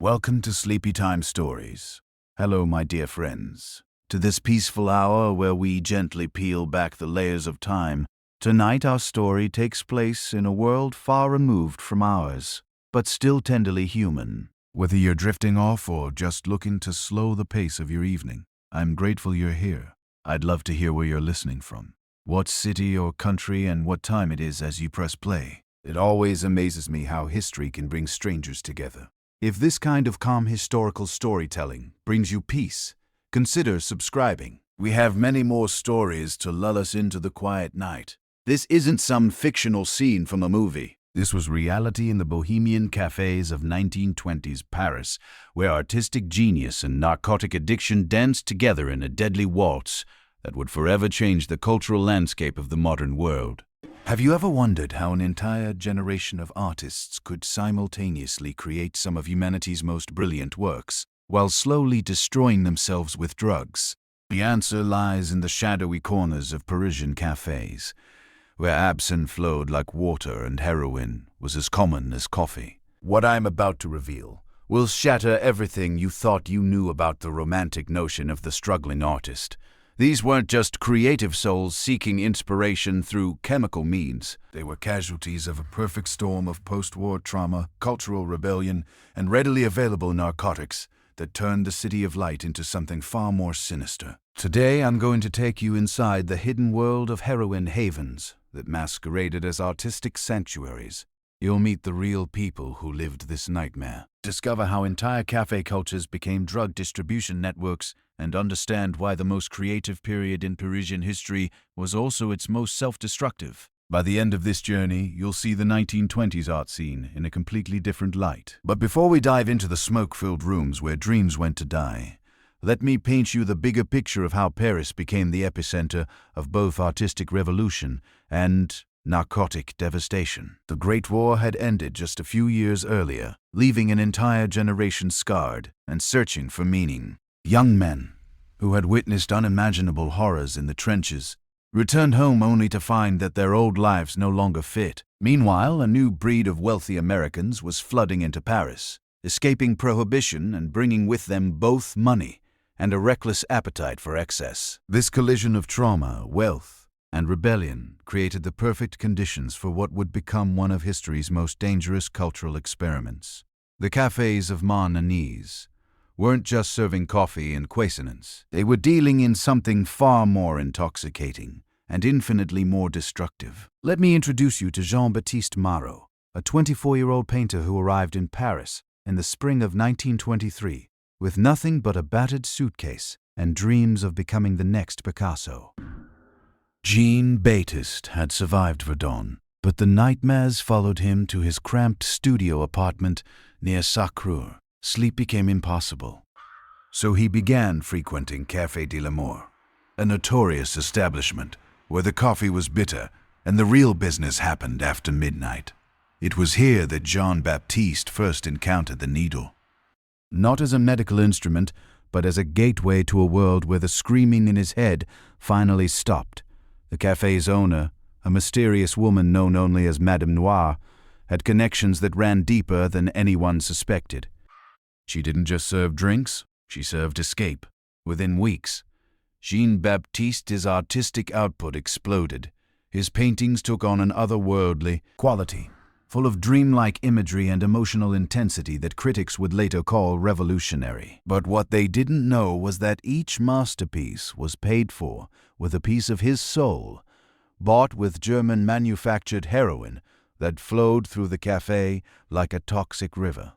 Welcome to Sleepy Time Stories. Hello, my dear friends. To this peaceful hour where we gently peel back the layers of time, tonight our story takes place in a world far removed from ours, but still tenderly human. Whether you're drifting off or just looking to slow the pace of your evening, I'm grateful you're here. I'd love to hear where you're listening from, what city or country, and what time it is as you press play. It always amazes me how history can bring strangers together. If this kind of calm historical storytelling brings you peace, consider subscribing. We have many more stories to lull us into the quiet night. This isn't some fictional scene from a movie. This was reality in the bohemian cafes of 1920s Paris, where artistic genius and narcotic addiction danced together in a deadly waltz that would forever change the cultural landscape of the modern world. Have you ever wondered how an entire generation of artists could simultaneously create some of humanity's most brilliant works, while slowly destroying themselves with drugs? The answer lies in the shadowy corners of Parisian cafes, where absinthe flowed like water and heroin was as common as coffee. What I'm about to reveal will shatter everything you thought you knew about the romantic notion of the struggling artist. These weren't just creative souls seeking inspiration through chemical means. They were casualties of a perfect storm of post-war trauma, cultural rebellion, and readily available narcotics that turned the City of Light into something far more sinister. Today, I'm going to take you inside the hidden world of heroin havens that masqueraded as artistic sanctuaries. You'll meet the real people who lived this nightmare. Discover how entire cafe cultures became drug distribution networks, and understand why the most creative period in Parisian history was also its most self-destructive. By the end of this journey, you'll see the 1920s art scene in a completely different light. But before we dive into the smoke-filled rooms where dreams went to die, let me paint you the bigger picture of how Paris became the epicenter of both artistic revolution and narcotic devastation. The Great War had ended just a few years earlier, leaving an entire generation scarred and searching for meaning. Young men, who had witnessed unimaginable horrors in the trenches, returned home only to find that their old lives no longer fit. Meanwhile, a new breed of wealthy Americans was flooding into Paris, escaping prohibition and bringing with them both money and a reckless appetite for excess. This collision of trauma, wealth, and rebellion created the perfect conditions for what would become one of history's most dangerous cultural experiments. The cafes of Marne weren't just serving coffee and croissants. They were dealing in something far more intoxicating and infinitely more destructive. Let me introduce you to Jean-Baptiste Marot, a 24-year-old painter who arrived in Paris in the spring of 1923 with nothing but a battered suitcase and dreams of becoming the next Picasso. Jean-Baptiste had survived Verdun, but the nightmares followed him to his cramped studio apartment near Sacré. Sleep became impossible, so he began frequenting Café de l'Amour, a notorious establishment where the coffee was bitter and the real business happened after midnight. It was here that Jean-Baptiste first encountered the needle. Not as a medical instrument, but as a gateway to a world where the screaming in his head finally stopped. The cafe's owner, a mysterious woman known only as Madame Noire, had connections that ran deeper than anyone suspected. She didn't just serve drinks, she served escape. Within weeks, Jean-Baptiste's artistic output exploded. His paintings took on an otherworldly quality, full of dreamlike imagery and emotional intensity that critics would later call revolutionary. But what they didn't know was that each masterpiece was paid for with a piece of his soul, bought with German-manufactured heroin that flowed through the cafe like a toxic river.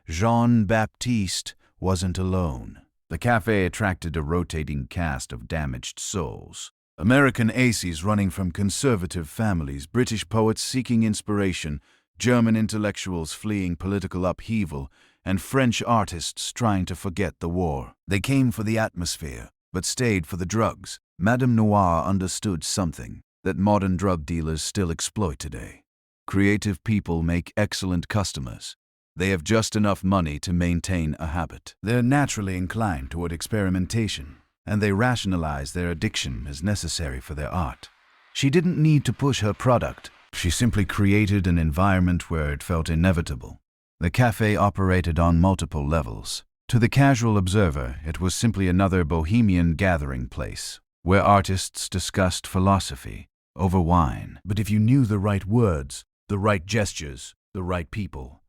Jean-Baptiste wasn't alone. The cafe attracted a rotating cast of damaged souls. American aces running from conservative families, British poets seeking inspiration, German intellectuals fleeing political upheaval, and French artists trying to forget the war. They came for the atmosphere, but stayed for the drugs. Madame Noire understood something that modern drug dealers still exploit today. Creative people make excellent customers. They have just enough money to maintain a habit. They're naturally inclined toward experimentation, and they rationalize their addiction as necessary for their art. She didn't need to push her product. She simply created an environment where it felt inevitable. The cafe operated on multiple levels. To the casual observer, it was simply another bohemian gathering place, where artists discussed philosophy over wine. But if you knew the right words, the right gestures, the right people,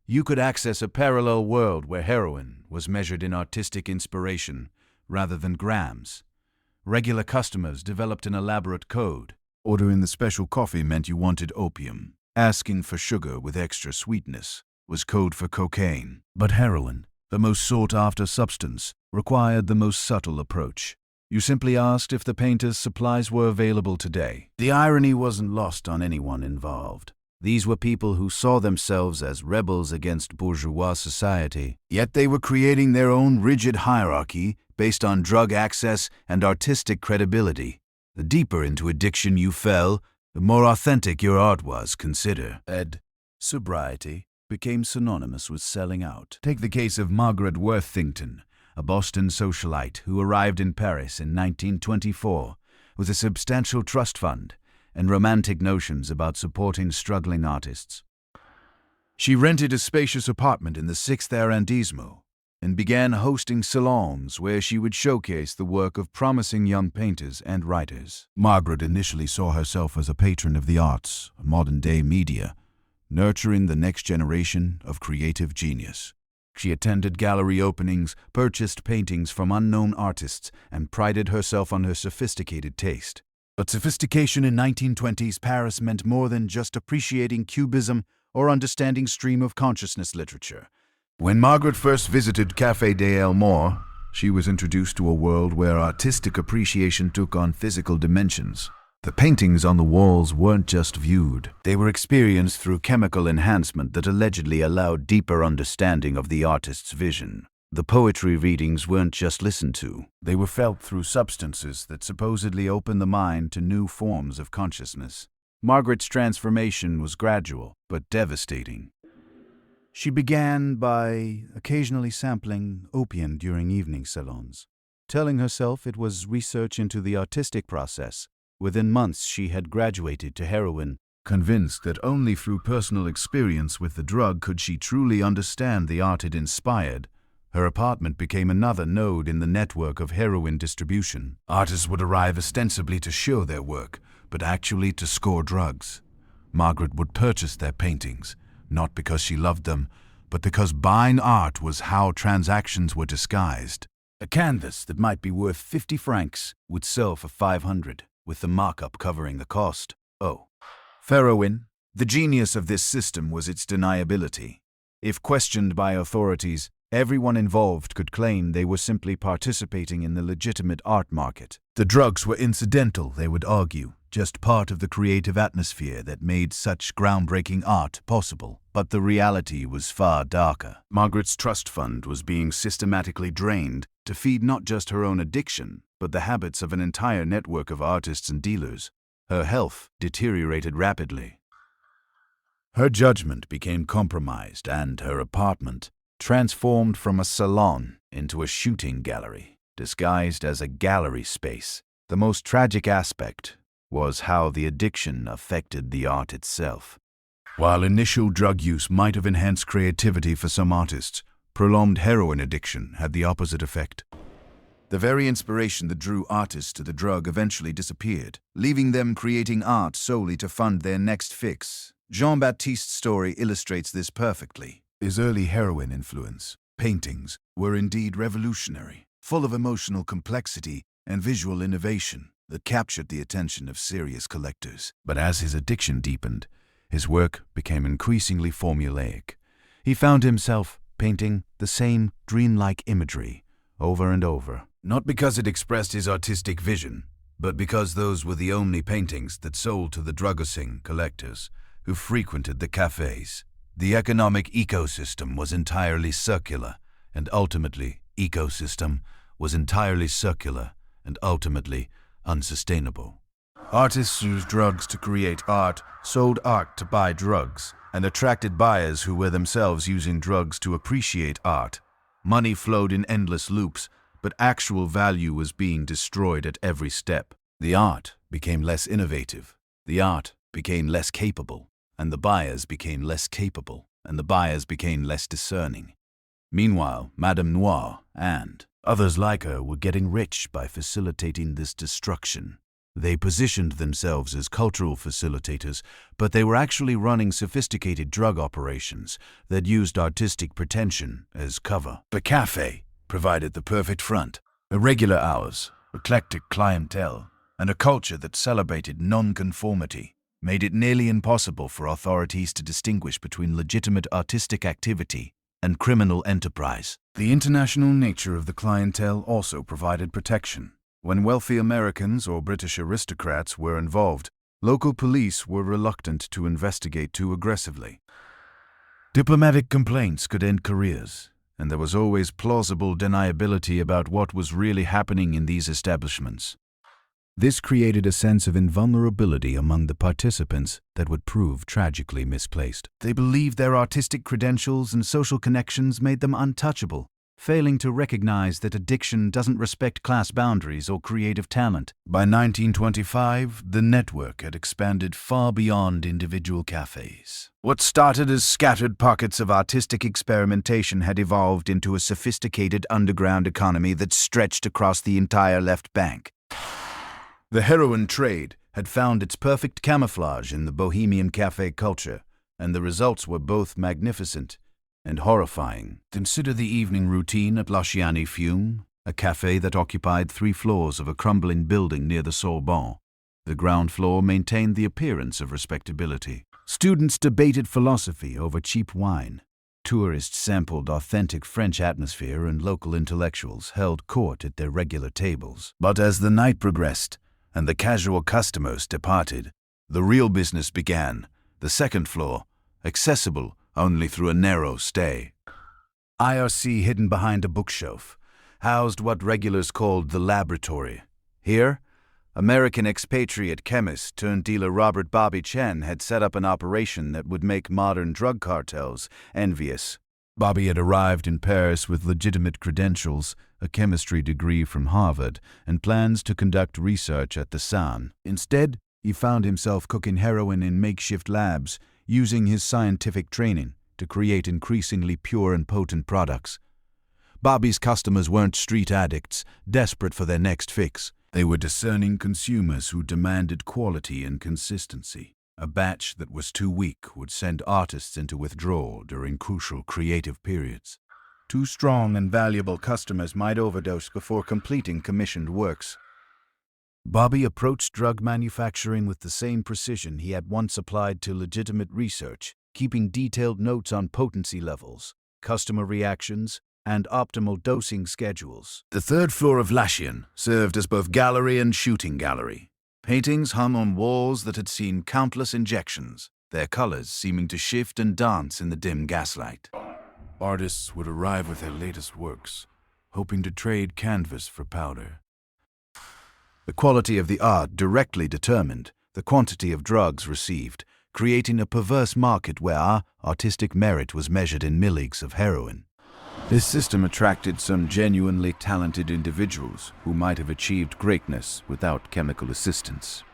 you could access a parallel world where heroin was measured in artistic inspiration rather than grams. Regular customers developed an elaborate code. Ordering the special coffee meant you wanted opium. Asking for sugar with extra sweetness was code for cocaine. But heroin, the most sought-after substance, required the most subtle approach. You simply asked if the painter's supplies were available today. The irony wasn't lost on anyone involved. These were people who saw themselves as rebels against bourgeois society, yet they were creating their own rigid hierarchy based on drug access and artistic credibility. The deeper into addiction you fell, the more authentic your art was. Consider. Sobriety became synonymous with selling out. Take the case of Margaret Worthington, a Boston socialite who arrived in Paris in 1924 with a substantial trust fund and romantic notions about supporting struggling artists. She rented a spacious apartment in the 6th arrondissement and began hosting salons where she would showcase the work of promising young painters and writers. Margaret initially saw herself as a patron of the arts, modern-day media, nurturing the next generation of creative genius. She attended gallery openings, purchased paintings from unknown artists, and prided herself on her sophisticated taste. But sophistication in 1920s Paris meant more than just appreciating cubism or understanding stream of consciousness literature. When Margaret first visited Café des Elmores, she was introduced to a world where artistic appreciation took on physical dimensions. The paintings on the walls weren't just viewed. They were experienced through chemical enhancement that allegedly allowed deeper understanding of the artist's vision. The poetry readings weren't just listened to. They were felt through substances that supposedly opened the mind to new forms of consciousness. Margaret's transformation was gradual, but devastating. She began by occasionally sampling opium during evening salons, telling herself it was research into the artistic process. Within months, she had graduated to heroin, convinced that only through personal experience with the drug could she truly understand the art it inspired. Her apartment became another node in the network of heroin distribution. Artists would arrive ostensibly to show their work, but actually to score drugs. Margaret would purchase their paintings, not because she loved them, but because buying art was how transactions were disguised. A canvas that might be worth 50 francs would sell for 500. With the markup covering the cost. Heroin, the genius of this system was its deniability. If questioned by authorities, everyone involved could claim they were simply participating in the legitimate art market. The drugs were incidental, they would argue, just part of the creative atmosphere that made such groundbreaking art possible. But the reality was far darker. Margaret's trust fund was being systematically drained to feed not just her own addiction, but the habits of an entire network of artists and dealers. Her health deteriorated rapidly. Her judgment became compromised, and her apartment transformed from a salon into a shooting gallery, disguised as a gallery space. The most tragic aspect was how the addiction affected the art itself. While initial drug use might have enhanced creativity for some artists, prolonged heroin addiction had the opposite effect. The very inspiration that drew artists to the drug eventually disappeared, leaving them creating art solely to fund their next fix. Jean-Baptiste's story illustrates this perfectly. His early heroin influence, paintings, were indeed revolutionary, full of emotional complexity and visual innovation that captured the attention of serious collectors. But as his addiction deepened, his work became increasingly formulaic. He found himself painting the same dreamlike imagery over and over, not because it expressed his artistic vision, but because those were the only paintings that sold to the drug-using collectors who frequented the cafes. The economic ecosystem was entirely circular, and ultimately unsustainable. Artists used drugs to create art, sold art to buy drugs, and attracted buyers who were themselves using drugs to appreciate art. Money flowed in endless loops, but actual value was being destroyed at every step. The art became less innovative, the art became less capable, and the buyers became less capable. and the buyers became less discerning. Meanwhile, Madame Noire and others like her were getting rich by facilitating this destruction. They positioned themselves as cultural facilitators, but they were actually running sophisticated drug operations that used artistic pretension as cover. The cafe provided the perfect front. Irregular hours, eclectic clientele, and a culture that celebrated non-conformity made it nearly impossible for authorities to distinguish between legitimate artistic activity and criminal enterprise. The international nature of the clientele also provided protection. When wealthy Americans or British aristocrats were involved, local police were reluctant to investigate too aggressively. Diplomatic complaints could end careers, and there was always plausible deniability about what was really happening in these establishments. This created a sense of invulnerability among the participants that would prove tragically misplaced. They believed their artistic credentials and social connections made them untouchable, failing to recognize that addiction doesn't respect class boundaries or creative talent. By 1925, the network had expanded far beyond individual cafes. What started as scattered pockets of artistic experimentation had evolved into a sophisticated underground economy that stretched across the entire left bank. The heroin trade had found its perfect camouflage in the bohemian cafe culture, and the results were both magnificent and horrifying. Consider the evening routine at La Chienne Fume, a cafe that occupied 3 floors of a crumbling building near the Sorbonne. The ground floor maintained the appearance of respectability. Students debated philosophy over cheap wine. Tourists sampled authentic French atmosphere, and local intellectuals held court at their regular tables. But as the night progressed, and the casual customers departed, the real business began. The second floor, accessible only through a narrow stay. IRC, hidden behind a bookshelf, housed what regulars called the laboratory. Here, American expatriate chemist turned dealer Robert Bobby Chen had set up an operation that would make modern drug cartels envious. Bobby had arrived in Paris with legitimate credentials, a chemistry degree from Harvard, and plans to conduct research at the Seine. Instead, he found himself cooking heroin in makeshift labs, using his scientific training to create increasingly pure and potent products. Bobby's customers weren't street addicts, desperate for their next fix. They were discerning consumers who demanded quality and consistency. A batch that was too weak would send artists into withdrawal during crucial creative periods. Too strong and valuable customers might overdose before completing commissioned works. Bobby approached drug manufacturing with the same precision he had once applied to legitimate research, keeping detailed notes on potency levels, customer reactions, and optimal dosing schedules. The third floor of La Chienne served as both gallery and shooting gallery. Paintings hung on walls that had seen countless injections, their colors seeming to shift and dance in the dim gaslight. Artists would arrive with their latest works, hoping to trade canvas for powder. The quality of the art directly determined the quantity of drugs received, creating a perverse market where our artistic merit was measured in milligs of heroin. This system attracted some genuinely talented individuals who might have achieved greatness without chemical assistance.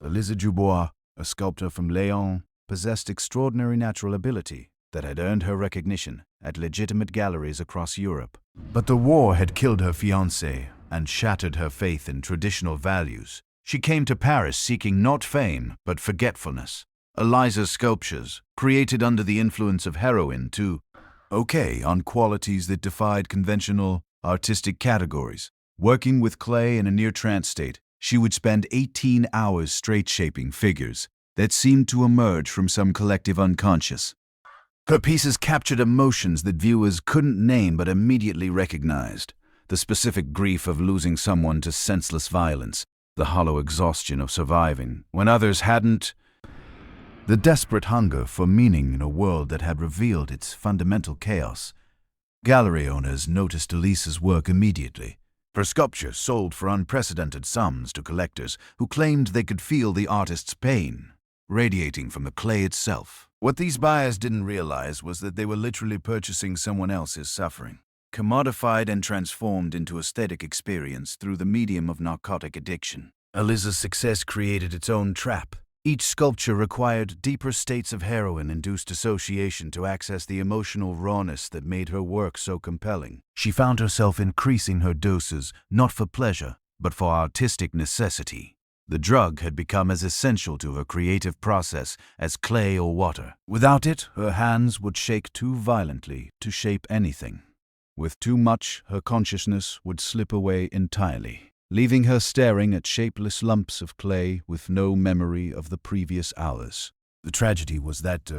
Eliza Dubois, a sculptor from Lyon, possessed extraordinary natural ability that had earned her recognition at legitimate galleries across Europe. But the war had killed her fiancé and shattered her faith in traditional values. She came to Paris seeking not fame, but forgetfulness. Eliza's sculptures, created under the influence of heroin, on qualities that defied conventional artistic categories. Working with clay in a near-trance state, she would spend 18 hours straight shaping figures that seemed to emerge from some collective unconscious. Her pieces captured emotions that viewers couldn't name but immediately recognized. The specific grief of losing someone to senseless violence, the hollow exhaustion of surviving when others hadn't, the desperate hunger for meaning in a world that had revealed its fundamental chaos. Gallery owners noticed Elisa's work immediately. Her sculpture sold for unprecedented sums to collectors who claimed they could feel the artist's pain radiating from the clay itself. What these buyers didn't realize was that they were literally purchasing someone else's suffering, commodified and transformed into aesthetic experience through the medium of narcotic addiction. Eliza's success created its own trap. Each sculpture required deeper states of heroin-induced association to access the emotional rawness that made her work so compelling. She found herself increasing her doses not for pleasure, but for artistic necessity. The drug had become as essential to her creative process as clay or water. Without it, her hands would shake too violently to shape anything. With too much, her consciousness would slip away entirely, leaving her staring at shapeless lumps of clay with no memory of the previous hours. The tragedy was that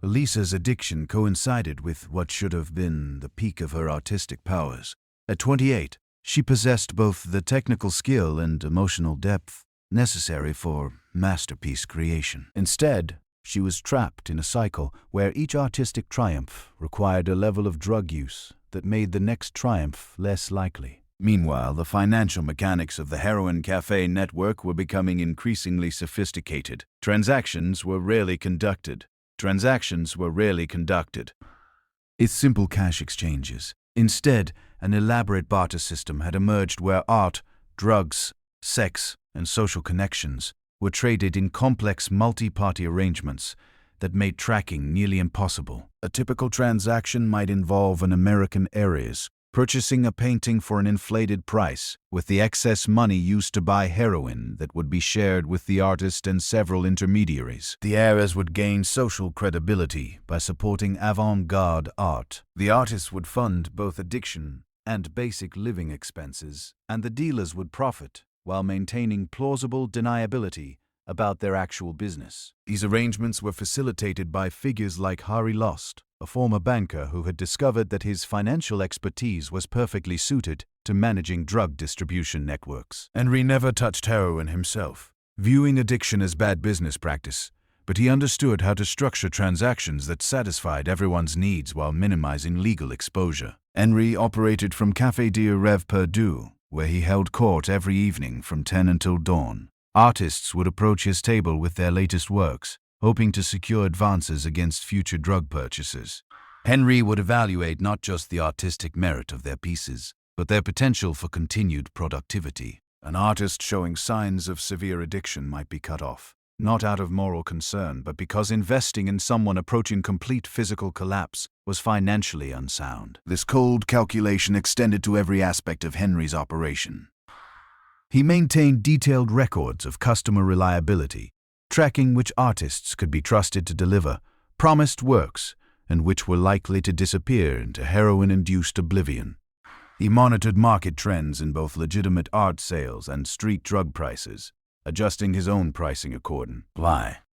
Elisa's addiction coincided with what should have been the peak of her artistic powers. At 28, she possessed both the technical skill and emotional depth necessary for masterpiece creation. Instead, she was trapped in a cycle where each artistic triumph required a level of drug use that made the next triumph less likely. Meanwhile, the financial mechanics of the Heroin Cafe network were becoming increasingly sophisticated. Transactions were rarely conducted. It's simple cash exchanges. Instead, an elaborate barter system had emerged where art, drugs, sex, and social connections were traded in complex multi-party arrangements that made tracking nearly impossible. A typical transaction might involve an American heiress purchasing a painting for an inflated price, with the excess money used to buy heroin that would be shared with the artist and several intermediaries. The heiress would gain social credibility by supporting avant-garde art. The artists would fund both addiction and basic living expenses, and the dealers would profit while maintaining plausible deniability about their actual business. These arrangements were facilitated by figures like Harry Lost, a former banker who had discovered that his financial expertise was perfectly suited to managing drug distribution networks. Henry never touched heroin himself, viewing addiction as bad business practice, but he understood how to structure transactions that satisfied everyone's needs while minimizing legal exposure. Henry operated from Café de Rêve Perdu, where he held court every evening from 10 until dawn. Artists would approach his table with their latest works, hoping to secure advances against future drug purchases. Henry would evaluate not just the artistic merit of their pieces, but their potential for continued productivity. An artist showing signs of severe addiction might be cut off, not out of moral concern, but because investing in someone approaching complete physical collapse was financially unsound. This cold calculation extended to every aspect of Henry's operation. He maintained detailed records of customer reliability, tracking which artists could be trusted to deliver promised works and which were likely to disappear into heroin-induced oblivion. He monitored market trends in both legitimate art sales and street drug prices, adjusting his own pricing accordingly.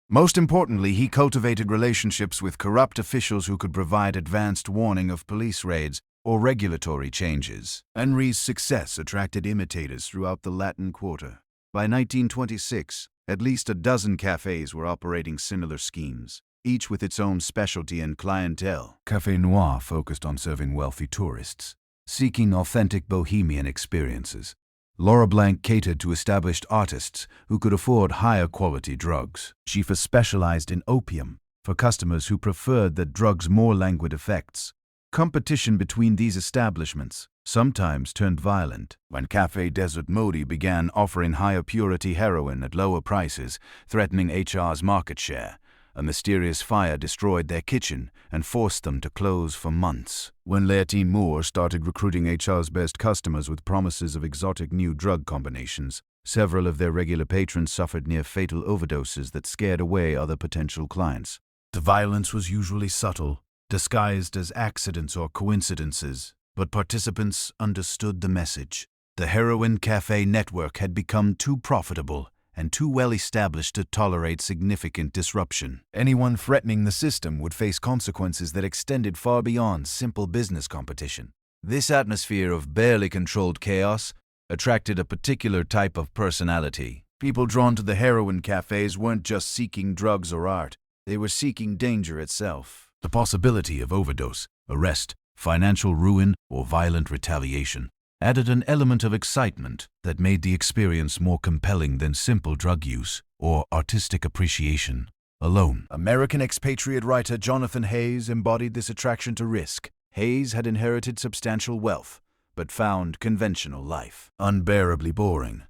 Most importantly, he cultivated relationships with corrupt officials who could provide advanced warning of police raids or regulatory changes. Henry's success attracted imitators throughout the Latin Quarter. By 1926, at least a dozen cafes were operating similar schemes, each with its own specialty and clientele. Café Noir focused on serving wealthy tourists, seeking authentic bohemian experiences. Laura Blanc catered to established artists who could afford higher quality drugs. Schieffer specialized in opium for customers who preferred the drug's more languid effects. Competition between these establishments sometimes turned violent when Café Desert Modi began offering higher purity heroin at lower prices, threatening HR's market share. A mysterious fire destroyed their kitchen and forced them to close for months. When Laertine Moore started recruiting HR's best customers with promises of exotic new drug combinations, several of their regular patrons suffered near-fatal overdoses that scared away other potential clients. The violence was usually subtle, disguised as accidents or coincidences, but participants understood the message. The Heroin Cafe network had become too profitable and too well established to tolerate significant disruption. Anyone threatening the system would face consequences that extended far beyond simple business competition. This atmosphere of barely controlled chaos attracted a particular type of personality. People drawn to the heroin cafes weren't just seeking drugs or art, they were seeking danger itself. The possibility of overdose, arrest, financial ruin, or violent retaliation added an element of excitement that made the experience more compelling than simple drug use or artistic appreciation alone. American expatriate writer Jonathan Hayes embodied this attraction to risk. Hayes had inherited substantial wealth, but found conventional life unbearably boring.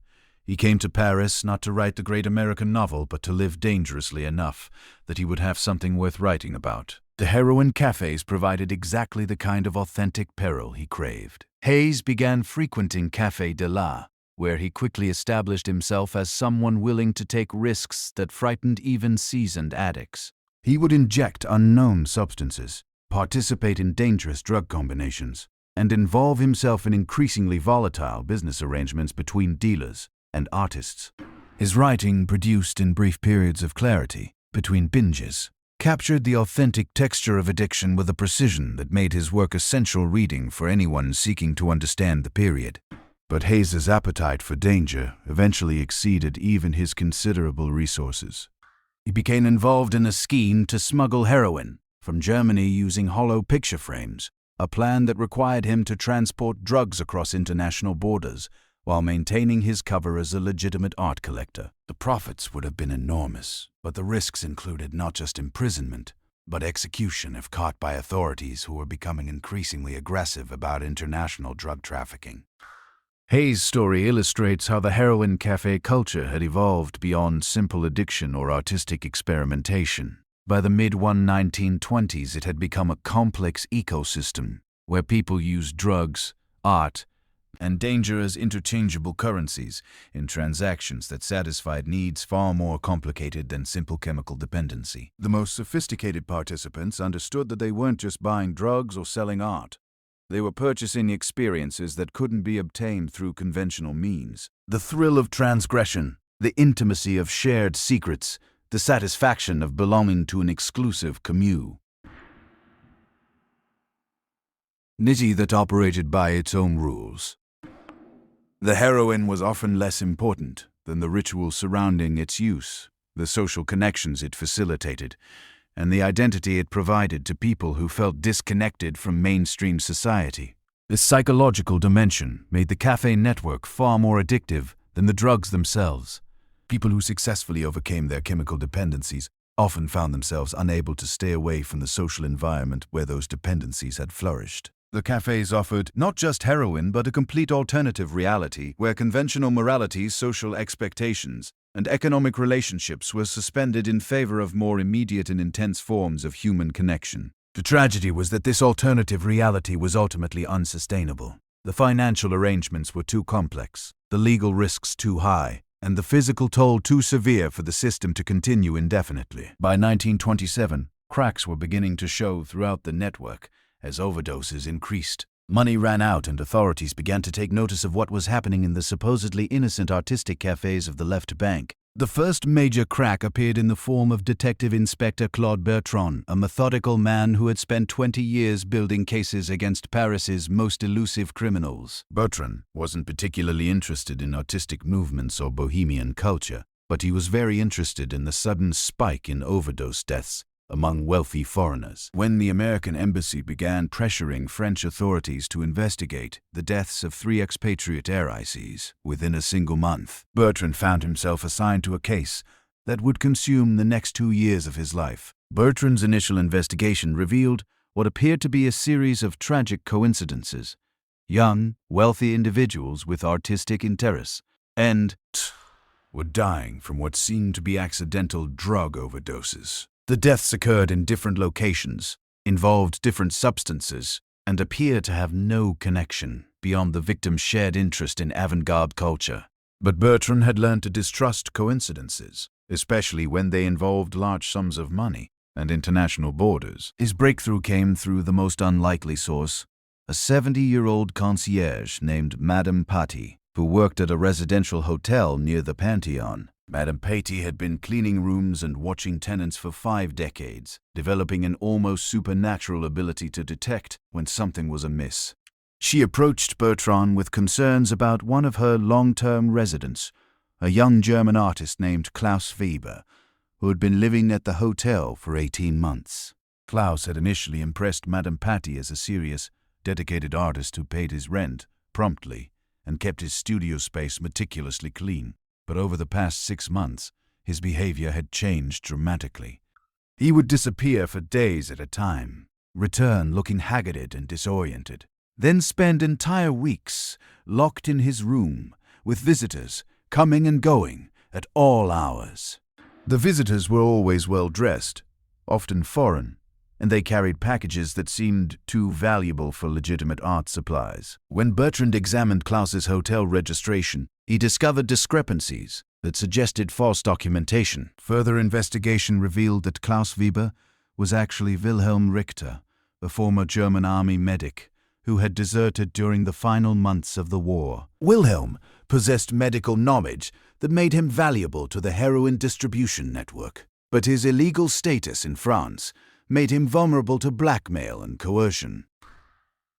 He came to Paris not to write the great American novel, but to live dangerously enough that he would have something worth writing about. The heroin cafes provided exactly the kind of authentic peril he craved. Hayes began frequenting Café de la, where he quickly established himself as someone willing to take risks that frightened even seasoned addicts. He would inject unknown substances, participate in dangerous drug combinations, and involve himself in increasingly volatile business arrangements between dealers and artists. His writing, produced in brief periods of clarity between binges, captured the authentic texture of addiction with a precision that made his work essential reading for anyone seeking to understand the period. But Hayes's appetite for danger eventually exceeded even his considerable resources. He became involved in a scheme to smuggle heroin from Germany using hollow picture frames, a plan that required him to transport drugs across international borders while maintaining his cover as a legitimate art collector. The profits would have been enormous, but the risks included not just imprisonment, but execution if caught by authorities who were becoming increasingly aggressive about international drug trafficking. Hayes' story illustrates how the heroin cafe culture had evolved beyond simple addiction or artistic experimentation. By the mid-1920s, it had become a complex ecosystem where people used drugs, art, and danger as interchangeable currencies in transactions that satisfied needs far more complicated than simple chemical dependency. The most sophisticated participants understood that they weren't just buying drugs or selling art. They were purchasing experiences that couldn't be obtained through conventional means. The thrill of transgression, the intimacy of shared secrets, the satisfaction of belonging to an exclusive community that operated by its own rules. The heroin was often less important than the ritual surrounding its use, the social connections it facilitated, and the identity it provided to people who felt disconnected from mainstream society. This psychological dimension made the cafe network far more addictive than the drugs themselves. People who successfully overcame their chemical dependencies often found themselves unable to stay away from the social environment where those dependencies had flourished. The cafes offered not just heroin, but a complete alternative reality where conventional moralities, social expectations, and economic relationships were suspended in favor of more immediate and intense forms of human connection. The tragedy was that this alternative reality was ultimately unsustainable. The financial arrangements were too complex, the legal risks too high, and the physical toll too severe for the system to continue indefinitely. By 1927, cracks were beginning to show throughout the network as overdoses increased. Money ran out and authorities began to take notice of what was happening in the supposedly innocent artistic cafes of the left bank. The first major crack appeared in the form of Detective Inspector Claude Bertrand, a methodical man who had spent 20 years building cases against Paris's most elusive criminals. Bertrand wasn't particularly interested in artistic movements or bohemian culture, but he was very interested in the sudden spike in overdose deaths among wealthy foreigners. When the American embassy began pressuring French authorities to investigate the deaths of 3 expatriate heiresses within a single month, Bertrand found himself assigned to a case that would consume the next 2 years of his life. Bertrand's initial investigation revealed what appeared to be a series of tragic coincidences. Young, wealthy individuals with artistic interests were dying from what seemed to be accidental drug overdoses. The deaths occurred in different locations, involved different substances, and appeared to have no connection beyond the victim's shared interest in avant-garde culture. But Bertrand had learned to distrust coincidences, especially when they involved large sums of money and international borders. His breakthrough came through the most unlikely source, a 70-year-old concierge named Madame Paty, who worked at a residential hotel near the Pantheon. Madame Paty had been cleaning rooms and watching tenants for 5 decades, developing an almost supernatural ability to detect when something was amiss. She approached Bertrand with concerns about one of her long-term residents, a young German artist named Klaus Weber, who had been living at the hotel for 18 months. Klaus had initially impressed Madame Paty as a serious, dedicated artist who paid his rent promptly and kept his studio space meticulously clean. But over the past 6 months, his behavior had changed dramatically. He would disappear for days at a time, return looking haggarded and disoriented, then spend entire weeks locked in his room with visitors coming and going at all hours. The visitors were always well dressed, often foreign, and they carried packages that seemed too valuable for legitimate art supplies. When Bertrand examined Klaus's hotel registration, he discovered discrepancies that suggested false documentation. Further investigation revealed that Klaus Weber was actually Wilhelm Richter, a former German army medic who had deserted during the final months of the war. Wilhelm possessed medical knowledge that made him valuable to the heroin distribution network, but his illegal status in France made him vulnerable to blackmail and coercion.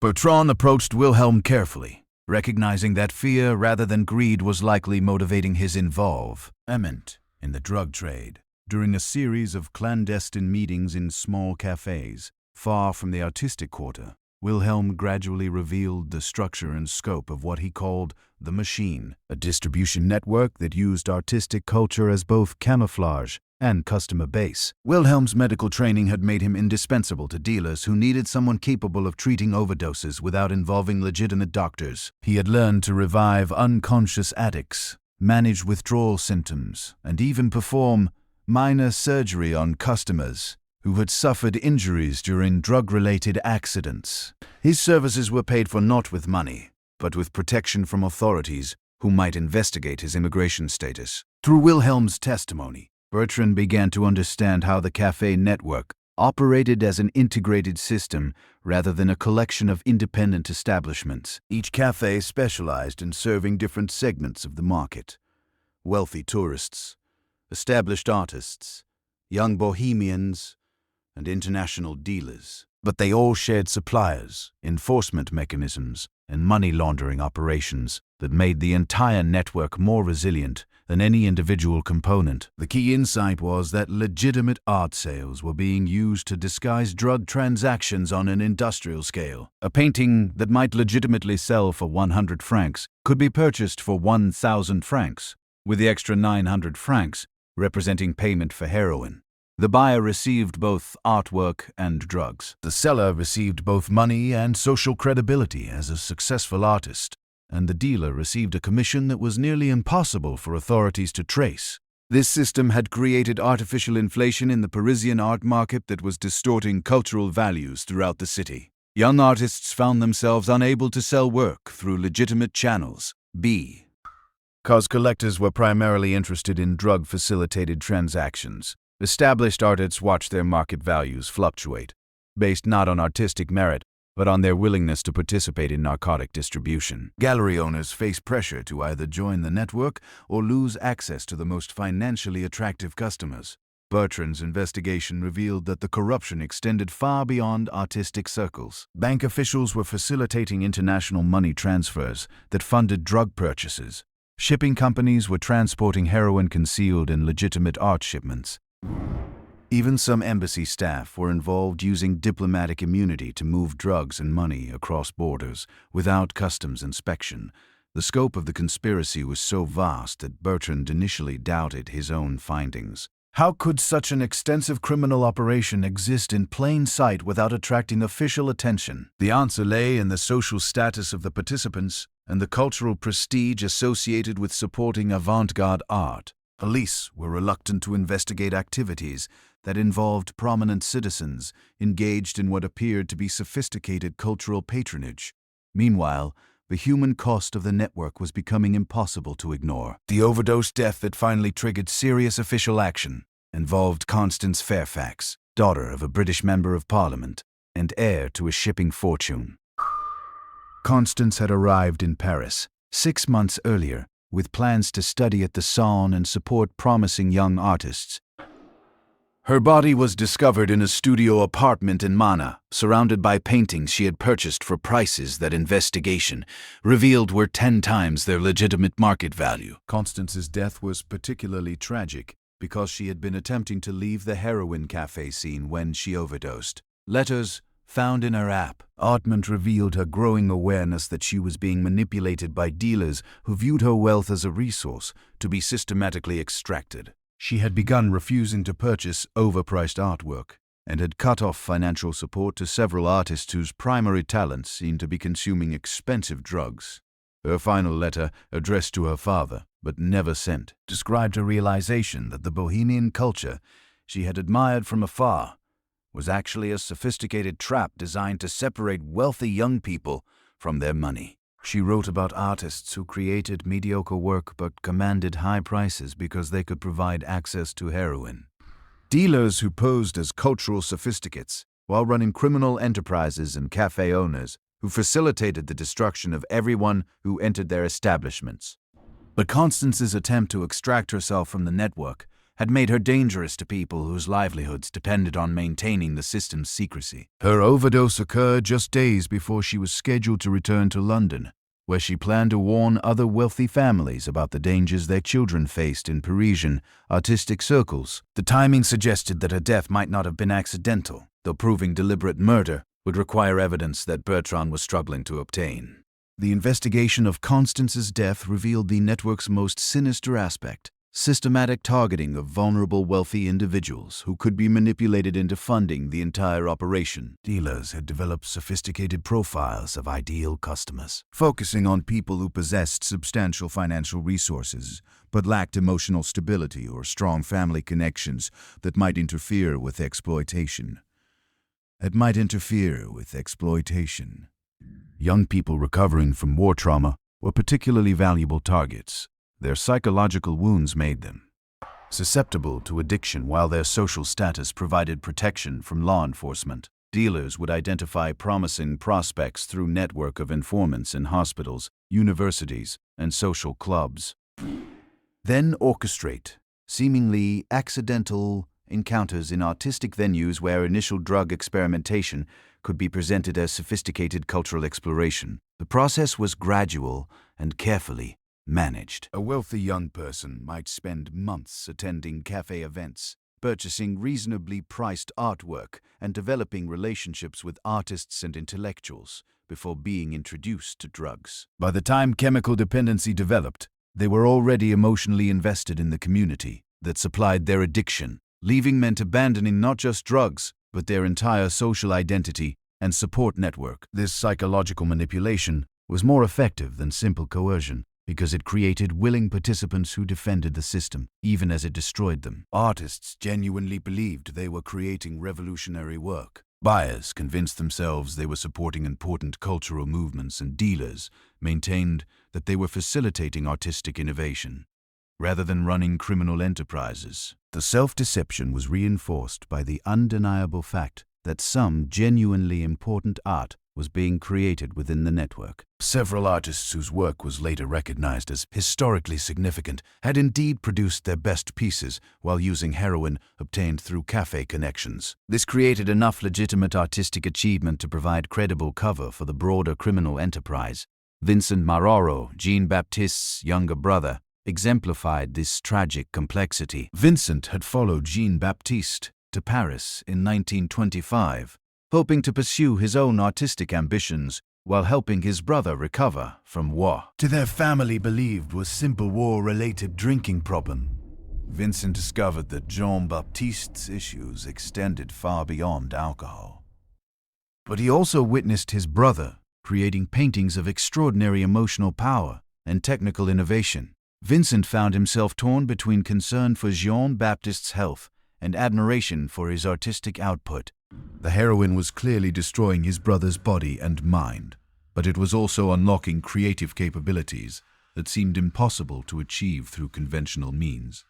Bertrand approached Wilhelm carefully, recognizing that fear rather than greed was likely motivating his involvement in the drug trade. During a series of clandestine meetings in small cafes, far from the artistic quarter, Wilhelm gradually revealed the structure and scope of what he called the machine, a distribution network that used artistic culture as both camouflage and customer base. Wilhelm's medical training had made him indispensable to dealers who needed someone capable of treating overdoses without involving legitimate doctors. He had learned to revive unconscious addicts, manage withdrawal symptoms, and even perform minor surgery on customers who had suffered injuries during drug-related accidents. His services were paid for not with money, but with protection from authorities who might investigate his immigration status. Through Wilhelm's testimony, Bertrand began to understand how the cafe network operated as an integrated system rather than a collection of independent establishments. Each cafe specialized in serving different segments of the market: wealthy tourists, established artists, young bohemians, and international dealers. But they all shared suppliers, enforcement mechanisms, and money laundering operations that made the entire network more resilient than any individual component. The key insight was that legitimate art sales were being used to disguise drug transactions on an industrial scale. A painting that might legitimately sell for 100 francs could be purchased for 1,000 francs, with the extra 900 francs representing payment for heroin. The buyer received both artwork and drugs. The seller received both money and social credibility as a successful artist, and the dealer received a commission that was nearly impossible for authorities to trace. This system had created artificial inflation in the Parisian art market that was distorting cultural values throughout the city. Young artists found themselves unable to sell work through legitimate channels, because collectors were primarily interested in drug-facilitated transactions. Established artists watched their market values fluctuate, based not on artistic merit, but on their willingness to participate in narcotic distribution. Gallery owners faced pressure to either join the network or lose access to the most financially attractive customers. Bertrand's investigation revealed that the corruption extended far beyond artistic circles. Bank officials were facilitating international money transfers that funded drug purchases. Shipping companies were transporting heroin concealed in legitimate art shipments. Even some embassy staff were involved using diplomatic immunity to move drugs and money across borders without customs inspection. The scope of the conspiracy was so vast that Bertrand initially doubted his own findings. How could such an extensive criminal operation exist in plain sight without attracting official attention? The answer lay in the social status of the participants and the cultural prestige associated with supporting avant-garde art. Police were reluctant to investigate activities that involved prominent citizens engaged in what appeared to be sophisticated cultural patronage. Meanwhile, the human cost of the network was becoming impossible to ignore. The overdose death that finally triggered serious official action involved Constance Fairfax, daughter of a British member of Parliament and heir to a shipping fortune. Constance had arrived in Paris 6 months earlier, with plans to study at the Sorbonne and support promising young artists. Her body was discovered in a studio apartment in Mana, surrounded by paintings she had purchased for prices that investigation revealed were 10 times their legitimate market value. Constance's death was particularly tragic because she had been attempting to leave the heroin cafe scene when she overdosed. Letters found in her apartment revealed her growing awareness that she was being manipulated by dealers who viewed her wealth as a resource to be systematically extracted. She had begun refusing to purchase overpriced artwork and had cut off financial support to several artists whose primary talents seemed to be consuming expensive drugs. Her final letter, addressed to her father, but never sent, described a realization that the bohemian culture she had admired from afar was actually a sophisticated trap designed to separate wealthy young people from their money. She wrote about artists who created mediocre work but commanded high prices because they could provide access to heroin. Dealers who posed as cultural sophisticates while running criminal enterprises and cafe owners who facilitated the destruction of everyone who entered their establishments. But Constance's attempt to extract herself from the network had made her dangerous to people whose livelihoods depended on maintaining the system's secrecy. Her overdose occurred just days before she was scheduled to return to London, where she planned to warn other wealthy families about the dangers their children faced in Parisian artistic circles. The timing suggested that her death might not have been accidental, though proving deliberate murder would require evidence that Bertrand was struggling to obtain. The investigation of Constance's death revealed the network's most sinister aspect: systematic targeting of vulnerable wealthy individuals who could be manipulated into funding the entire operation. Dealers had developed sophisticated profiles of ideal customers, focusing on people who possessed substantial financial resources but lacked emotional stability or strong family connections that might interfere with exploitation. Young people recovering from war trauma were particularly valuable targets. Their psychological wounds made them susceptible to addiction, while their social status provided protection from law enforcement. Dealers would identify promising prospects through a network of informants in hospitals, universities, and social clubs. Then orchestrate seemingly accidental encounters in artistic venues where initial drug experimentation could be presented as sophisticated cultural exploration. The process was gradual and carefully managed. A wealthy young person might spend months attending cafe events, purchasing reasonably priced artwork, and developing relationships with artists and intellectuals before being introduced to drugs. By the time chemical dependency developed, they were already emotionally invested in the community that supplied their addiction, leaving men abandoning not just drugs, but their entire social identity and support network. This psychological manipulation was more effective than simple coercion, because it created willing participants who defended the system, even as it destroyed them. Artists genuinely believed they were creating revolutionary work. Buyers convinced themselves they were supporting important cultural movements, and dealers maintained that they were facilitating artistic innovation, rather than running criminal enterprises. The self-deception was reinforced by the undeniable fact that some genuinely important art was being created within the network. Several artists whose work was later recognized as historically significant had indeed produced their best pieces while using heroin obtained through cafe connections. This created enough legitimate artistic achievement to provide credible cover for the broader criminal enterprise. Vincent Maroro, Jean-Baptiste's younger brother, exemplified this tragic complexity. Vincent had followed Jean-Baptiste to Paris in 1925, hoping to pursue his own artistic ambitions while helping his brother recover from what their family believed was simple war-related drinking problem. Vincent discovered that Jean-Baptiste's issues extended far beyond alcohol. But he also witnessed his brother creating paintings of extraordinary emotional power and technical innovation. Vincent found himself torn between concern for Jean-Baptiste's health and admiration for his artistic output. The heroin was clearly destroying his brother's body and mind, but it was also unlocking creative capabilities that seemed impossible to achieve through conventional means.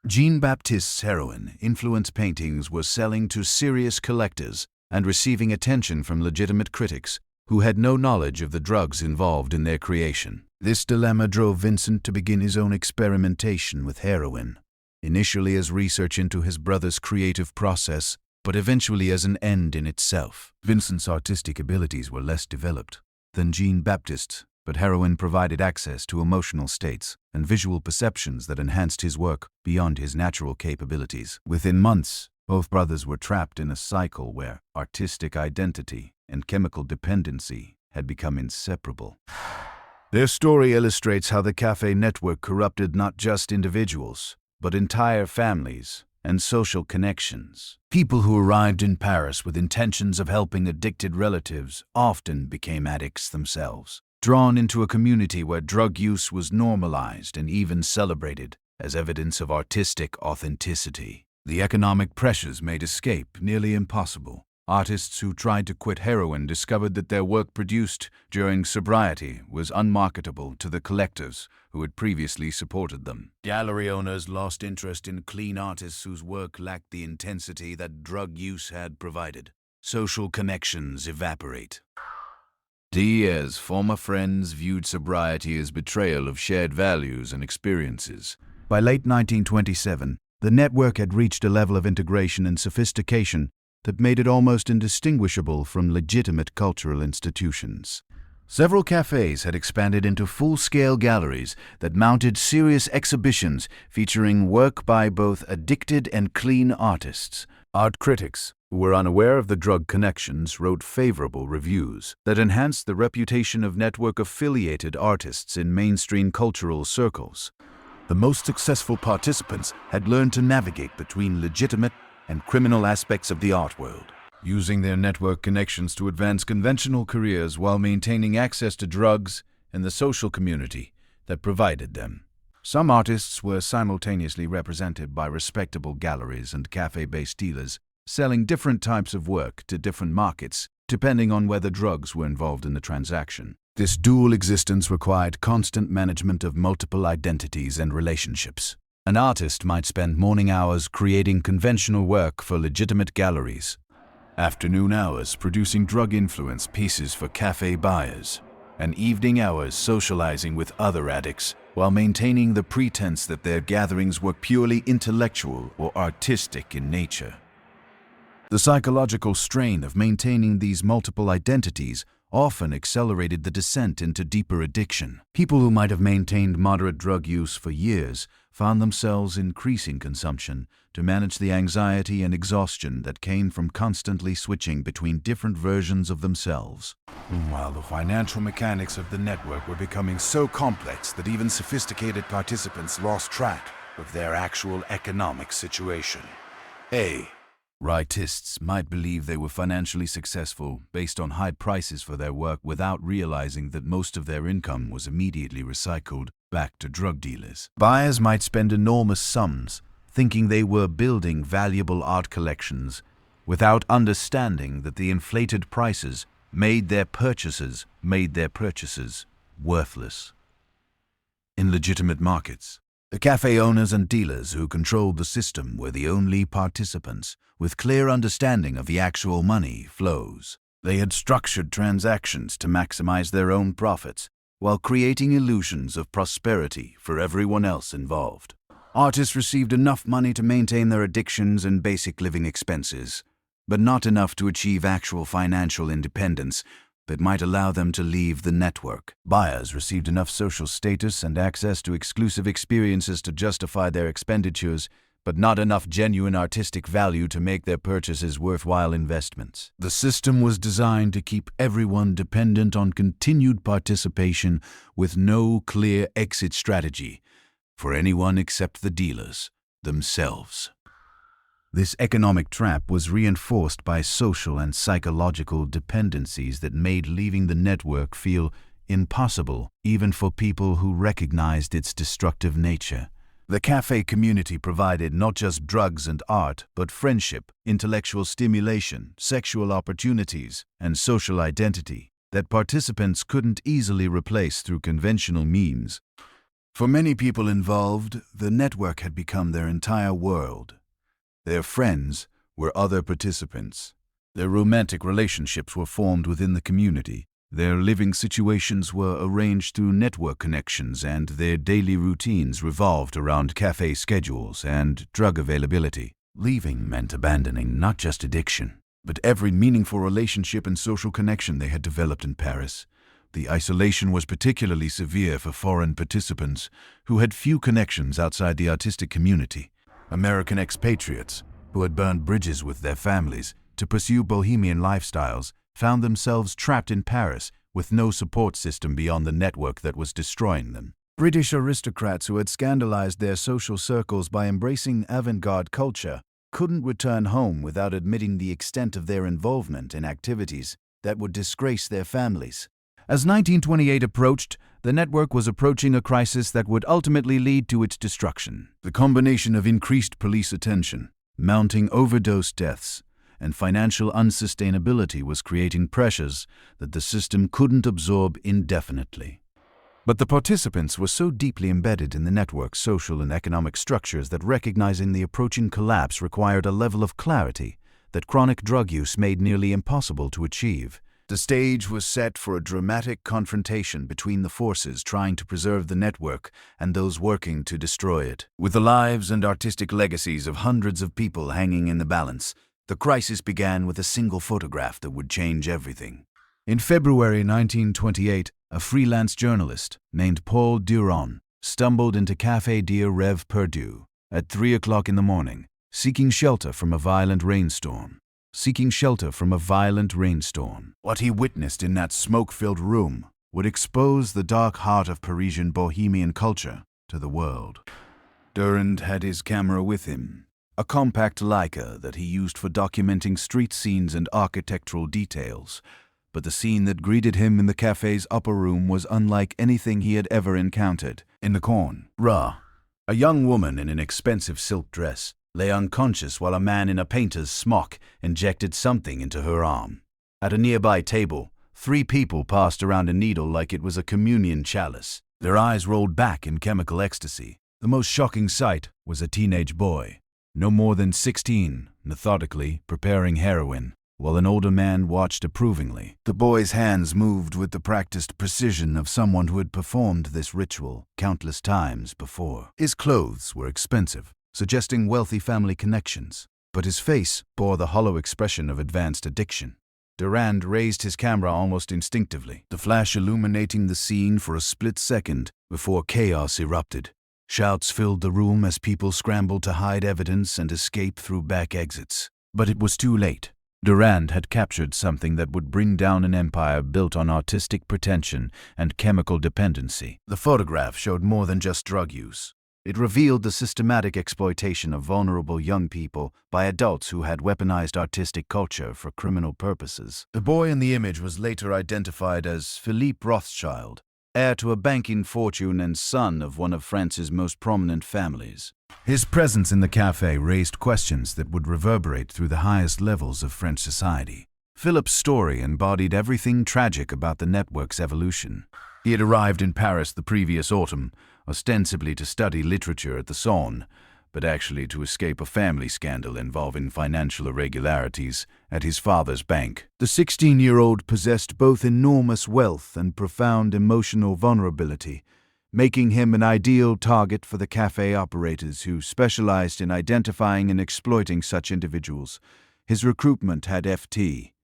Jean-Baptiste's heroin-influenced paintings were selling to serious collectors and receiving attention from legitimate critics who had no knowledge of the drugs involved in their creation. This dilemma drove Vincent to begin his own experimentation with heroin, initially as research into his brother's creative process, but eventually as an end in itself. Vincent's artistic abilities were less developed than Jean-Baptiste's, but heroin provided access to emotional states and visual perceptions that enhanced his work beyond his natural capabilities. Within months, both brothers were trapped in a cycle where artistic identity and chemical dependency had become inseparable. Their story illustrates how the cafe network corrupted not just individuals, but entire families and social connections. People who arrived in Paris with intentions of helping addicted relatives often became addicts themselves. drawn into a community where drug use was normalized and even celebrated as evidence of artistic authenticity. The economic pressures made escape nearly impossible. Artists who tried to quit heroin discovered that their work produced during sobriety was unmarketable to the collectors who had previously supported them. Gallery owners lost interest in clean artists whose work lacked the intensity that drug use had provided. Social connections evaporate. Diaz's former friends viewed sobriety as betrayal of shared values and experiences. By late 1927, the network had reached a level of integration and sophistication that made it almost indistinguishable from legitimate cultural institutions. Several cafes had expanded into full-scale galleries that mounted serious exhibitions featuring work by both addicted and clean artists. Art critics, who were unaware of the drug connections, wrote favorable reviews that enhanced the reputation of network-affiliated artists in mainstream cultural circles. The most successful participants had learned to navigate between legitimate and criminal aspects of the art world, using their network connections to advance conventional careers while maintaining access to drugs and the social community that provided them. Some artists were simultaneously represented by respectable galleries and cafe-based dealers, selling different types of work to different markets, depending on whether drugs were involved in the transaction. This dual existence required constant management of multiple identities and relationships. An artist might spend morning hours creating conventional work for legitimate galleries, afternoon hours producing drug-influence pieces for cafe buyers, and evening hours socializing with other addicts while maintaining the pretense that their gatherings were purely intellectual or artistic in nature. The psychological strain of maintaining these multiple identities often accelerated the descent into deeper addiction. People who might have maintained moderate drug use for years found themselves increasing consumption to manage the anxiety and exhaustion that came from constantly switching between different versions of themselves. While the financial mechanics of the network were becoming so complex that even sophisticated participants lost track of their actual economic situation. Rightists might believe they were financially successful based on high prices for their work without realizing that most of their income was immediately recycled back to drug dealers. Buyers might spend enormous sums thinking they were building valuable art collections without understanding that the inflated prices made their purchases worthless. In legitimate markets, the cafe owners and dealers who controlled the system were the only participants with clear understanding of the actual money flows. They had structured transactions to maximize their own profits while creating illusions of prosperity for everyone else involved. Artists received enough money to maintain their addictions and basic living expenses, but not enough to achieve actual financial independence that might allow them to leave the network. Buyers received enough social status and access to exclusive experiences to justify their expenditures, but not enough genuine artistic value to make their purchases worthwhile investments. The system was designed to keep everyone dependent on continued participation with no clear exit strategy for anyone except the dealers themselves. This economic trap was reinforced by social and psychological dependencies that made leaving the network feel impossible even for people who recognized its destructive nature. The cafe community provided not just drugs and art, but friendship, intellectual stimulation, sexual opportunities, and social identity that participants couldn't easily replace through conventional means. For many people involved, the network had become their entire world. Their friends were other participants. Their romantic relationships were formed within the community. Their living situations were arranged through network connections, and their daily routines revolved around cafe schedules and drug availability. Leaving meant abandoning not just addiction, but every meaningful relationship and social connection they had developed in Paris. The isolation was particularly severe for foreign participants who had few connections outside the artistic community. American expatriates, who had burned bridges with their families to pursue bohemian lifestyles, found themselves trapped in Paris with no support system beyond the network that was destroying them. British aristocrats who had scandalized their social circles by embracing avant-garde culture couldn't return home without admitting the extent of their involvement in activities that would disgrace their families. As 1928 approached, the network was approaching a crisis that would ultimately lead to its destruction. The combination of increased police attention, mounting overdose deaths, and financial unsustainability was creating pressures that the system couldn't absorb indefinitely. But the participants were so deeply embedded in the network's social and economic structures that recognizing the approaching collapse required a level of clarity that chronic drug use made nearly impossible to achieve. The stage was set for a dramatic confrontation between the forces trying to preserve the network and those working to destroy it. With the lives and artistic legacies of hundreds of people hanging in the balance, the crisis began with a single photograph that would change everything. In February 1928, a freelance journalist named Paul Duron stumbled into Café de Rêve Perdu at 3 o'clock in the morning, seeking shelter from a violent rainstorm. What he witnessed in that smoke-filled room would expose the dark heart of Parisian bohemian culture to the world. Durand had his camera with him, a compact Leica that he used for documenting street scenes and architectural details. But the scene that greeted him in the cafe's upper room was unlike anything he had ever encountered. In the corner, a young woman in an expensive silk dress lay unconscious while a man in a painter's smock injected something into her arm. At a nearby table, 3 people passed around a needle like it was a communion chalice. Their eyes rolled back in chemical ecstasy. The most shocking sight was a teenage boy, no more than 16, methodically preparing heroin, while an older man watched approvingly. The boy's hands moved with the practiced precision of someone who had performed this ritual countless times before. His clothes were expensive, suggesting wealthy family connections, but his face bore the hollow expression of advanced addiction. Durand raised his camera almost instinctively, the flash illuminating the scene for a split second before chaos erupted. Shouts filled the room as people scrambled to hide evidence and escape through back exits. But it was too late. Durand had captured something that would bring down an empire built on artistic pretension and chemical dependency. The photograph showed more than just drug use. It revealed the systematic exploitation of vulnerable young people by adults who had weaponized artistic culture for criminal purposes. The boy in the image was later identified as Philippe Rothschild, heir to a banking fortune and son of one of France's most prominent families. His presence in the cafe raised questions that would reverberate through the highest levels of French society. Philip's story embodied everything tragic about the network's evolution. He had arrived in Paris the previous autumn, ostensibly to study literature at the Sorbonne, but actually to escape a family scandal involving financial irregularities at his father's bank. The 16-year-old possessed both enormous wealth and profound emotional vulnerability, making him an ideal target for the cafe operators who specialized in identifying and exploiting such individuals. His recruitment had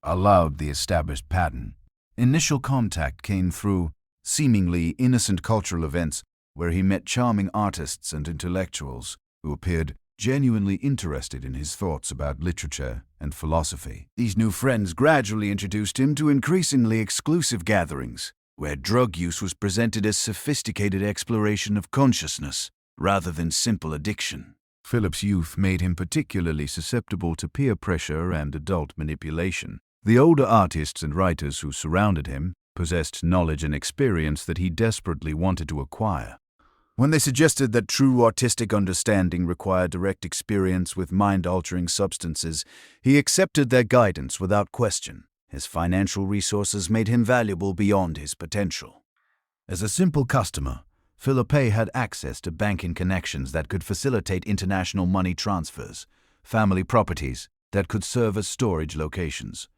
allowed the established pattern. Initial contact came through seemingly innocent cultural events where he met charming artists and intellectuals who appeared genuinely interested in his thoughts about literature and philosophy. These new friends gradually introduced him to increasingly exclusive gatherings, where drug use was presented as sophisticated exploration of consciousness rather than simple addiction. Philip's youth made him particularly susceptible to peer pressure and adult manipulation. The older artists and writers who surrounded him possessed knowledge and experience that he desperately wanted to acquire. When they suggested that true artistic understanding required direct experience with mind-altering substances, he accepted their guidance without question. His financial resources made him valuable beyond his potential. As a simple customer, Philippe had access to banking connections that could facilitate international money transfers, family properties that could serve as storage locations,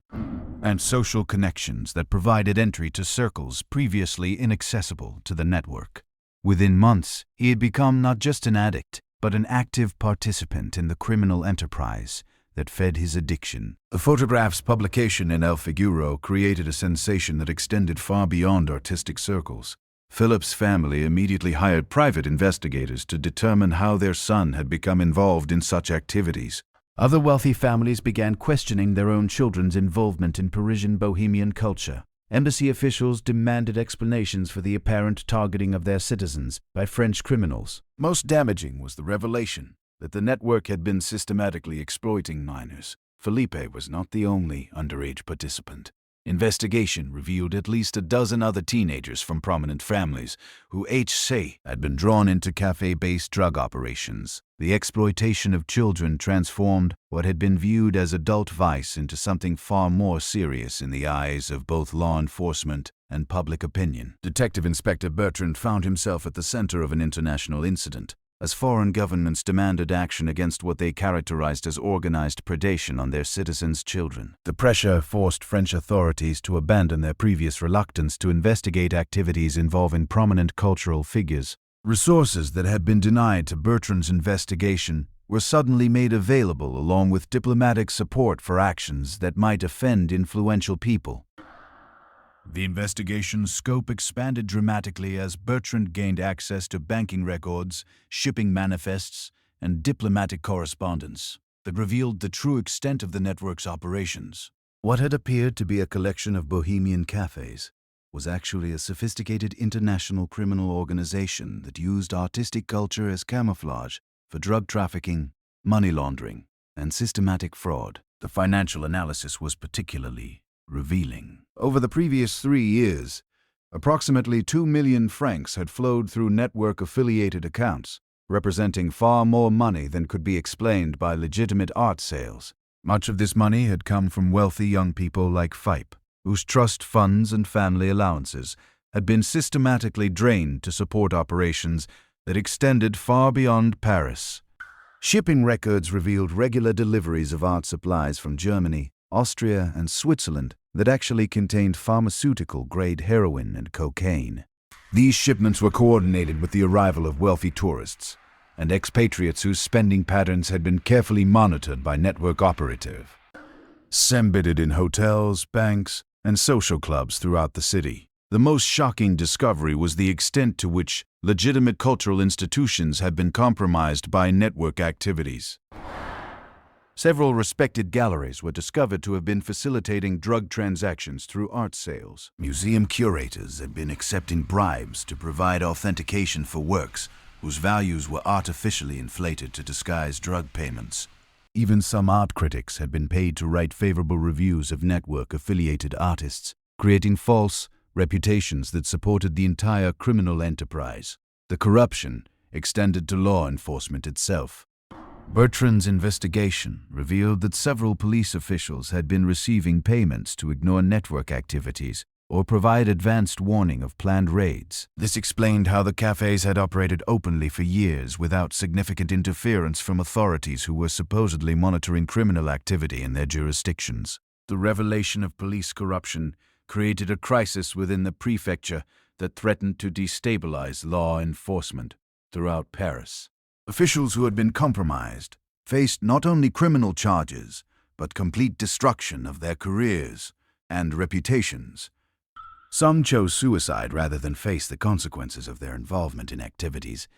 and social connections that provided entry to circles previously inaccessible to the network. Within months, he had become not just an addict, but an active participant in the criminal enterprise that fed his addiction. The photograph's publication in El Figaro created a sensation that extended far beyond artistic circles. Philip's family immediately hired private investigators to determine how their son had become involved in such activities. Other wealthy families began questioning their own children's involvement in Parisian bohemian culture. Embassy officials demanded explanations for the apparent targeting of their citizens by French criminals. Most damaging was the revelation that the network had been systematically exploiting minors. Philippe was not the only underage participant. Investigation revealed at least a dozen other teenagers from prominent families who had been drawn into cafe-based drug operations. The exploitation of children transformed what had been viewed as adult vice into something far more serious in the eyes of both law enforcement and public opinion. Detective Inspector Bertrand found himself at the center of an international incident, as foreign governments demanded action against what they characterized as organized predation on their citizens' children. The pressure forced French authorities to abandon their previous reluctance to investigate activities involving prominent cultural figures. Resources that had been denied to Bertrand's investigation were suddenly made available, along with diplomatic support for actions that might offend influential people. The investigation's scope expanded dramatically as Bertrand gained access to banking records, shipping manifests, and diplomatic correspondence that revealed the true extent of the network's operations. What had appeared to be a collection of bohemian cafes was actually a sophisticated international criminal organization that used artistic culture as camouflage for drug trafficking, money laundering, and systematic fraud. The financial analysis was particularly revealing. Over the previous 3 years, approximately 2 million francs had flowed through network-affiliated accounts, representing far more money than could be explained by legitimate art sales. Much of this money had come from wealthy young people like Phipe, whose trust funds and family allowances had been systematically drained to support operations that extended far beyond Paris. Shipping records revealed regular deliveries of art supplies from Germany, Austria, and Switzerland that actually contained pharmaceutical-grade heroin and cocaine. These shipments were coordinated with the arrival of wealthy tourists and expatriates whose spending patterns had been carefully monitored by network operatives. Embedded in hotels, banks, and social clubs throughout the city. The most shocking discovery was the extent to which legitimate cultural institutions had been compromised by network activities. Several respected galleries were discovered to have been facilitating drug transactions through art sales. Museum curators had been accepting bribes to provide authentication for works whose values were artificially inflated to disguise drug payments. Even some art critics had been paid to write favorable reviews of network-affiliated artists, creating false reputations that supported the entire criminal enterprise. The corruption extended to law enforcement itself. Bertrand's investigation revealed that several police officials had been receiving payments to ignore network activities or provide advanced warning of planned raids. This explained how the cafes had operated openly for years without significant interference from authorities who were supposedly monitoring criminal activity in their jurisdictions. The revelation of police corruption created a crisis within the prefecture that threatened to destabilize law enforcement throughout Paris. Officials who had been compromised faced not only criminal charges, but complete destruction of their careers and reputations. Some chose suicide rather than face the consequences of their involvement in activities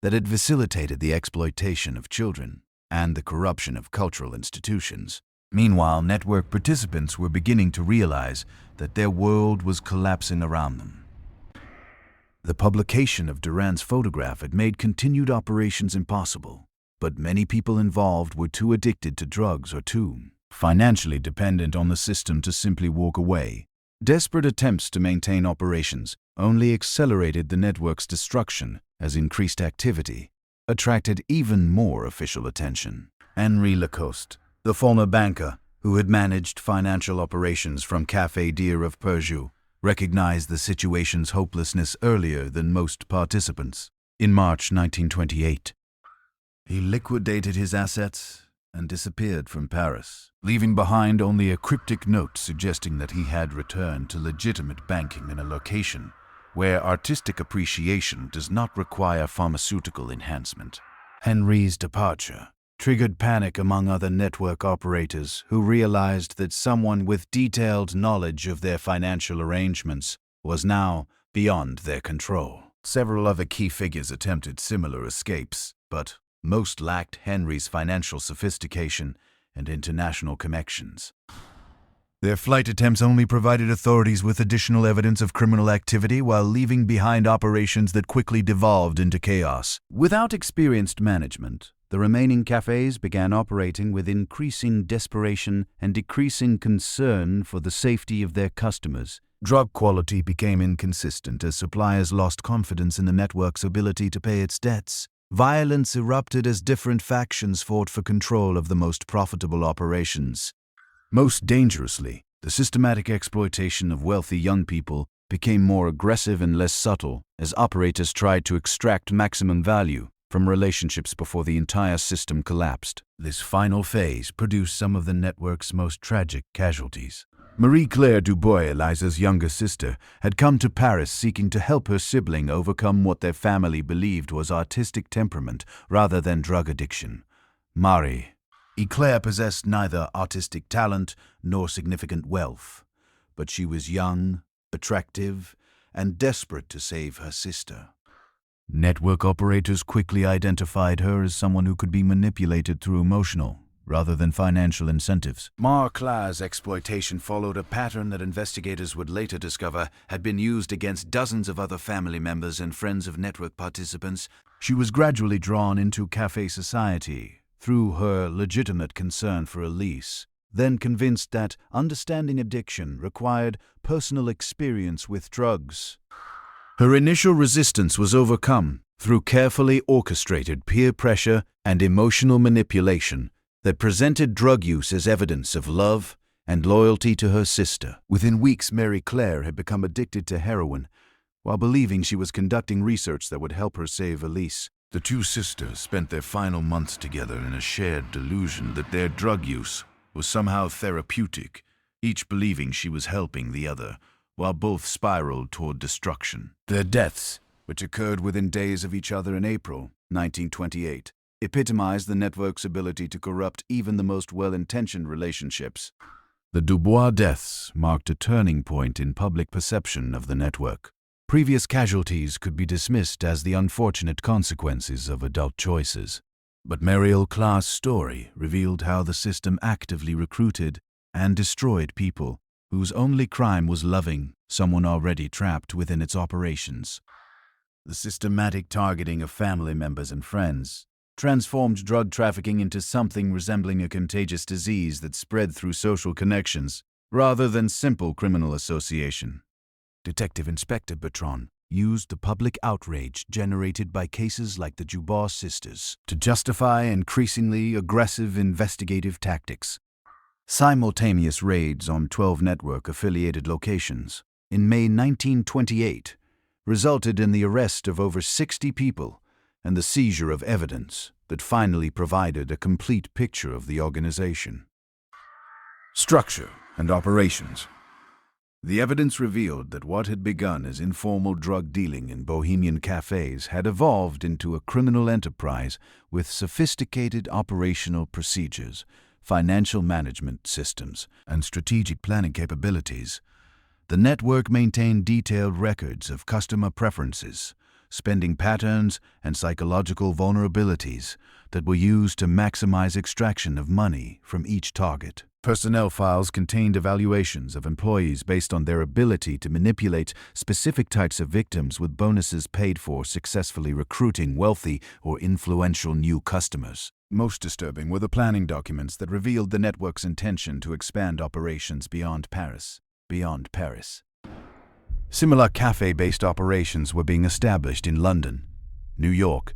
that had facilitated the exploitation of children and the corruption of cultural institutions. Meanwhile, network participants were beginning to realize that their world was collapsing around them. The publication of Durand's photograph had made continued operations impossible, but many people involved were too addicted to drugs or too financially dependent on the system to simply walk away. Desperate attempts to maintain operations only accelerated the network's destruction as increased activity attracted even more official attention. Henri Lacoste, the former banker who had managed financial operations from Café Deer of Parisian, recognized the situation's hopelessness earlier than most participants. In March 1928, he liquidated his assets and disappeared from Paris, leaving behind only a cryptic note suggesting that he had returned to legitimate banking in a location where artistic appreciation does not require pharmaceutical enhancement. Henri's departure triggered panic among other network operators who realized that someone with detailed knowledge of their financial arrangements was now beyond their control. Several other key figures attempted similar escapes, but most lacked Henri's financial sophistication and international connections. Their flight attempts only provided authorities with additional evidence of criminal activity while leaving behind operations that quickly devolved into chaos. Without experienced management, The remaining cafes began operating with increasing desperation and decreasing concern for the safety of their customers. Drug quality became inconsistent as suppliers lost confidence in the network's ability to pay its debts. Violence erupted as different factions fought for control of the most profitable operations. Most dangerously, the systematic exploitation of wealthy young people became more aggressive and less subtle as operators tried to extract maximum value from relationships before the entire system collapsed. This final phase produced some of the network's most tragic casualties. Marie-Claire Dubois, Eliza's younger sister, had come to Paris seeking to help her sibling overcome what their family believed was artistic temperament rather than drug addiction. Marie-Claire possessed neither artistic talent nor significant wealth, but she was young, attractive, and desperate to save her sister. Network operators quickly identified her as someone who could be manipulated through emotional rather than financial incentives. Marie-Claire's exploitation followed a pattern that investigators would later discover had been used against dozens of other family members and friends of network participants. She was gradually drawn into cafe society through her legitimate concern for Elise, then convinced that understanding addiction required personal experience with drugs. Her initial resistance was overcome through carefully orchestrated peer pressure and emotional manipulation that presented drug use as evidence of love and loyalty to her sister. Within weeks, Marie-Claire had become addicted to heroin, while believing she was conducting research that would help her save Elise. The two sisters spent their final months together in a shared delusion that their drug use was somehow therapeutic, each believing she was helping the other, while both spiraled toward destruction. Their deaths, which occurred within days of each other in April 1928, epitomized the network's ability to corrupt even the most well-intentioned relationships. The Dubois deaths marked a turning point in public perception of the network. Previous casualties could be dismissed as the unfortunate consequences of adult choices. But Marie-Claire's story revealed how the system actively recruited and destroyed people whose only crime was loving someone already trapped within its operations. The systematic targeting of family members and friends transformed drug trafficking into something resembling a contagious disease that spread through social connections rather than simple criminal association. Detective Inspector Bertrand used the public outrage generated by cases like the Dubois sisters to justify increasingly aggressive investigative tactics. Simultaneous raids on 12 network-affiliated locations in May 1928 resulted in the arrest of over 60 people and the seizure of evidence that finally provided a complete picture of the organization. Structure and operations. The evidence revealed that what had begun as informal drug dealing in bohemian cafes had evolved into a criminal enterprise with sophisticated operational procedures, financial management systems, and strategic planning capabilities. The network maintained detailed records of customer preferences, spending patterns, and psychological vulnerabilities that were used to maximize extraction of money from each target. Personnel files contained evaluations of employees based on their ability to manipulate specific types of victims, with bonuses paid for successfully recruiting wealthy or influential new customers. Most disturbing were the planning documents that revealed the network's intention to expand operations beyond Paris. Similar cafe-based operations were being established in London, New York,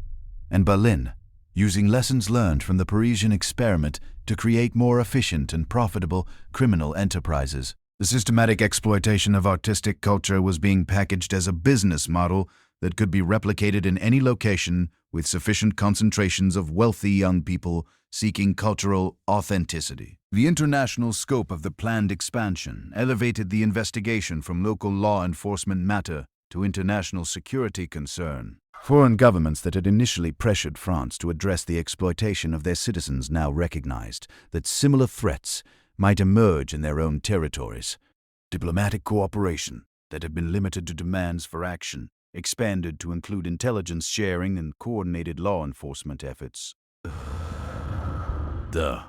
and Berlin, using lessons learned from the Parisian experiment to create more efficient and profitable criminal enterprises. The systematic exploitation of artistic culture was being packaged as a business model that could be replicated in any location with sufficient concentrations of wealthy young people seeking cultural authenticity. The international scope of the planned expansion elevated the investigation from local law enforcement matter to international security concern. Foreign governments that had initially pressured France to address the exploitation of their citizens now recognized that similar threats might emerge in their own territories. Diplomatic cooperation that had been limited to demands for action expanded to include intelligence sharing and coordinated law enforcement efforts. The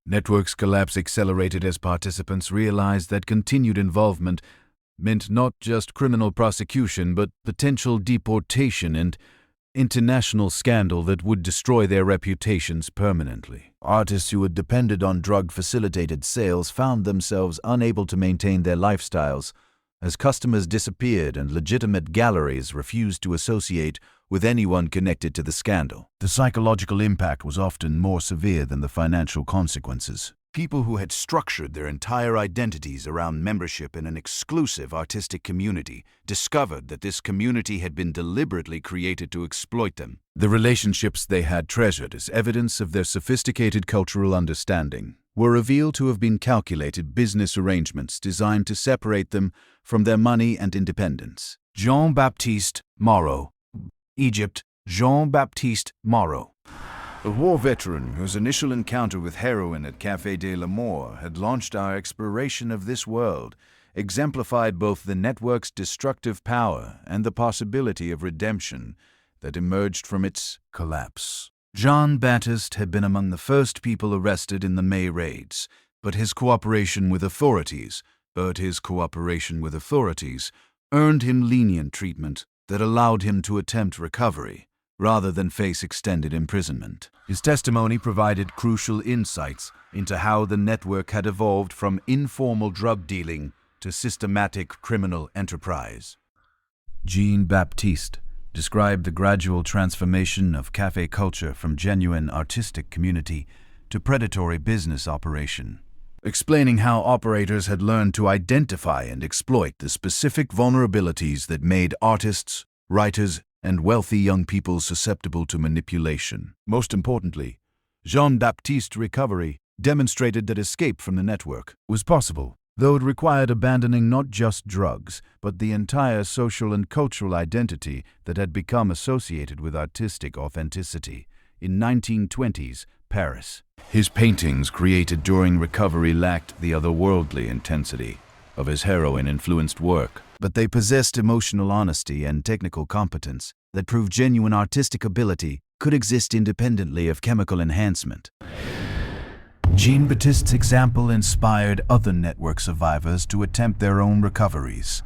network's collapse accelerated as participants realized that continued involvement meant not just criminal prosecution but potential deportation and international scandal that would destroy their reputations permanently. Artists who had depended on drug-facilitated sales found themselves unable to maintain their lifestyles as customers disappeared and legitimate galleries refused to associate with anyone connected to the scandal. The psychological impact was often more severe than the financial consequences. People who had structured their entire identities around membership in an exclusive artistic community discovered that this community had been deliberately created to exploit them. The relationships they had treasured as evidence of their sophisticated cultural understanding were revealed to have been calculated business arrangements designed to separate them from their money and independence. Jean-Baptiste Moreau, Egypt. Jean-Baptiste Moreau, a war veteran whose initial encounter with heroin at Café de l'Amour had launched our exploration of this world, exemplified both the network's destructive power and the possibility of redemption that emerged from its collapse. Jean-Baptiste had been among the first people arrested in the May raids, but his cooperation with authorities earned him lenient treatment that allowed him to attempt recovery rather than face extended imprisonment. His testimony provided crucial insights into how the network had evolved from informal drug dealing to systematic criminal enterprise. Jean-Baptiste described the gradual transformation of cafe culture from genuine artistic community to predatory business operation, explaining how operators had learned to identify and exploit the specific vulnerabilities that made artists, writers, and wealthy young people susceptible to manipulation. Most importantly, Jean-Baptiste's recovery demonstrated that escape from the network was possible, though it required abandoning not just drugs, but the entire social and cultural identity that had become associated with artistic authenticity. In 1920s Paris, his paintings created during recovery lacked the otherworldly intensity of his heroin-influenced work, but they possessed emotional honesty and technical competence that proved genuine artistic ability could exist independently of chemical enhancement. Jean-Baptiste's example inspired other network survivors to attempt their own recoveries,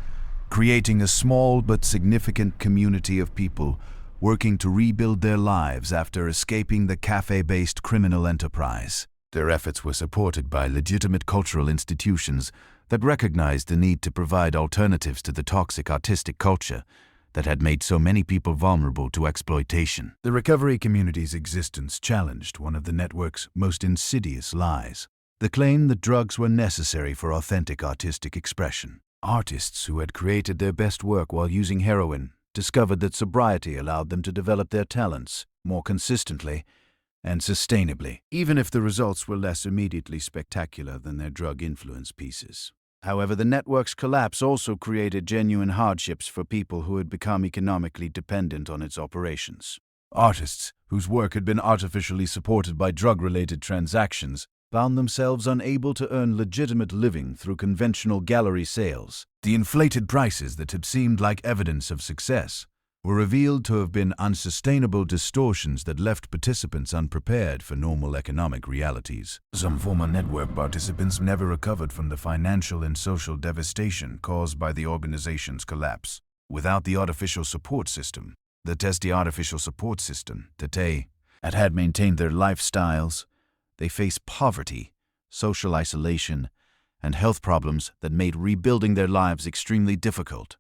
creating a small but significant community of people working to rebuild their lives after escaping the cafe-based criminal enterprise. Their efforts were supported by legitimate cultural institutions that recognized the need to provide alternatives to the toxic artistic culture that had made so many people vulnerable to exploitation. The recovery community's existence challenged one of the network's most insidious lies, the claim that drugs were necessary for authentic artistic expression. Artists who had created their best work while using heroin discovered that sobriety allowed them to develop their talents more consistently and sustainably, even if the results were less immediately spectacular than their drug-influenced pieces. However, the network's collapse also created genuine hardships for people who had become economically dependent on its operations. Artists, whose work had been artificially supported by drug-related transactions, found themselves unable to earn legitimate living through conventional gallery sales. The inflated prices that had seemed like evidence of success were revealed to have been unsustainable distortions that left participants unprepared for normal economic realities. Some former network participants never recovered from the financial and social devastation caused by the organization's collapse. Without the artificial support system, that had maintained their lifestyles, they faced poverty, social isolation, and health problems that made rebuilding their lives extremely difficult.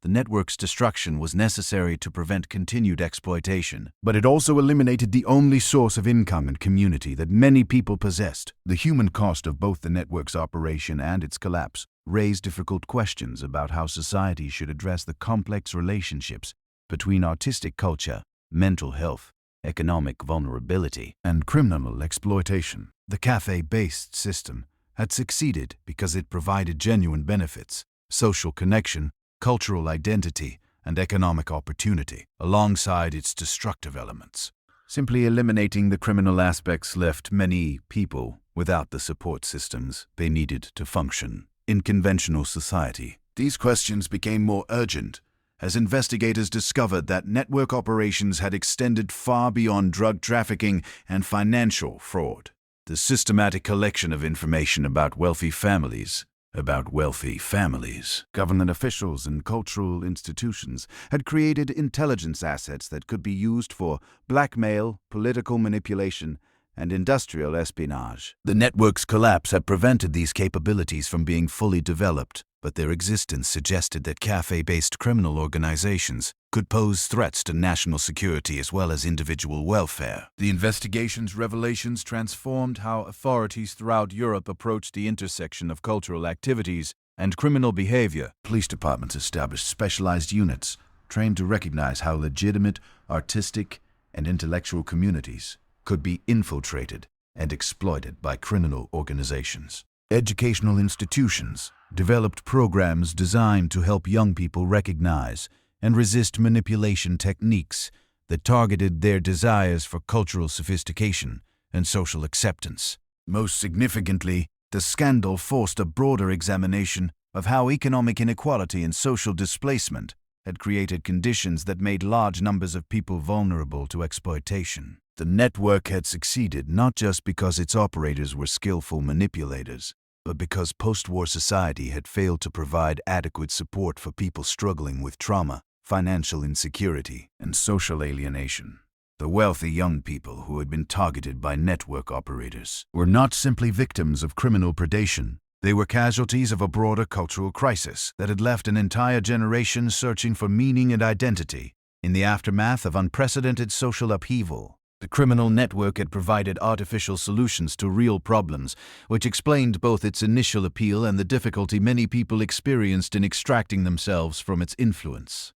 The network's destruction was necessary to prevent continued exploitation, but it also eliminated the only source of income and community that many people possessed. The human cost of both the network's operation and its collapse raised difficult questions about how society should address the complex relationships between artistic culture, mental health, economic vulnerability, and criminal exploitation. The cafe-based system had succeeded because it provided genuine benefits, social connection, cultural identity, and economic opportunity, alongside its destructive elements. Simply eliminating the criminal aspects left many people without the support systems they needed to function in conventional society. These questions became more urgent as investigators discovered that network operations had extended far beyond drug trafficking and financial fraud. The systematic collection of information about wealthy families about wealthy families. Government officials and cultural institutions had created intelligence assets that could be used for blackmail, political manipulation, and industrial espionage. The network's collapse had prevented these capabilities from being fully developed, but their existence suggested that cafe-based criminal organizations could pose threats to national security as well as individual welfare. The investigation's revelations transformed how authorities throughout Europe approached the intersection of cultural activities and criminal behavior. Police departments established specialized units trained to recognize how legitimate, artistic, and intellectual communities could be infiltrated and exploited by criminal organizations. Educational institutions developed programs designed to help young people recognize and resist manipulation techniques that targeted their desires for cultural sophistication and social acceptance. Most significantly, the scandal forced a broader examination of how economic inequality and social displacement had created conditions that made large numbers of people vulnerable to exploitation. The network had succeeded not just because its operators were skillful manipulators, but because post-war society had failed to provide adequate support for people struggling with trauma, financial insecurity, and social alienation. The wealthy young people who had been targeted by network operators were not simply victims of criminal predation. They were casualties of a broader cultural crisis that had left an entire generation searching for meaning and identity in the aftermath of unprecedented social upheaval. The criminal network had provided artificial solutions to real problems, which explained both its initial appeal and the difficulty many people experienced in extracting themselves from its influence.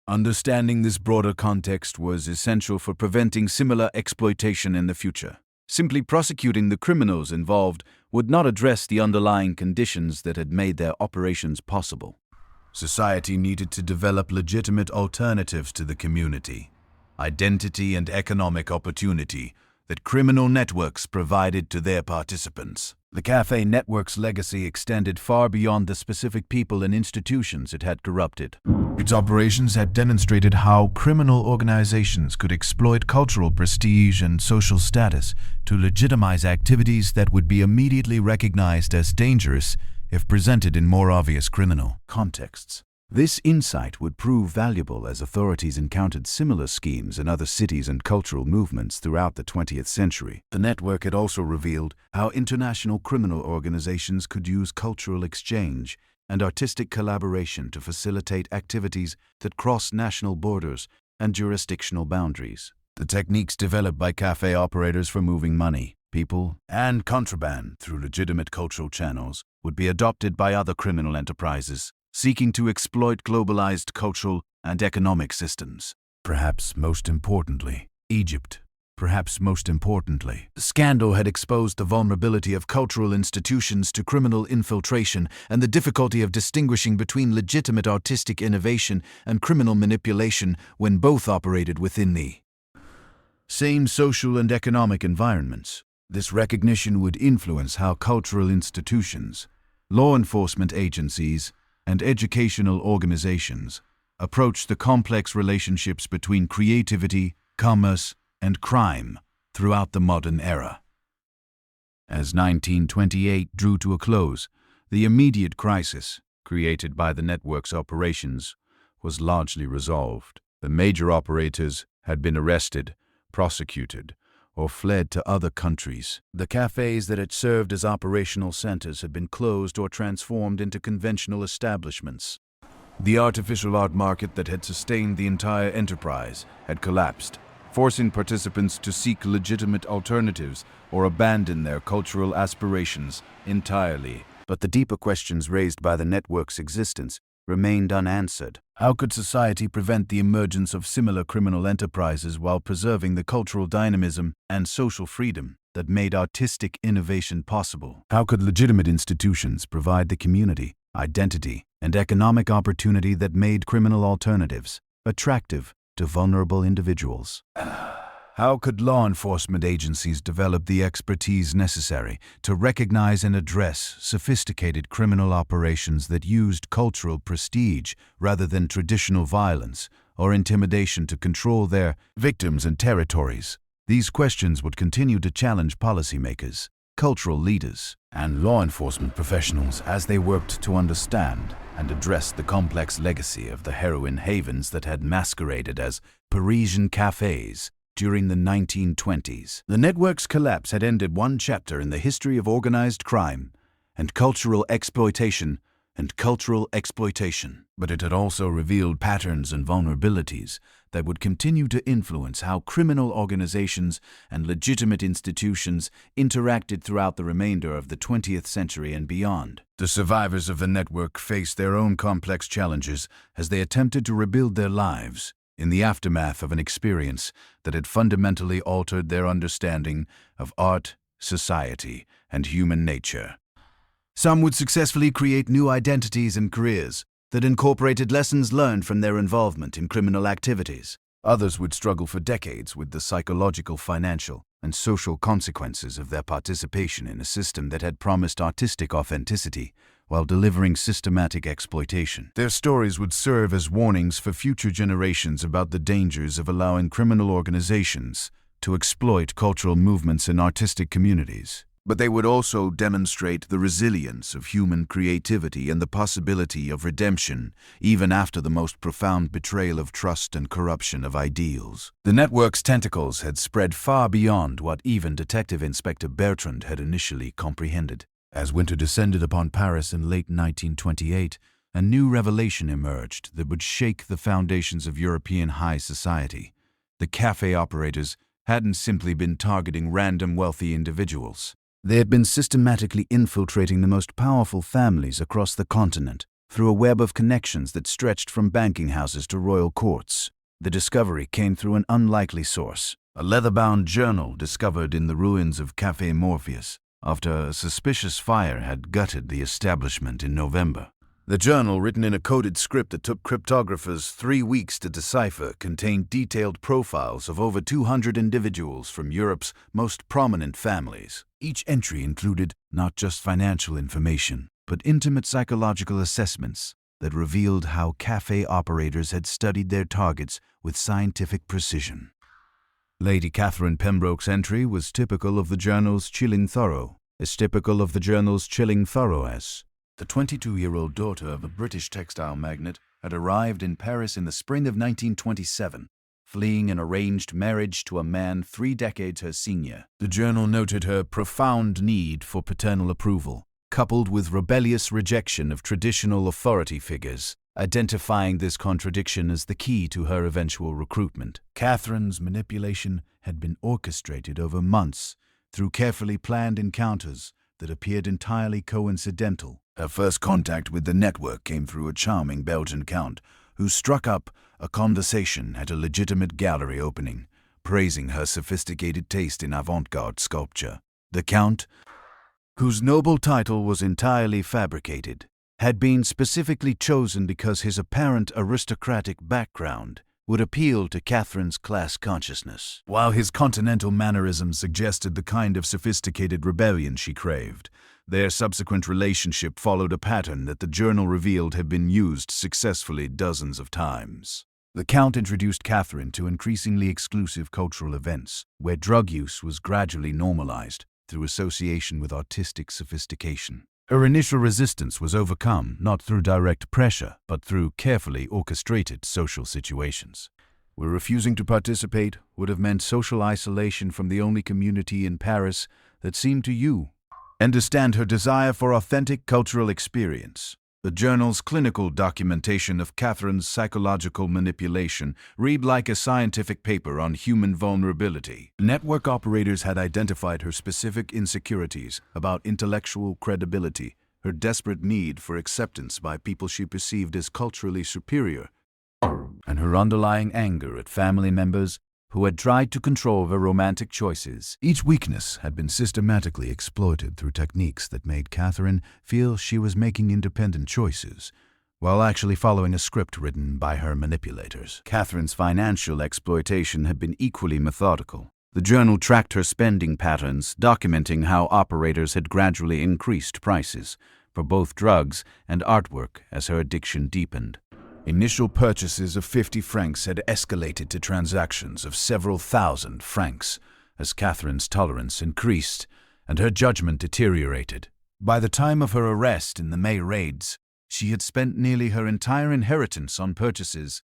Understanding this broader context was essential for preventing similar exploitation in the future. Simply prosecuting the criminals involved would not address the underlying conditions that had made their operations possible. Society needed to develop legitimate alternatives to the community, identity, and economic opportunity that criminal networks provided to their participants. The cafe network's legacy extended far beyond the specific people and institutions it had corrupted. Its operations had demonstrated how criminal organizations could exploit cultural prestige and social status to legitimize activities that would be immediately recognized as dangerous if presented in more obvious criminal contexts. This insight would prove valuable as authorities encountered similar schemes in other cities and cultural movements throughout the 20th century. The network had also revealed how international criminal organizations could use cultural exchange and artistic collaboration to facilitate activities that cross national borders and jurisdictional boundaries. The techniques developed by cafe operators for moving money, people, and contraband through legitimate cultural channels would be adopted by other criminal enterprises seeking to exploit globalized cultural and economic systems. Perhaps most importantly, Egypt. The scandal had exposed the vulnerability of cultural institutions to criminal infiltration and the difficulty of distinguishing between legitimate artistic innovation and criminal manipulation when both operated within the same social and economic environments. This recognition would influence how cultural institutions, law enforcement agencies, and educational organizations approach the complex relationships between creativity, commerce, and crime throughout the modern era. As 1928 drew to a close, the immediate crisis created by the network's operations was largely resolved. The major operators had been arrested, prosecuted, or fled to other countries. The cafes that had served as operational centers had been closed or transformed into conventional establishments. The artificial art market that had sustained the entire enterprise had collapsed, forcing participants to seek legitimate alternatives or abandon their cultural aspirations entirely. But the deeper questions raised by the network's existence remained unanswered. How could society prevent the emergence of similar criminal enterprises while preserving the cultural dynamism and social freedom that made artistic innovation possible? How could legitimate institutions provide the community, identity, and economic opportunity that made criminal alternatives attractive to vulnerable individuals? How could law enforcement agencies develop the expertise necessary to recognize and address sophisticated criminal operations that used cultural prestige rather than traditional violence or intimidation to control their victims and territories? These questions would continue to challenge policymakers, cultural leaders, and law enforcement professionals as they worked to understand and address the complex legacy of the heroin havens that had masqueraded as Parisian cafes during the 1920s. The network's collapse had ended one chapter in the history of organized crime and cultural exploitation, but it had also revealed patterns and vulnerabilities that would continue to influence how criminal organizations and legitimate institutions interacted throughout the remainder of the 20th century and beyond. The survivors of the network faced their own complex challenges as they attempted to rebuild their lives in the aftermath of an experience that had fundamentally altered their understanding of art, society, and human nature. Some would successfully create new identities and careers that incorporated lessons learned from their involvement in criminal activities. Others would struggle for decades with the psychological, financial, and social consequences of their participation in a system that had promised artistic authenticity while delivering systematic exploitation. Their stories would serve as warnings for future generations about the dangers of allowing criminal organizations to exploit cultural movements in artistic communities. But they would also demonstrate the resilience of human creativity and the possibility of redemption, even after the most profound betrayal of trust and corruption of ideals. The network's tentacles had spread far beyond what even Detective Inspector Bertrand had initially comprehended. As winter descended upon Paris in late 1928, a new revelation emerged that would shake the foundations of European high society. The cafe operators hadn't simply been targeting random wealthy individuals. They had been systematically infiltrating the most powerful families across the continent through a web of connections that stretched from banking houses to royal courts. The discovery came through an unlikely source, a leather-bound journal discovered in the ruins of Café Morpheus after a suspicious fire had gutted the establishment in November. The journal, written in a coded script that took cryptographers 3 weeks to decipher, contained detailed profiles of over 200 individuals from Europe's most prominent families. Each entry included not just financial information, but intimate psychological assessments that revealed how cafe operators had studied their targets with scientific precision. Lady Catherine Pembroke's entry was typical of the journal's chilling thorough, as typical of the journal's chilling thoroughness. The 22-year-old daughter of a British textile magnate had arrived in Paris in the spring of 1927, fleeing an arranged marriage to a man 3 decades her senior. The journal noted her profound need for paternal approval, coupled with rebellious rejection of traditional authority figures, identifying this contradiction as the key to her eventual recruitment. Catherine's manipulation had been orchestrated over months through carefully planned encounters that appeared entirely coincidental. Her first contact with the network came through a charming Belgian count who struck up a conversation at a legitimate gallery opening, praising her sophisticated taste in avant-garde sculpture. The count, whose noble title was entirely fabricated, had been specifically chosen because his apparent aristocratic background would appeal to Catherine's class consciousness. While his continental mannerisms suggested the kind of sophisticated rebellion she craved, their subsequent relationship followed a pattern that the journal revealed had been used successfully dozens of times. The Count introduced Catherine to increasingly exclusive cultural events, where drug use was gradually normalized through association with artistic sophistication. Her initial resistance was overcome not through direct pressure, but through carefully orchestrated social situations, where refusing to participate would have meant social isolation from the only community in Paris that seemed to you. Understand her desire for authentic cultural experience. The journal's clinical documentation of Catherine's psychological manipulation read like a scientific paper on human vulnerability. Network operators had identified her specific insecurities about intellectual credibility, her desperate need for acceptance by people she perceived as culturally superior, and her underlying anger at family members who had tried to control her romantic choices. Each weakness had been systematically exploited through techniques that made Catherine feel she was making independent choices, while actually following a script written by her manipulators. Catherine's financial exploitation had been equally methodical. The journal tracked her spending patterns, documenting how operators had gradually increased prices for both drugs and artwork as her addiction deepened. Initial purchases of 50 francs had escalated to transactions of several thousand francs as Catherine's tolerance increased and her judgment deteriorated. By the time of her arrest in the May raids, she had spent nearly her entire inheritance on purchases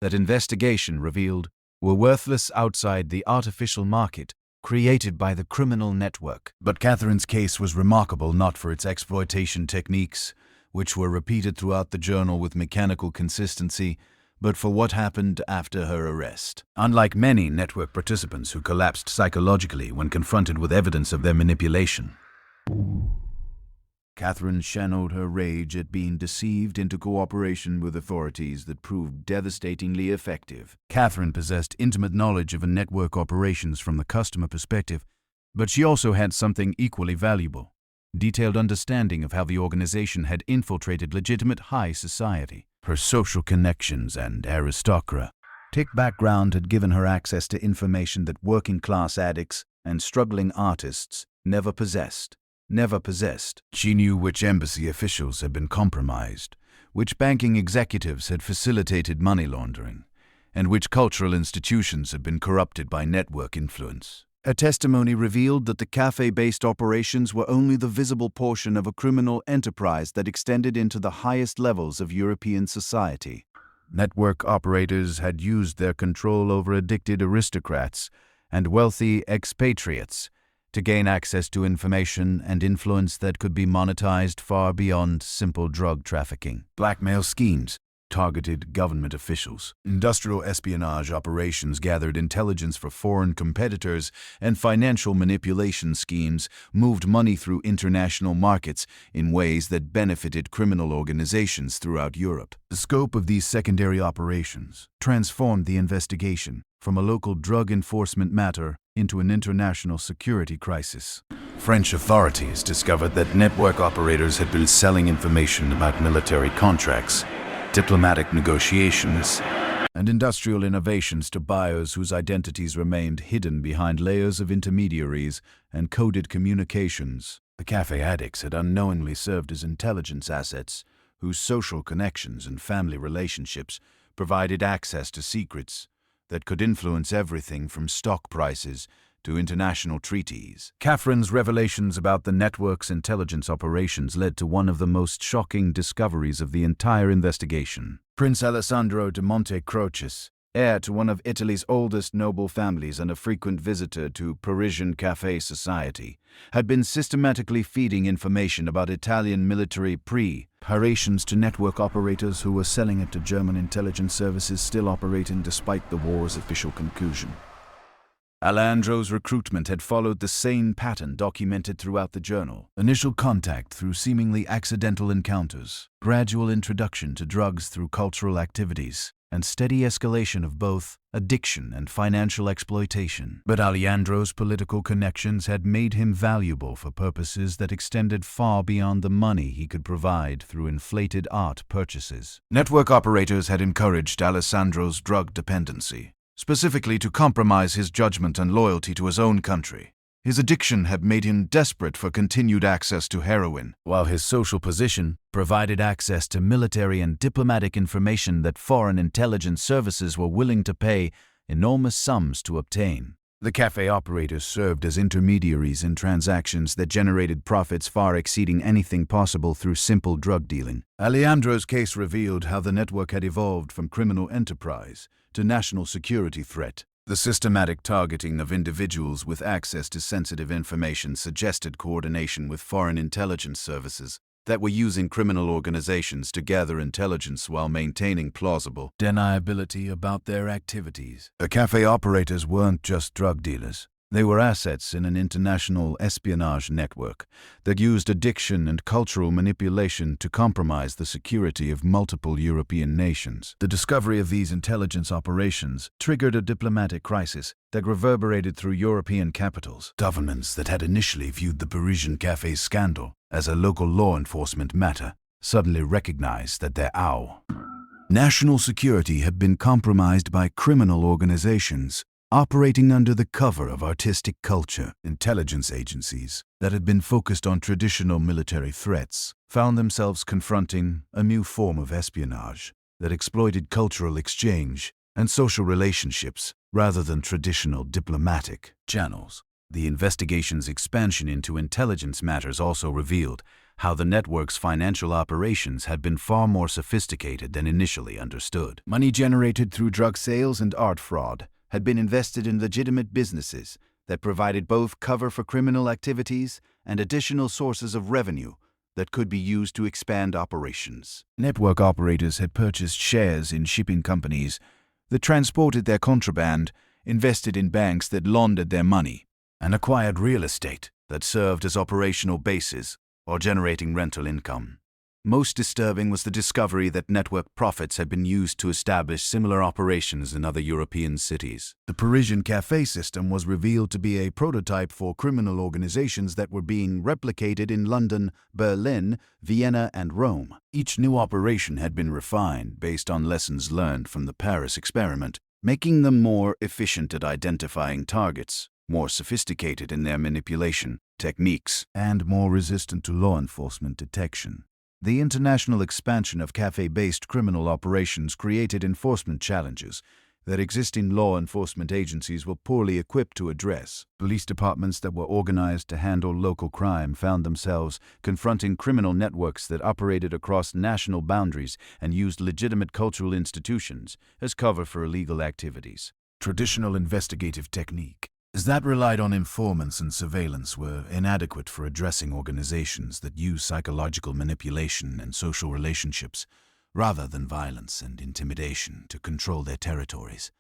that investigation revealed were worthless outside the artificial market created by the criminal network. But Catherine's case was remarkable not for its exploitation techniques, which were repeated throughout the journal with mechanical consistency, but for what happened after her arrest. Unlike many network participants who collapsed psychologically when confronted with evidence of their manipulation, Catherine channeled her rage at being deceived into cooperation with authorities that proved devastatingly effective. Catherine possessed intimate knowledge of a network operations from the customer perspective, but she also had something equally valuable: detailed understanding of how the organization had infiltrated legitimate high society. Her social connections and aristocratic background had given her access to information that working-class addicts and struggling artists never possessed. She knew which embassy officials had been compromised, which banking executives had facilitated money laundering, and which cultural institutions had been corrupted by network influence. Her testimony revealed that the cafe-based operations were only the visible portion of a criminal enterprise that extended into the highest levels of European society. Network operators had used their control over addicted aristocrats and wealthy expatriates to gain access to information and influence that could be monetized far beyond simple drug trafficking. Blackmail schemes targeted government officials. Industrial espionage operations gathered intelligence for foreign competitors, and financial manipulation schemes moved money through international markets in ways that benefited criminal organizations throughout Europe. The scope of these secondary operations transformed the investigation from a local drug enforcement matter into an international security crisis. French authorities discovered that network operators had been selling information about military contracts, diplomatic negotiations, and industrial innovations to buyers whose identities remained hidden behind layers of intermediaries and coded communications. The cafe addicts had unknowingly served as intelligence assets, whose social connections and family relationships provided access to secrets that could influence everything from stock prices to international treaties. Catherine's revelations about the network's intelligence operations led to one of the most shocking discoveries of the entire investigation. Prince Alessandro de Monte Crocis, heir to one of Italy's oldest noble families and a frequent visitor to Parisian cafe society, had been systematically feeding information about Italian military preparations to network operators who were selling it to German intelligence services still operating despite the war's official conclusion. Alessandro's recruitment had followed the same pattern documented throughout the journal: initial contact through seemingly accidental encounters, gradual introduction to drugs through cultural activities, and steady escalation of both addiction and financial exploitation. But Alessandro's political connections had made him valuable for purposes that extended far beyond the money he could provide through inflated art purchases. Network operators had encouraged Alessandro's drug dependency, specifically to compromise his judgment and loyalty to his own country. His addiction had made him desperate for continued access to heroin, while his social position provided access to military and diplomatic information that foreign intelligence services were willing to pay enormous sums to obtain. The cafe operators served as intermediaries in transactions that generated profits far exceeding anything possible through simple drug dealing. Alessandro's case revealed how the network had evolved from criminal enterprise to national security threat. The systematic targeting of individuals with access to sensitive information suggested coordination with foreign intelligence services that were using criminal organizations to gather intelligence while maintaining plausible deniability about their activities. The cafe operators weren't just drug dealers. They were assets in an international espionage network that used addiction and cultural manipulation to compromise the security of multiple European nations. The discovery of these intelligence operations triggered a diplomatic crisis that reverberated through European capitals. Governments that had initially viewed the Parisian cafe scandal as a local law enforcement matter suddenly recognized that their national security had been compromised by criminal organizations operating under the cover of artistic culture. Intelligence agencies that had been focused on traditional military threats found themselves confronting a new form of espionage that exploited cultural exchange and social relationships rather than traditional diplomatic channels. The investigation's expansion into intelligence matters also revealed how the network's financial operations had been far more sophisticated than initially understood. Money generated through drug sales and art fraud had been invested in legitimate businesses that provided both cover for criminal activities and additional sources of revenue that could be used to expand operations. Network operators had purchased shares in shipping companies that transported their contraband, invested in banks that laundered their money, and acquired real estate that served as operational bases or generating rental income. Most disturbing was the discovery that network profits had been used to establish similar operations in other European cities. The Parisian cafe system was revealed to be a prototype for criminal organizations that were being replicated in London, Berlin, Vienna, and Rome. Each new operation had been refined based on lessons learned from the Paris experiment, making them more efficient at identifying targets, more sophisticated in their manipulation techniques, and more resistant to law enforcement detection. The international expansion of cafe-based criminal operations created enforcement challenges that existing law enforcement agencies were poorly equipped to address. Police departments that were organized to handle local crime found themselves confronting criminal networks that operated across national boundaries and used legitimate cultural institutions as cover for illegal activities. Traditional investigative technique that relied on informants and surveillance were inadequate for addressing organizations that use psychological manipulation and social relationships rather than violence and intimidation to control their territories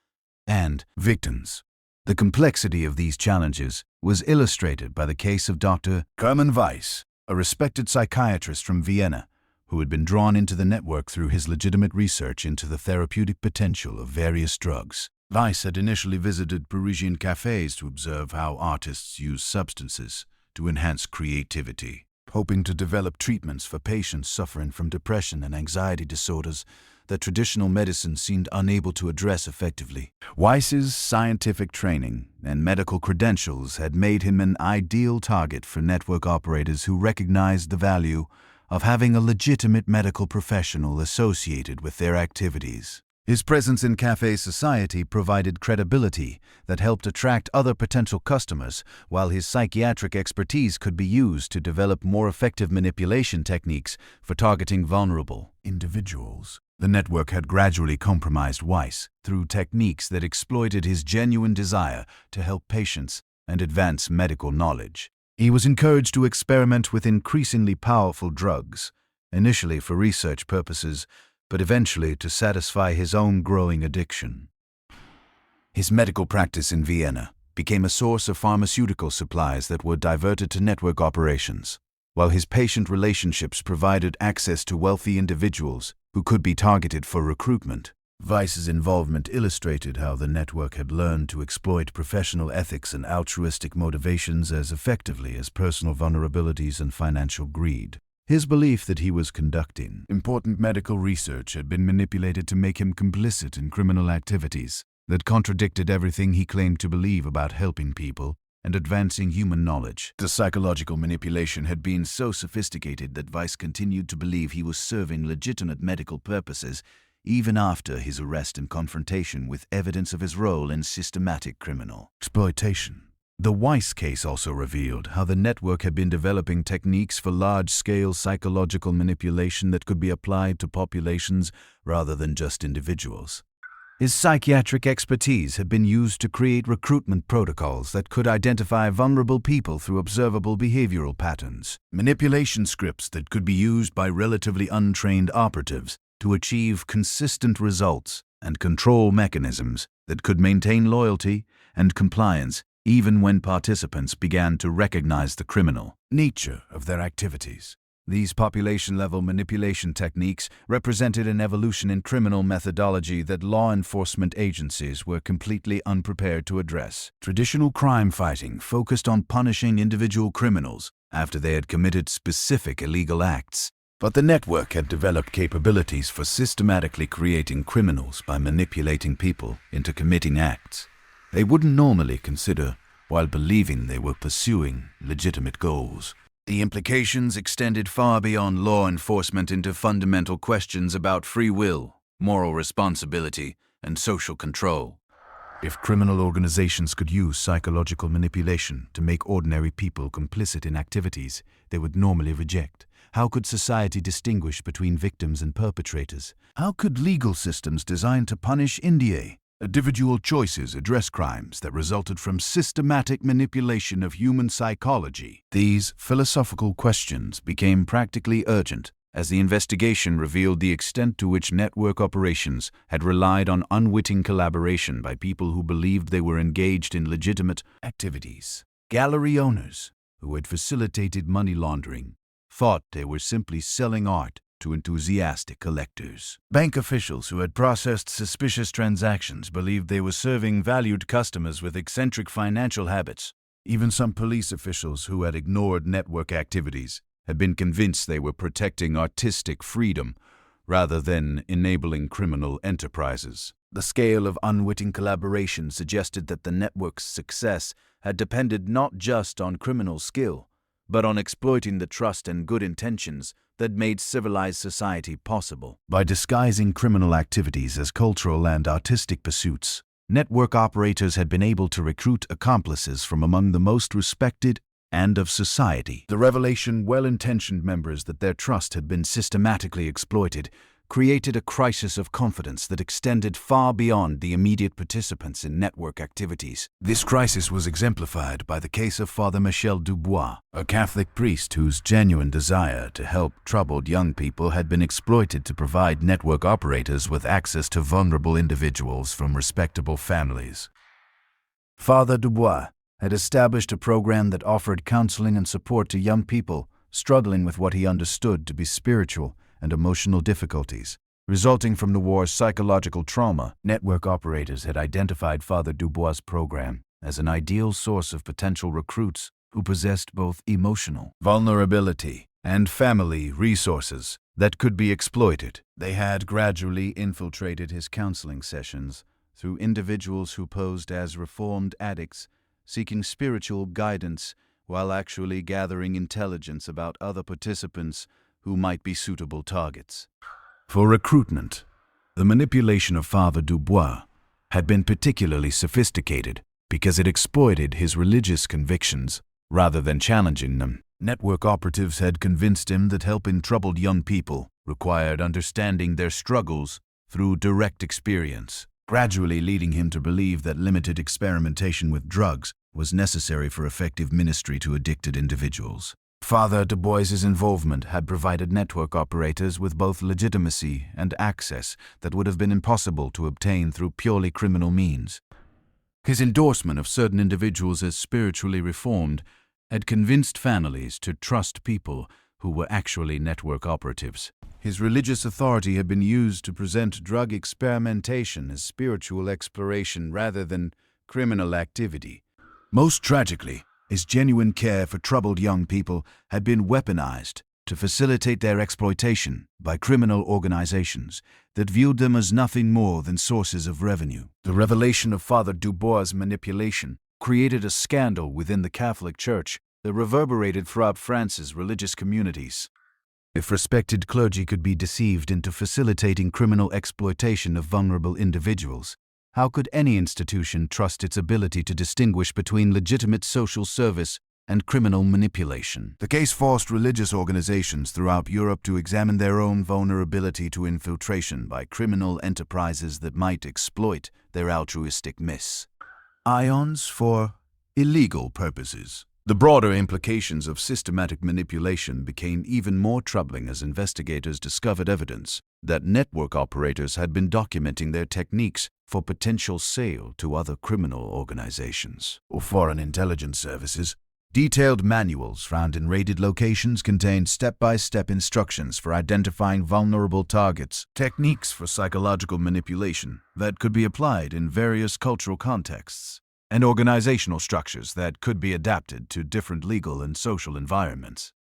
and victims. The complexity of these challenges was illustrated by the case of Dr. Hermann Weiss, a respected psychiatrist from Vienna who had been drawn into the network through his legitimate research into the therapeutic potential of various drugs. Weiss had initially visited Parisian cafes to observe how artists use substances to enhance creativity, hoping to develop treatments for patients suffering from depression and anxiety disorders that traditional medicine seemed unable to address effectively. Weiss's scientific training and medical credentials had made him an ideal target for network operators who recognized the value of having a legitimate medical professional associated with their activities. His presence in cafe society provided credibility that helped attract other potential customers, while his psychiatric expertise could be used to develop more effective manipulation techniques for targeting vulnerable individuals. The network had gradually compromised Weiss through techniques that exploited his genuine desire to help patients and advance medical knowledge. He was encouraged to experiment with increasingly powerful drugs, initially for research purposes, but eventually to satisfy his own growing addiction. His medical practice in Vienna became a source of pharmaceutical supplies that were diverted to network operations, while his patient relationships provided access to wealthy individuals who could be targeted for recruitment. Weiss's involvement illustrated how the network had learned to exploit professional ethics and altruistic motivations as effectively as personal vulnerabilities and financial greed. His belief that he was conducting important medical research had been manipulated to make him complicit in criminal activities that contradicted everything he claimed to believe about helping people and advancing human knowledge. The psychological manipulation had been so sophisticated that Weiss continued to believe he was serving legitimate medical purposes even after his arrest and confrontation with evidence of his role in systematic criminal exploitation. The Weiss case also revealed how the network had been developing techniques for large-scale psychological manipulation that could be applied to populations rather than just individuals. His psychiatric expertise had been used to create recruitment protocols that could identify vulnerable people through observable behavioral patterns, manipulation scripts that could be used by relatively untrained operatives to achieve consistent results, and control mechanisms that could maintain loyalty and compliance even when participants began to recognize the criminal nature of their activities. These population-level manipulation techniques represented an evolution in criminal methodology that law enforcement agencies were completely unprepared to address. Traditional crime fighting focused on punishing individual criminals after they had committed specific illegal acts, but the network had developed capabilities for systematically creating criminals by manipulating people into committing acts they wouldn't normally consider while believing they were pursuing legitimate goals. The implications extended far beyond law enforcement into fundamental questions about free will, moral responsibility, and social control. If criminal organizations could use psychological manipulation to make ordinary people complicit in activities they would normally reject, how could society distinguish between victims and perpetrators? How could legal systems designed to punish individual choices address crimes that resulted from systematic manipulation of human psychology? These philosophical questions became practically urgent as the investigation revealed the extent to which network operations had relied on unwitting collaboration by people who believed they were engaged in legitimate activities. Gallery owners, who had facilitated money laundering, thought they were simply selling art to enthusiastic collectors. Bank officials who had processed suspicious transactions believed they were serving valued customers with eccentric financial habits. Even some police officials who had ignored network activities had been convinced they were protecting artistic freedom rather than enabling criminal enterprises. The scale of unwitting collaboration suggested that the network's success had depended not just on criminal skill, but on exploiting the trust and good intentions that made civilized society possible. By disguising criminal activities as cultural and artistic pursuits, network operators had been able to recruit accomplices from among the most respected and of society. The revelation well-intentioned members that their trust had been systematically exploited created a crisis of confidence that extended far beyond the immediate participants in network activities. This crisis was exemplified by the case of Father Michel Dubois, a Catholic priest whose genuine desire to help troubled young people had been exploited to provide network operators with access to vulnerable individuals from respectable families. Father Dubois had established a program that offered counseling and support to young people struggling with what he understood to be spiritual and emotional difficulties resulting from the war's psychological trauma. Network operators had identified Father Dubois' program as an ideal source of potential recruits who possessed both emotional vulnerability and family resources that could be exploited. They had gradually infiltrated his counseling sessions through individuals who posed as reformed addicts seeking spiritual guidance while actually gathering intelligence about other participants who might be suitable targets. For recruitment, the manipulation of Father Dubois had been particularly sophisticated because it exploited his religious convictions rather than challenging them. Network operatives had convinced him that helping troubled young people required understanding their struggles through direct experience, gradually leading him to believe that limited experimentation with drugs was necessary for effective ministry to addicted individuals. Father Dubois's involvement had provided network operators with both legitimacy and access that would have been impossible to obtain through purely criminal means. His endorsement of certain individuals as spiritually reformed had convinced families to trust people who were actually network operatives. His religious authority had been used to present drug experimentation as spiritual exploration rather than criminal activity. Most tragically, his genuine care for troubled young people had been weaponized to facilitate their exploitation by criminal organizations that viewed them as nothing more than sources of revenue. The revelation of Father Dubois' manipulation created a scandal within the Catholic Church that reverberated throughout France's religious communities. If respected clergy could be deceived into facilitating criminal exploitation of vulnerable individuals, how could any institution trust its ability to distinguish between legitimate social service and criminal manipulation? The case forced religious organizations throughout Europe to examine their own vulnerability to infiltration by criminal enterprises that might exploit their altruistic missions for illegal purposes. The broader implications of systematic manipulation became even more troubling as investigators discovered evidence that network operators had been documenting their techniques for potential sale to other criminal organizations or foreign intelligence services. Detailed manuals found in raided locations contained step-by-step instructions for identifying vulnerable targets, techniques for psychological manipulation that could be applied in various cultural contexts, and organizational structures that could be adapted to different legal and social environments.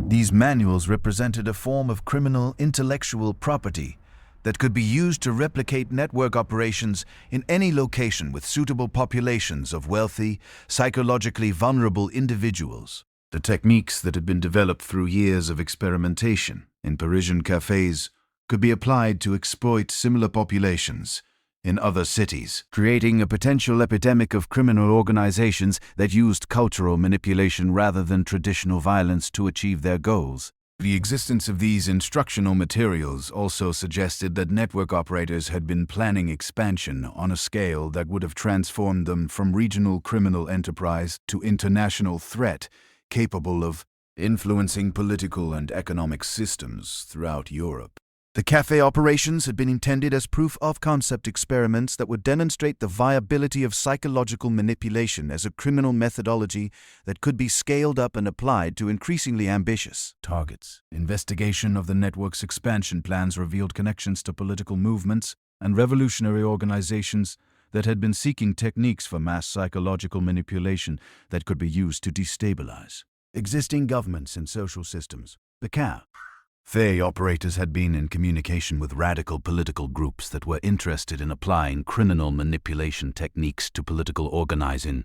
These manuals represented a form of criminal intellectual property that could be used to replicate network operations in any location with suitable populations of wealthy, psychologically vulnerable individuals. The techniques that had been developed through years of experimentation in Parisian cafes could be applied to exploit similar populations in other cities, creating a potential epidemic of criminal organizations that used cultural manipulation rather than traditional violence to achieve their goals. The existence of these instructional materials also suggested that network operators had been planning expansion on a scale that would have transformed them from regional criminal enterprise to international threat capable of influencing political and economic systems throughout Europe. The cafe operations had been intended as proof-of-concept experiments that would demonstrate the viability of psychological manipulation as a criminal methodology that could be scaled up and applied to increasingly ambitious targets. Investigation of the network's expansion plans revealed connections to political movements and revolutionary organizations that had been seeking techniques for mass psychological manipulation that could be used to destabilize existing governments and social systems. The cafe operators had been in communication with radical political groups that were interested in applying criminal manipulation techniques to political organizing,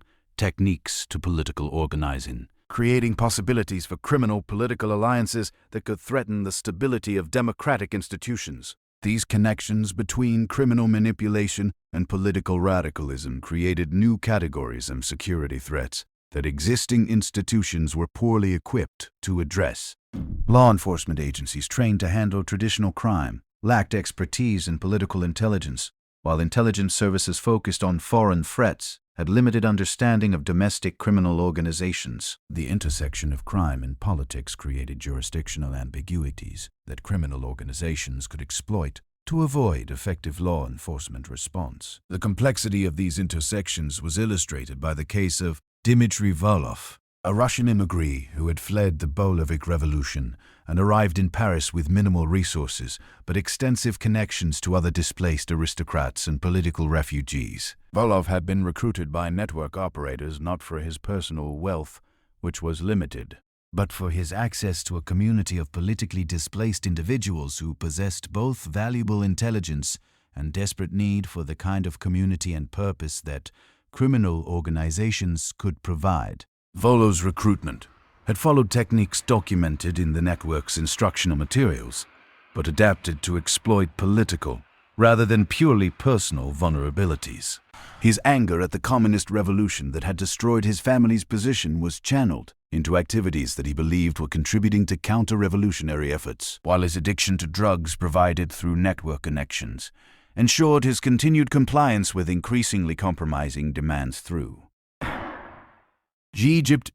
creating possibilities for criminal political alliances that could threaten the stability of democratic institutions. These connections between criminal manipulation and political radicalism created new categories of security threats that existing institutions were poorly equipped to address. Law enforcement agencies trained to handle traditional crime lacked expertise in political intelligence, while intelligence services focused on foreign threats had limited understanding of domestic criminal organizations. The intersection of crime and politics created jurisdictional ambiguities that criminal organizations could exploit to avoid effective law enforcement response. The complexity of these intersections was illustrated by the case of Dmitry Volov, a Russian immigrant who had fled the Bolshevik Revolution and arrived in Paris with minimal resources but extensive connections to other displaced aristocrats and political refugees. Volov had been recruited by network operators not for his personal wealth, which was limited, but for his access to a community of politically displaced individuals who possessed both valuable intelligence and desperate need for the kind of community and purpose that criminal organizations could provide. Volov's recruitment had followed techniques documented in the network's instructional materials, but adapted to exploit political rather than purely personal vulnerabilities. His anger at the communist revolution that had destroyed his family's position was channeled into activities that he believed were contributing to counter-revolutionary efforts, while his addiction to drugs provided through network connections ensured his continued compliance with increasingly compromising demands through Egypt.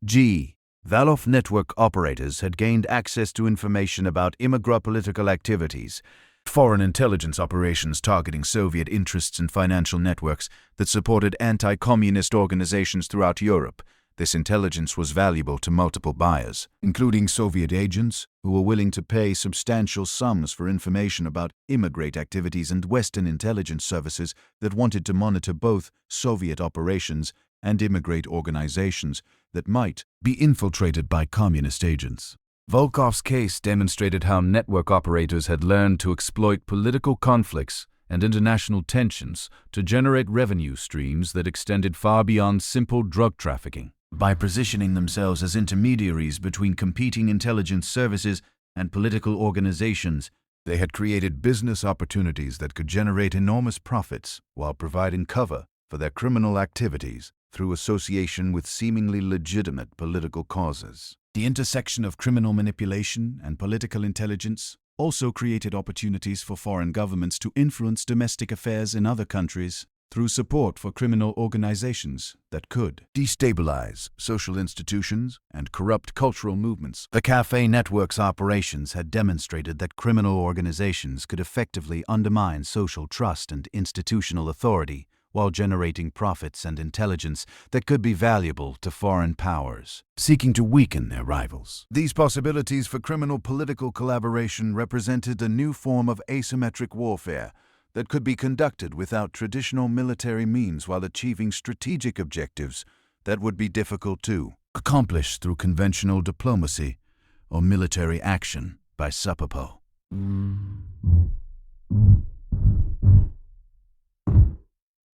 Volov network operators had gained access to information about immigrant political activities, foreign intelligence operations targeting Soviet interests and financial networks that supported anti-communist organizations throughout Europe. This intelligence was valuable to multiple buyers, including Soviet agents who were willing to pay substantial sums for information about immigrant activities and Western intelligence services that wanted to monitor both Soviet operations and immigrant organizations that might be infiltrated by communist agents. Volkov's case demonstrated how network operators had learned to exploit political conflicts and international tensions to generate revenue streams that extended far beyond simple drug trafficking. By positioning themselves as intermediaries between competing intelligence services and political organizations, they had created business opportunities that could generate enormous profits while providing cover for their criminal activities through association with seemingly legitimate political causes. The intersection of criminal manipulation and political intelligence also created opportunities for foreign governments to influence domestic affairs in other countries through support for criminal organizations that could destabilize social institutions and corrupt cultural movements. The cafe network's operations had demonstrated that criminal organizations could effectively undermine social trust and institutional authority while generating profits and intelligence that could be valuable to foreign powers, seeking to weaken their rivals. These possibilities for criminal political collaboration represented a new form of asymmetric warfare that could be conducted without traditional military means while achieving strategic objectives that would be difficult to accomplish through conventional diplomacy or military action by Supapo.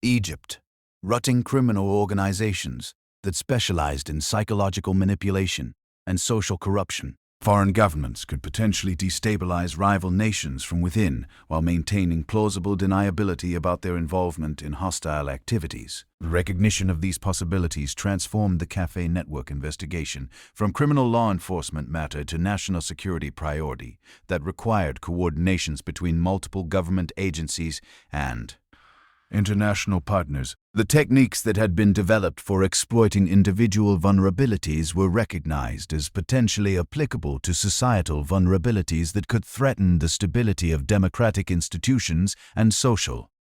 Egypt, rutting criminal organizations that specialized in psychological manipulation and social corruption Foreign governments could potentially destabilize rival nations from within while maintaining plausible deniability about their involvement in hostile activities. The recognition of these possibilities transformed the cafe network investigation from criminal law enforcement matter to national security priority that required coordinations between multiple government agencies and international partners. The techniques that had been developed for exploiting individual vulnerabilities were recognized as potentially applicable to societal vulnerabilities that could threaten the stability of democratic institutions and social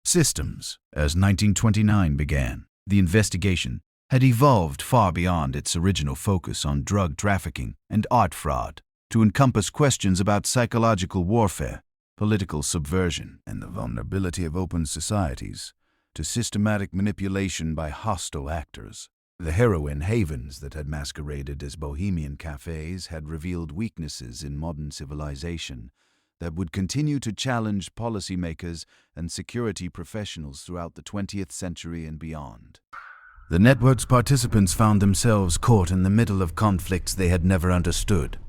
systems. As 1929 began, the investigation had evolved far beyond its original focus on drug trafficking and art fraud to encompass questions about psychological warfare, political subversion, and the vulnerability of open societies to systematic manipulation by hostile actors. The heroin havens that had masqueraded as bohemian cafes had revealed weaknesses in modern civilization that would continue to challenge policymakers and security professionals throughout the 20th century and beyond. The network's participants found themselves caught in the middle of conflicts they had never understood.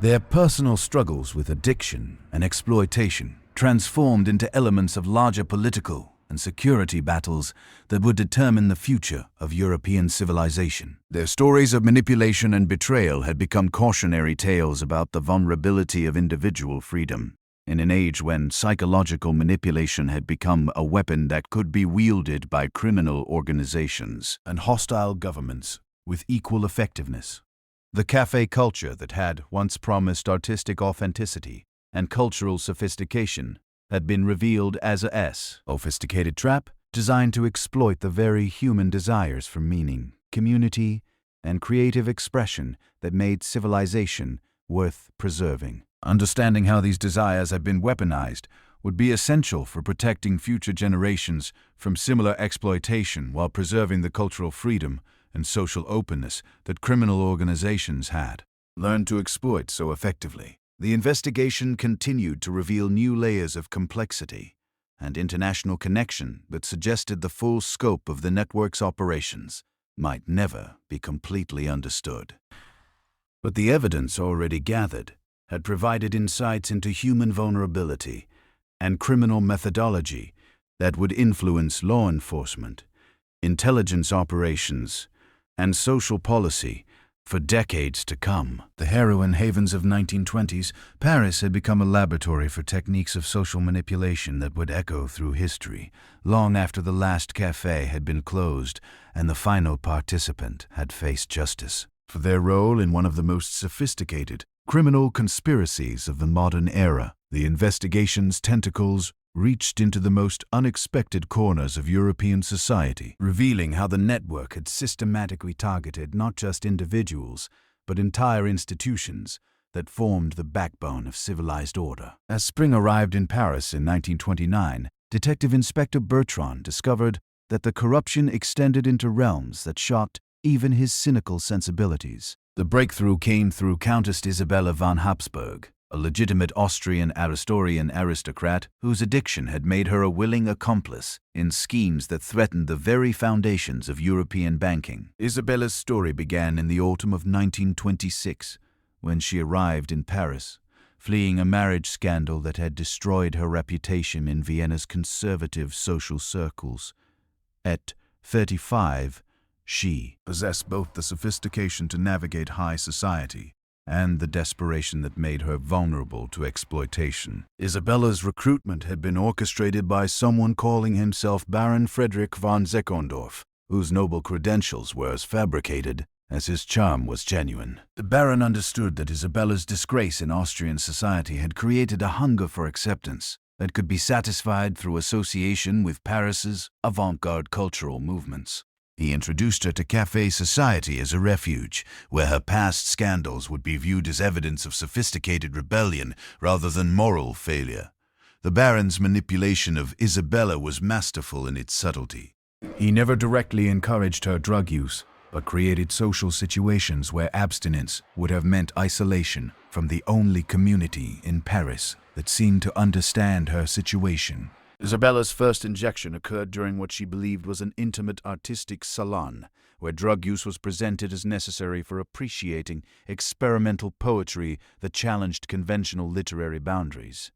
Their personal struggles with addiction and exploitation transformed into elements of larger political and security battles that would determine the future of European civilization. Their stories of manipulation and betrayal had become cautionary tales about the vulnerability of individual freedom. In an age when psychological manipulation had become a weapon that could be wielded by criminal organizations and hostile governments with equal effectiveness. The cafe culture that had once promised artistic authenticity and cultural sophistication had been revealed as a sophisticated trap designed to exploit the very human desires for meaning, community, and creative expression that made civilization worth preserving. Understanding how these desires had been weaponized would be essential for protecting future generations from similar exploitation while preserving the cultural freedom and social openness that criminal organizations had learned to exploit so effectively. The investigation continued to reveal new layers of complexity and international connection that suggested the full scope of the network's operations might never be completely understood. But the evidence already gathered had provided insights into human vulnerability and criminal methodology that would influence law enforcement, intelligence operations, and social policy for decades to come. The heroin havens of 1920s, Paris had become a laboratory for techniques of social manipulation that would echo through history, long after the last cafe had been closed and the final participant had faced justice for their role in one of the most sophisticated criminal conspiracies of the modern era. The investigation's tentacles reached into the most unexpected corners of European society, revealing how the network had systematically targeted not just individuals, but entire institutions that formed the backbone of civilized order. As spring arrived in Paris in 1929, Detective Inspector Bertrand discovered that the corruption extended into realms that shocked even his cynical sensibilities. The breakthrough came through Countess Isabella von Habsburg, a legitimate Austrian aristocrat whose addiction had made her a willing accomplice in schemes that threatened the very foundations of European banking. Isabella's story began in the autumn of 1926, when she arrived in Paris, fleeing a marriage scandal that had destroyed her reputation in Vienna's conservative social circles. At 35, she possessed both the sophistication to navigate high society and the desperation that made her vulnerable to exploitation. Isabella's recruitment had been orchestrated by someone calling himself Baron Frederick von Seckendorf, whose noble credentials were as fabricated as his charm was genuine. The Baron understood that Isabella's disgrace in Austrian society had created a hunger for acceptance that could be satisfied through association with Paris's avant-garde cultural movements. He introduced her to café society as a refuge, where her past scandals would be viewed as evidence of sophisticated rebellion rather than moral failure. The Baron's manipulation of Isabella was masterful in its subtlety. He never directly encouraged her drug use, but created social situations where abstinence would have meant isolation from the only community in Paris that seemed to understand her situation. Isabella's first injection occurred during what she believed was an intimate artistic salon, where drug use was presented as necessary for appreciating experimental poetry that challenged conventional literary boundaries.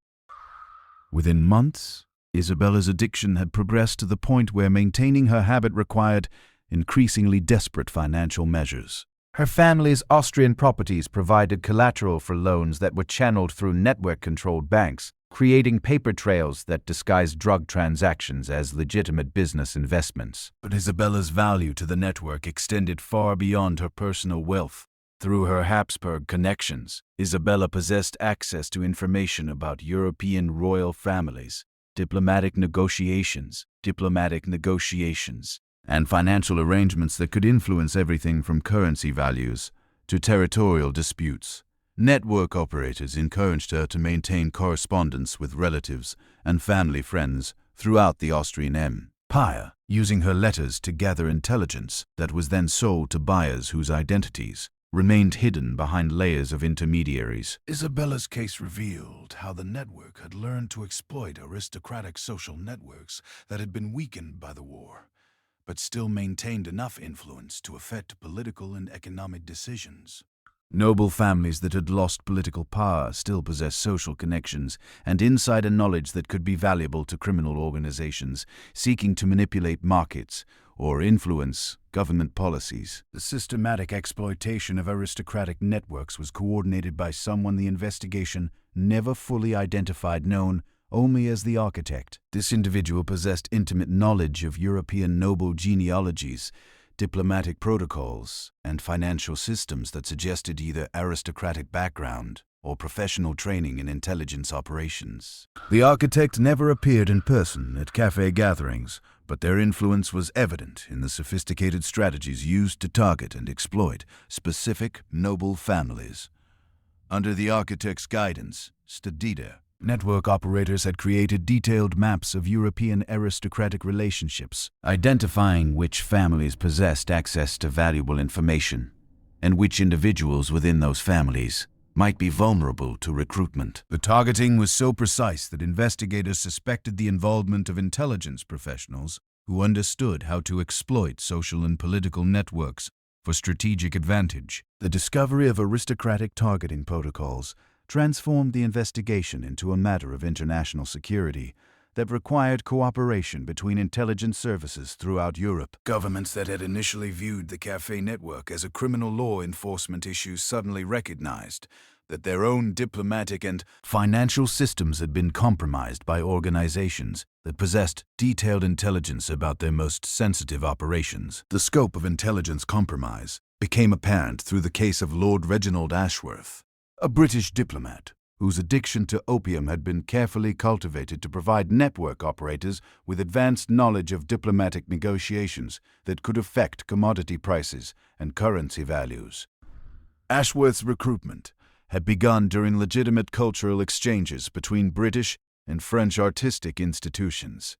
Within months, Isabella's addiction had progressed to the point where maintaining her habit required increasingly desperate financial measures. Her family's Austrian properties provided collateral for loans that were channeled through network-controlled banks, creating paper trails that disguised drug transactions as legitimate business investments. But Isabella's value to the network extended far beyond her personal wealth. Through her Habsburg connections, Isabella possessed access to information about European royal families, diplomatic negotiations, and financial arrangements that could influence everything from currency values to territorial disputes. Network operators encouraged her to maintain correspondence with relatives and family friends throughout the Austrian Empire, using her letters to gather intelligence that was then sold to buyers whose identities remained hidden behind layers of intermediaries. Isabella's case revealed how the network had learned to exploit aristocratic social networks that had been weakened by the war, but still maintained enough influence to affect political and economic decisions. Noble families that had lost political power still possessed social connections and insider knowledge that could be valuable to criminal organizations seeking to manipulate markets or influence government policies. The systematic exploitation of aristocratic networks was coordinated by someone the investigation never fully identified, known only as the architect. This individual possessed intimate knowledge of European noble genealogies, diplomatic protocols, and financial systems that suggested either aristocratic background or professional training in intelligence operations. The architect never appeared in person at cafe gatherings, but their influence was evident in the sophisticated strategies used to target and exploit specific noble families. Under the architect's guidance, network operators had created detailed maps of European aristocratic relationships, identifying which families possessed access to valuable information and which individuals within those families might be vulnerable to recruitment. The targeting was so precise that investigators suspected the involvement of intelligence professionals who understood how to exploit social and political networks for strategic advantage. The discovery of aristocratic targeting protocols transformed the investigation into a matter of international security that required cooperation between intelligence services throughout Europe. Governments that had initially viewed the cafe network as a criminal law enforcement issue suddenly recognized that their own diplomatic and financial systems had been compromised by organizations that possessed detailed intelligence about their most sensitive operations. The scope of intelligence compromise became apparent through the case of Lord Reginald Ashworth, a British diplomat whose addiction to opium had been carefully cultivated to provide network operators with advanced knowledge of diplomatic negotiations that could affect commodity prices and currency values. Ashworth's recruitment had begun during legitimate cultural exchanges between British and French artistic institutions,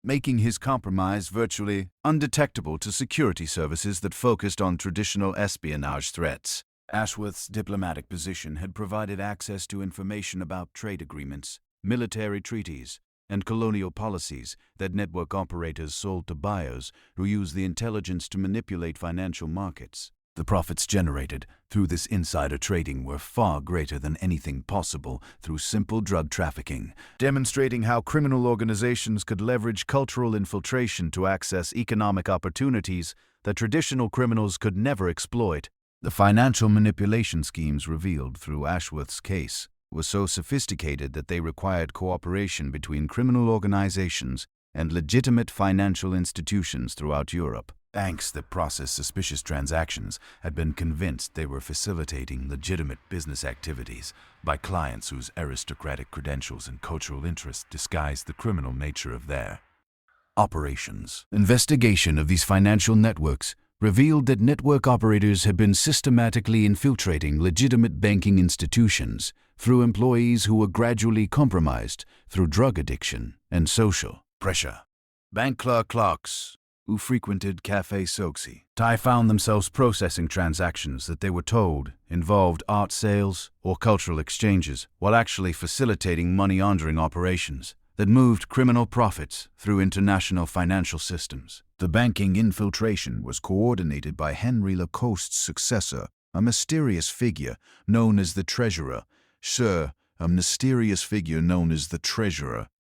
making his compromise virtually undetectable to security services that focused on traditional espionage threats. Ashworth's diplomatic position had provided access to information about trade agreements, military treaties, and colonial policies that network operators sold to buyers who used the intelligence to manipulate financial markets. The profits generated through this insider trading were far greater than anything possible through simple drug trafficking, demonstrating how criminal organizations could leverage cultural infiltration to access economic opportunities that traditional criminals could never exploit. The financial manipulation schemes revealed through Ashworth's case were so sophisticated that they required cooperation between criminal organizations and legitimate financial institutions throughout Europe. Banks that processed suspicious transactions had been convinced they were facilitating legitimate business activities by clients whose aristocratic credentials and cultural interests disguised the criminal nature of their operations. Investigation of these financial networks revealed that network operators had been systematically infiltrating legitimate banking institutions through employees who were gradually compromised through drug addiction and social pressure. Bank clerks who frequented Café Soxy. Thai found themselves processing transactions that they were told involved art sales or cultural exchanges, while actually facilitating money laundering operations that moved criminal profits through international financial systems. The banking infiltration was coordinated by Henry Lacoste's successor, a mysterious figure known as the Treasurer,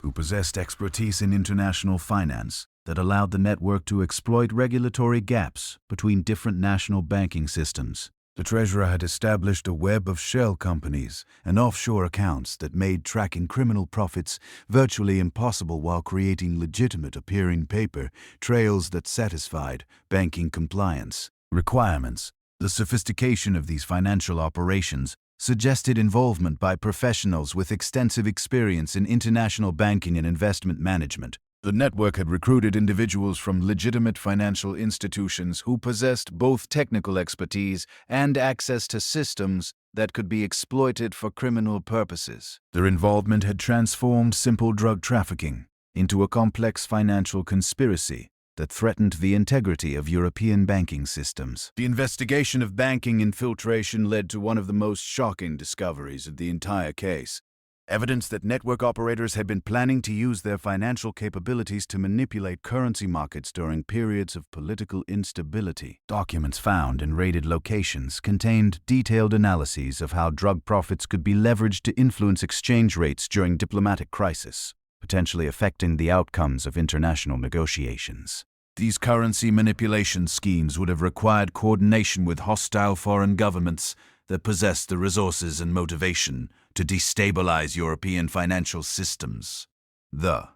who possessed expertise in international finance that allowed the network to exploit regulatory gaps between different national banking systems. The Treasurer had established a web of shell companies and offshore accounts that made tracking criminal profits virtually impossible while creating legitimate-appearing paper trails that satisfied banking compliance requirements. The sophistication of these financial operations suggested involvement by professionals with extensive experience in international banking and investment management. The network had recruited individuals from legitimate financial institutions who possessed both technical expertise and access to systems that could be exploited for criminal purposes. Their involvement had transformed simple drug trafficking into a complex financial conspiracy that threatened the integrity of European banking systems. The investigation of banking infiltration led to one of the most shocking discoveries of the entire case. Evidence that network operators had been planning to use their financial capabilities to manipulate currency markets during periods of political instability. Documents found in raided locations contained detailed analyses of how drug profits could be leveraged to influence exchange rates during diplomatic crisis, potentially affecting the outcomes of international negotiations. These currency manipulation schemes would have required coordination with hostile foreign governments that possessed the resources and motivation to destabilize European financial systems. The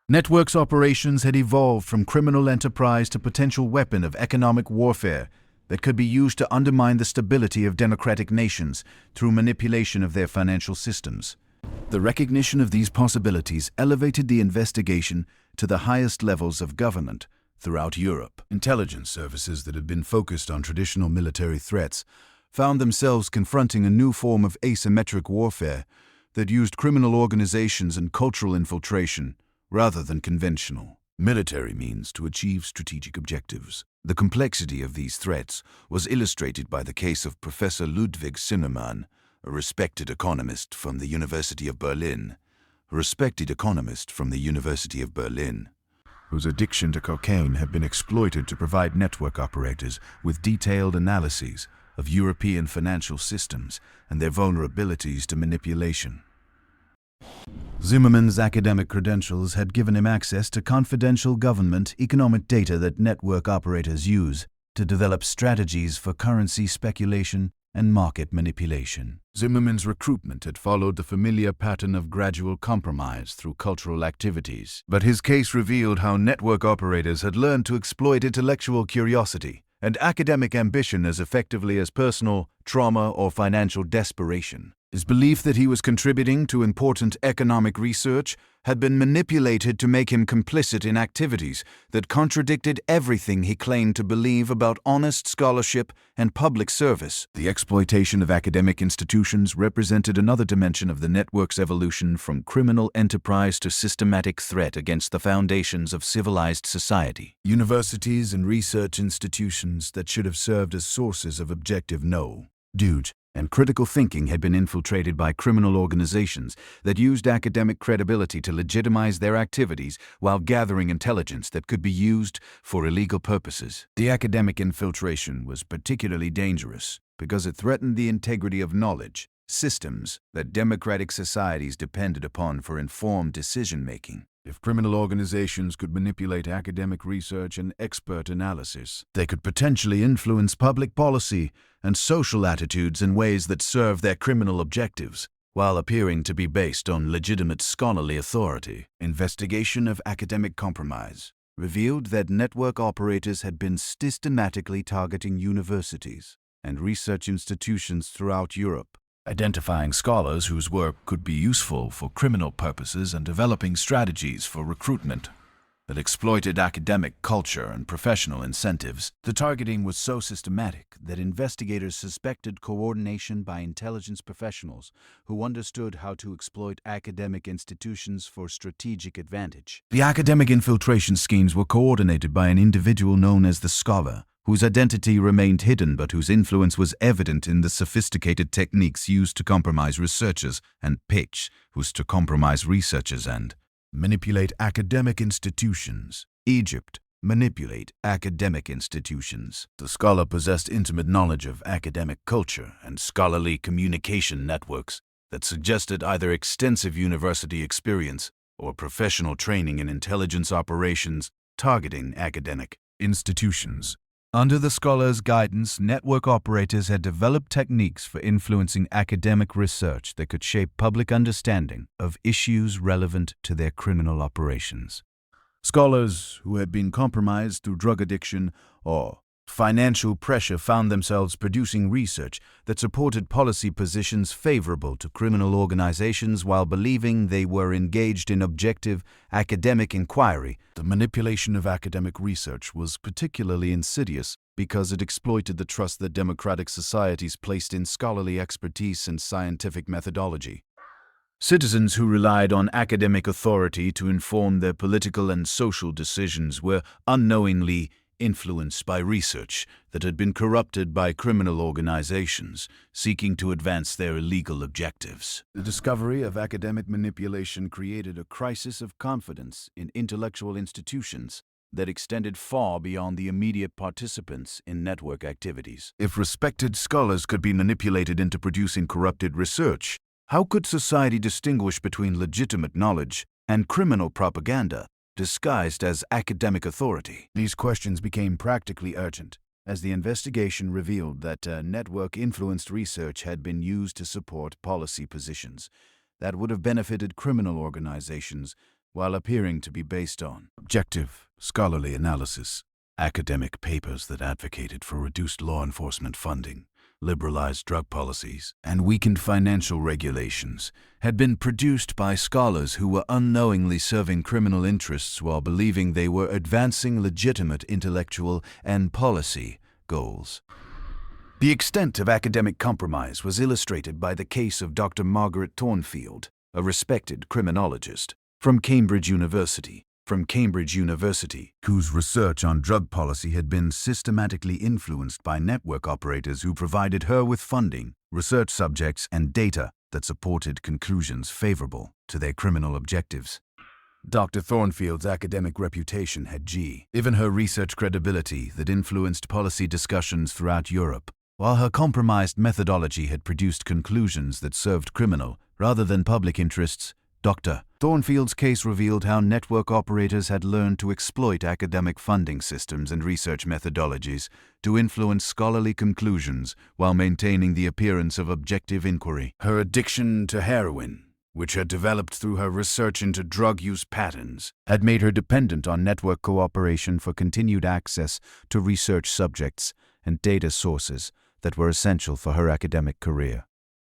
network's operations had evolved from criminal enterprise to potential weapon of economic warfare that could be used to undermine the stability of democratic nations through manipulation of their financial systems. The recognition of these possibilities elevated the investigation to the highest levels of government throughout Europe. Intelligence services that had been focused on traditional military threats found themselves confronting a new form of asymmetric warfare that used criminal organizations and cultural infiltration rather than conventional military means to achieve strategic objectives. The complexity of these threats was illustrated by the case of Professor Ludwig Sinnermann, a respected economist from the University of Berlin, whose addiction to cocaine had been exploited to provide network operators with detailed analyses of European financial systems and their vulnerabilities to manipulation. Zimmermann's academic credentials had given him access to confidential government economic data that network operators use to develop strategies for currency speculation and market manipulation. Zimmermann's recruitment had followed the familiar pattern of gradual compromise through cultural activities, but his case revealed how network operators had learned to exploit intellectual curiosity and academic ambition as effectively as personal trauma or financial desperation. His belief that he was contributing to important economic research had been manipulated to make him complicit in activities that contradicted everything he claimed to believe about honest scholarship and public service. The exploitation of academic institutions represented another dimension of the network's evolution from criminal enterprise to systematic threat against the foundations of civilized society. Universities and research institutions that should have served as sources of objective knowledge and critical thinking had been infiltrated by criminal organizations that used academic credibility to legitimize their activities while gathering intelligence that could be used for illegal purposes. The academic infiltration was particularly dangerous because it threatened the integrity of knowledge systems that democratic societies depended upon for informed decision-making. If criminal organizations could manipulate academic research and expert analysis, they could potentially influence public policy and social attitudes in ways that serve their criminal objectives, while appearing to be based on legitimate scholarly authority. Investigation of academic compromise revealed that network operators had been systematically targeting universities and research institutions throughout Europe, identifying scholars whose work could be useful for criminal purposes and developing strategies for recruitment. that exploited academic culture and professional incentives. The targeting was so systematic that investigators suspected coordination by intelligence professionals who understood how to exploit academic institutions for strategic advantage. The academic infiltration schemes were coordinated by an individual known as the scholar, whose identity remained hidden but whose influence was evident in the sophisticated techniques used to compromise researchers and manipulate academic institutions. Egypt, manipulate academic institutions. The scholar possessed intimate knowledge of academic culture and scholarly communication networks that suggested either extensive university experience or professional training in intelligence operations targeting academic institutions. Under the scholar's guidance, network operators had developed techniques for influencing academic research that could shape public understanding of issues relevant to their criminal operations. Scholars who had been compromised through drug addiction or financial pressure found themselves producing research that supported policy positions favorable to criminal organizations while believing they were engaged in objective academic inquiry. The manipulation of academic research was particularly insidious because it exploited the trust that democratic societies placed in scholarly expertise and scientific methodology. Citizens who relied on academic authority to inform their political and social decisions were unknowingly influenced by research that had been corrupted by criminal organizations seeking to advance their illegal objectives. The discovery of academic manipulation created a crisis of confidence in intellectual institutions that extended far beyond the immediate participants in network activities. If respected scholars could be manipulated into producing corrupted research, how could society distinguish between legitimate knowledge and criminal propaganda disguised as academic authority? These questions became practically urgent, as the investigation revealed that network-influenced research had been used to support policy positions that would have benefited criminal organizations while appearing to be based on objective, scholarly analysis. Academic papers that advocated for reduced law enforcement funding, liberalized drug policies, and weakened financial regulations had been produced by scholars who were unknowingly serving criminal interests while believing they were advancing legitimate intellectual and policy goals. The extent of academic compromise was illustrated by the case of Dr. Margaret Thornfield, a respected criminologist from Cambridge University, whose research on drug policy had been systematically influenced by network operators who provided her with funding, research subjects, and data that supported conclusions favorable to their criminal objectives. Dr. Thornfield's academic reputation had given her research credibility that influenced policy discussions throughout Europe, while her compromised methodology had produced conclusions that served criminal rather than public interests. Dr. Thornfield's case revealed how network operators had learned to exploit academic funding systems and research methodologies to influence scholarly conclusions while maintaining the appearance of objective inquiry. Her addiction to heroin, which had developed through her research into drug use patterns, had made her dependent on network cooperation for continued access to research subjects and data sources that were essential for her academic career.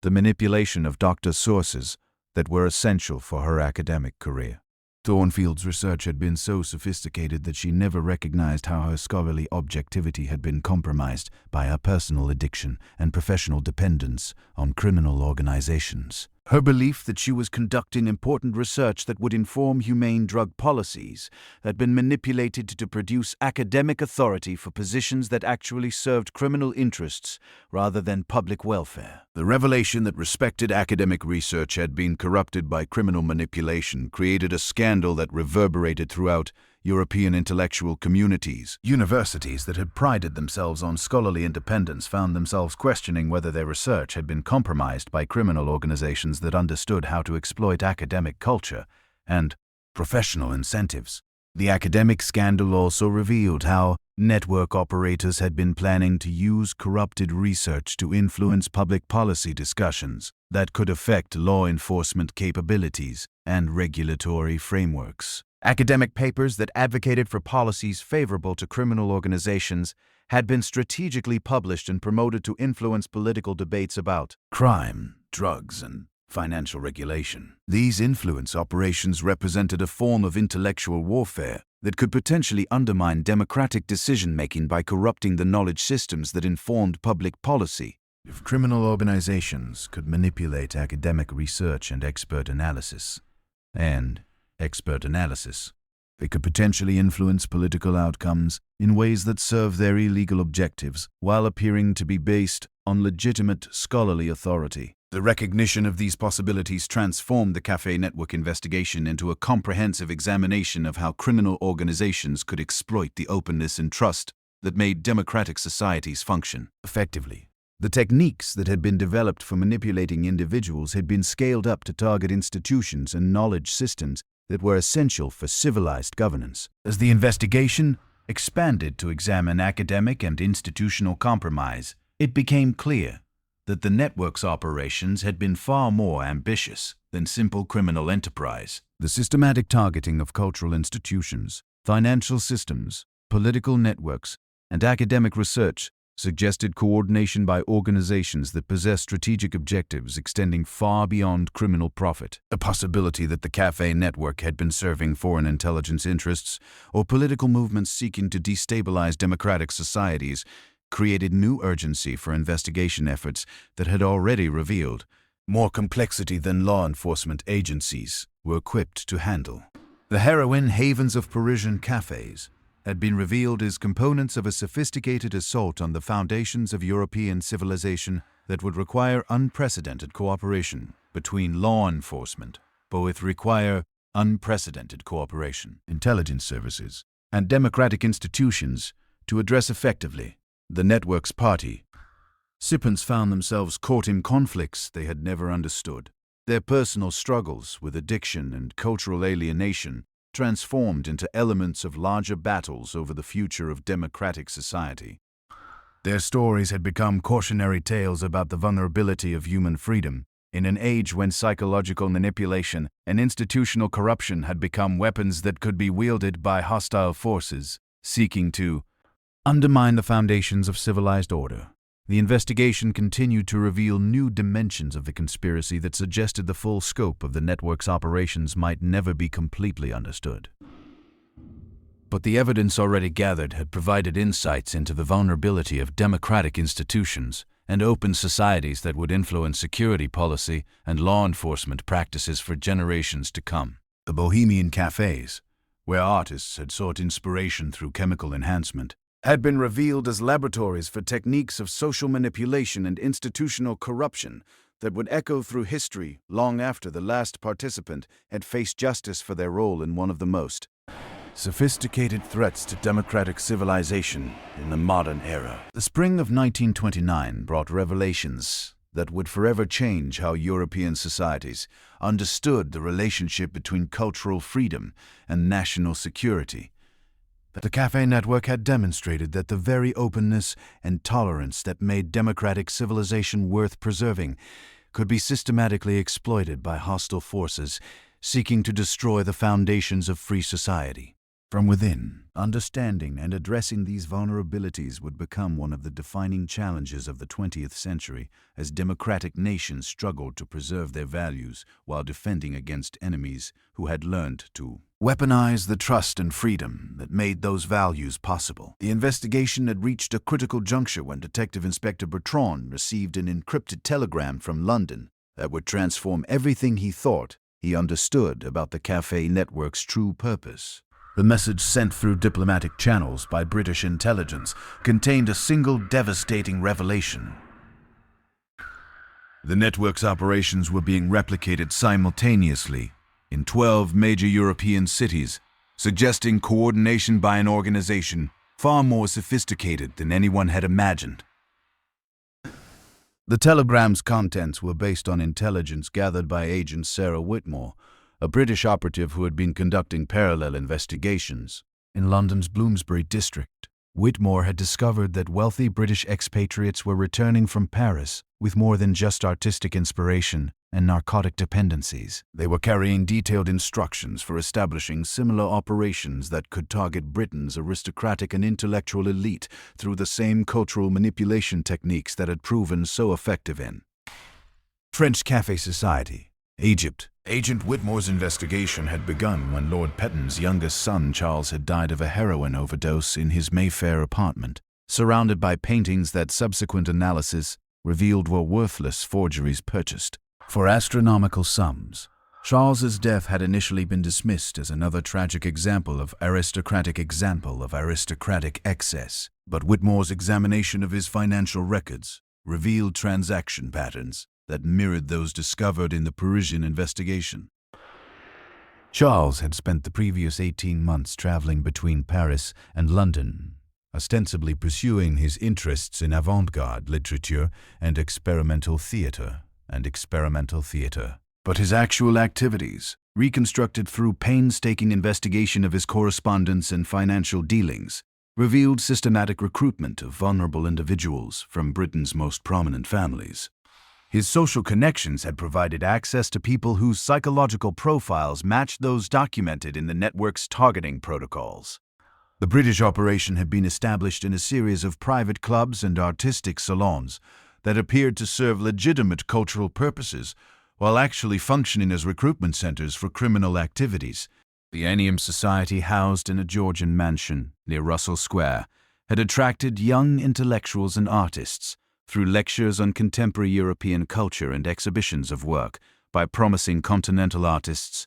The manipulation of doctor sources that were essential for her academic career. Thornfield's research had been so sophisticated that she never recognized how her scholarly objectivity had been compromised by her personal addiction and professional dependence on criminal organizations. Her belief that she was conducting important research that would inform humane drug policies had been manipulated to produce academic authority for positions that actually served criminal interests rather than public welfare. The revelation that respected academic research had been corrupted by criminal manipulation created a scandal that reverberated throughout European intellectual communities. Universities that had prided themselves on scholarly independence found themselves questioning whether their research had been compromised by criminal organizations that understood how to exploit academic culture and professional incentives. The academic scandal also revealed how network operators had been planning to use corrupted research to influence public policy discussions that could affect law enforcement capabilities and regulatory frameworks. Academic papers that advocated for policies favorable to criminal organizations had been strategically published and promoted to influence political debates about crime, drugs, and financial regulation. These influence operations represented a form of intellectual warfare that could potentially undermine democratic decision-making by corrupting the knowledge systems that informed public policy. If criminal organizations could manipulate academic research and expert analysis, they could potentially influence political outcomes in ways that serve their illegal objectives while appearing to be based on legitimate scholarly authority. The recognition of these possibilities transformed the Café Network investigation into a comprehensive examination of how criminal organizations could exploit the openness and trust that made democratic societies function effectively. The techniques that had been developed for manipulating individuals had been scaled up to target institutions and knowledge systems that were essential for civilized governance. As the investigation expanded to examine academic and institutional compromise, it became clear that the network's operations had been far more ambitious than simple criminal enterprise. The systematic targeting of cultural institutions, financial systems, political networks, and academic research suggested coordination by organizations that possess strategic objectives extending far beyond criminal profit. A possibility that the Café Network had been serving foreign intelligence interests or political movements seeking to destabilize democratic societies created new urgency for investigation efforts that had already revealed more complexity than law enforcement agencies were equipped to handle. The heroin havens of Parisian cafes had been revealed as components of a sophisticated assault on the foundations of European civilization that would require unprecedented cooperation between law enforcement, intelligence services, and democratic institutions to address effectively the network's participants found themselves caught in conflicts they had never understood. Their personal struggles with addiction and cultural alienation transformed into elements of larger battles over the future of democratic society. Their stories had become cautionary tales about the vulnerability of human freedom in an age when psychological manipulation and institutional corruption had become weapons that could be wielded by hostile forces seeking to undermine the foundations of civilized order. The investigation continued to reveal new dimensions of the conspiracy that suggested the full scope of the network's operations might never be completely understood. But the evidence already gathered had provided insights into the vulnerability of democratic institutions and open societies that would influence security policy and law enforcement practices for generations to come. The Bohemian cafes, where artists had sought inspiration through chemical enhancement, had been revealed as laboratories for techniques of social manipulation and institutional corruption that would echo through history long after the last participant had faced justice for their role in one of the most sophisticated threats to democratic civilization in the modern era. The spring of 1929 brought revelations that would forever change how European societies understood the relationship between cultural freedom and national security. The Café Network had demonstrated that the very openness and tolerance that made democratic civilization worth preserving could be systematically exploited by hostile forces seeking to destroy the foundations of free society. From within, understanding and addressing these vulnerabilities would become one of the defining challenges of the 20th century as democratic nations struggled to preserve their values while defending against enemies who had learned to weaponize the trust and freedom that made those values possible. The investigation had reached a critical juncture when Detective Inspector Bertrand received an encrypted telegram from London that would transform everything he thought he understood about the Café Network's true purpose. The message sent through diplomatic channels by British intelligence contained a single devastating revelation. The network's operations were being replicated simultaneously in 12 major European cities, suggesting coordination by an organization far more sophisticated than anyone had imagined. The telegram's contents were based on intelligence gathered by agent Sarah Whitmore, a British operative who had been conducting parallel investigations. In London's Bloomsbury district, Whitmore had discovered that wealthy British expatriates were returning from Paris with more than just artistic inspiration and narcotic dependencies. They were carrying detailed instructions for establishing similar operations that could target Britain's aristocratic and intellectual elite through the same cultural manipulation techniques that had proven so effective in French café society. Egypt. Agent Whitmore's investigation had begun when Lord Petton's youngest son, Charles, had died of a heroin overdose in his Mayfair apartment, surrounded by paintings that subsequent analysis revealed were worthless forgeries purchased for astronomical sums. Charles's death had initially been dismissed as another tragic example of aristocratic excess, but Whitmore's examination of his financial records revealed transaction patterns that mirrored those discovered in the Parisian investigation. Charles had spent the previous 18 months traveling between Paris and London, ostensibly pursuing his interests in avant-garde literature and experimental theater. But his actual activities, reconstructed through painstaking investigation of his correspondence and financial dealings, revealed systematic recruitment of vulnerable individuals from Britain's most prominent families. His social connections had provided access to people whose psychological profiles matched those documented in the network's targeting protocols. The British operation had been established in a series of private clubs and artistic salons that appeared to serve legitimate cultural purposes while actually functioning as recruitment centers for criminal activities. The Annium Society, housed in a Georgian mansion near Russell Square, had attracted young intellectuals and artists through lectures on contemporary European culture and exhibitions of work by promising continental artists.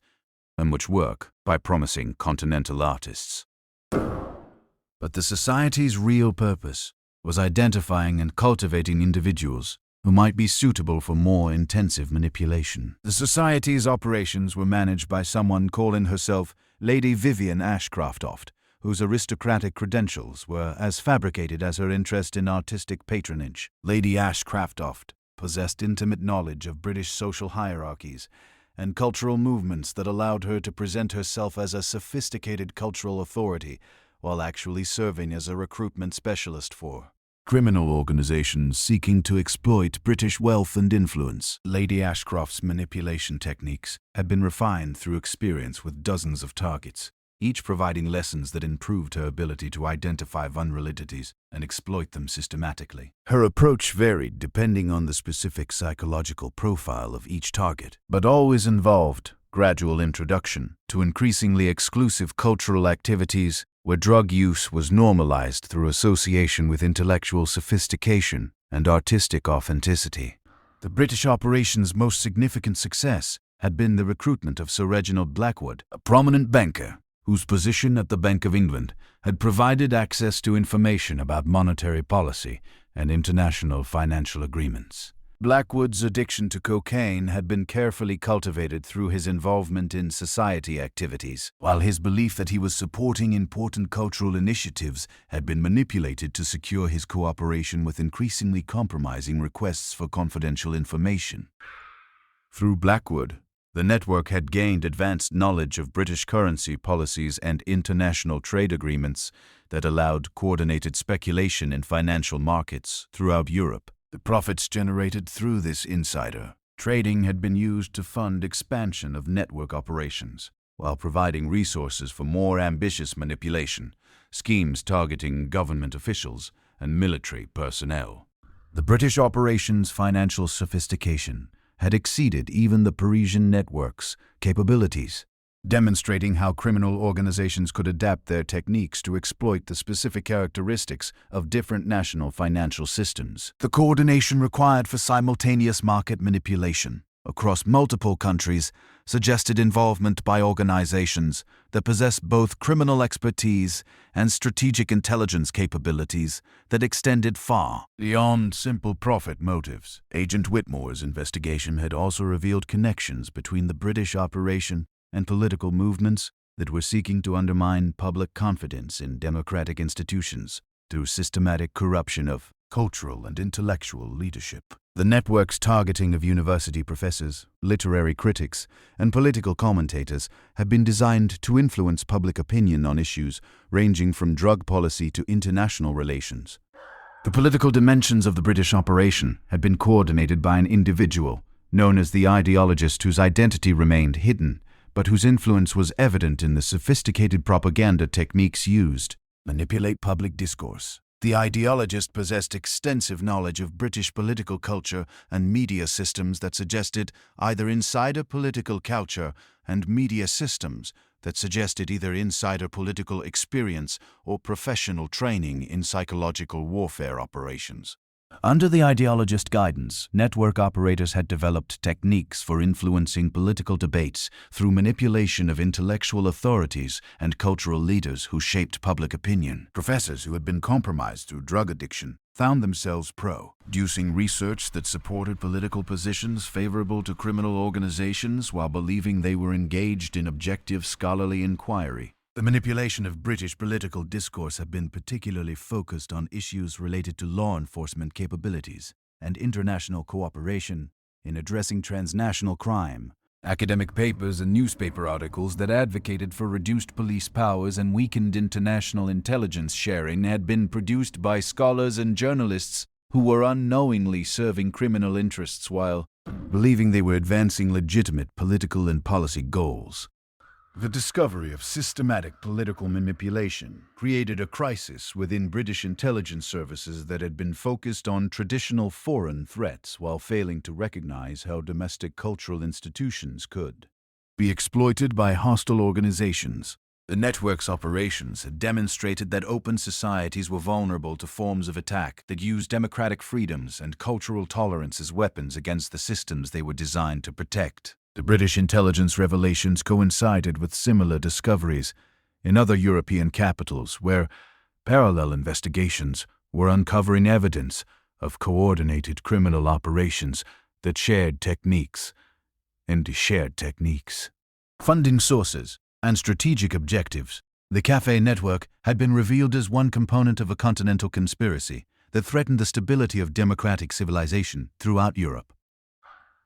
But the Society's real purpose was identifying and cultivating individuals who might be suitable for more intensive manipulation. The Society's operations were managed by someone calling herself Lady Vivian Ashcroftoft, whose aristocratic credentials were as fabricated as her interest in artistic patronage. Lady Ashcroftoft possessed intimate knowledge of British social hierarchies and cultural movements that allowed her to present herself as a sophisticated cultural authority while actually serving as a recruitment specialist for criminal organizations seeking to exploit British wealth and influence. Lady Ashcroft's manipulation techniques had been refined through experience with dozens of targets, each providing lessons that improved her ability to identify vulnerabilities and exploit them systematically. Her approach varied depending on the specific psychological profile of each target, but always involved gradual introduction to increasingly exclusive cultural activities where drug use was normalized through association with intellectual sophistication and artistic authenticity. The British operation's most significant success had been the recruitment of Sir Reginald Blackwood, a prominent banker whose position at the Bank of England had provided access to information about monetary policy and international financial agreements. Blackwood's addiction to cocaine had been carefully cultivated through his involvement in society activities, while his belief that he was supporting important cultural initiatives had been manipulated to secure his cooperation with increasingly compromising requests for confidential information. Through Blackwood, the network had gained advanced knowledge of British currency policies and international trade agreements that allowed coordinated speculation in financial markets throughout Europe. The profits generated through this insider trading had been used to fund expansion of network operations, while providing resources for more ambitious manipulation, schemes targeting government officials and military personnel. The British operation's financial sophistication had exceeded even the Parisian network's capabilities, demonstrating how criminal organizations could adapt their techniques to exploit the specific characteristics of different national financial systems. The coordination required for simultaneous market manipulation across multiple countries suggested involvement by organizations that possess both criminal expertise and strategic intelligence capabilities that extended far beyond simple profit motives. Agent Whitmore's investigation had also revealed connections between the British operation and political movements that were seeking to undermine public confidence in democratic institutions through systematic corruption of cultural and intellectual leadership. The network's targeting of university professors, literary critics, and political commentators had been designed to influence public opinion on issues ranging from drug policy to international relations. The political dimensions of the British operation had been coordinated by an individual known as the ideologist whose identity remained hidden, but whose influence was evident in the sophisticated propaganda techniques used to manipulate public discourse. The ideologist possessed extensive knowledge of British political culture and media systems that suggested either insider political culture and media systems that suggested either insider political experience or professional training in psychological warfare operations. Under the ideologist guidance, network operators had developed techniques for influencing political debates through manipulation of intellectual authorities and cultural leaders who shaped public opinion. Professors who had been compromised through drug addiction found themselves producing research that supported political positions favorable to criminal organizations while believing they were engaged in objective scholarly inquiry. The manipulation of British political discourse had been particularly focused on issues related to law enforcement capabilities and international cooperation in addressing transnational crime. Academic papers and newspaper articles that advocated for reduced police powers and weakened international intelligence sharing had been produced by scholars and journalists who were unknowingly serving criminal interests while believing they were advancing legitimate political and policy goals. The discovery of systematic political manipulation created a crisis within British intelligence services that had been focused on traditional foreign threats while failing to recognize how domestic cultural institutions could be exploited by hostile organizations. The network's operations had demonstrated that open societies were vulnerable to forms of attack that used democratic freedoms and cultural tolerance as weapons against the systems they were designed to protect. The British intelligence revelations coincided with similar discoveries in other European capitals where parallel investigations were uncovering evidence of coordinated criminal operations that shared techniques. Funding sources and strategic objectives. The Café network had been revealed as one component of a continental conspiracy that threatened the stability of democratic civilization throughout Europe.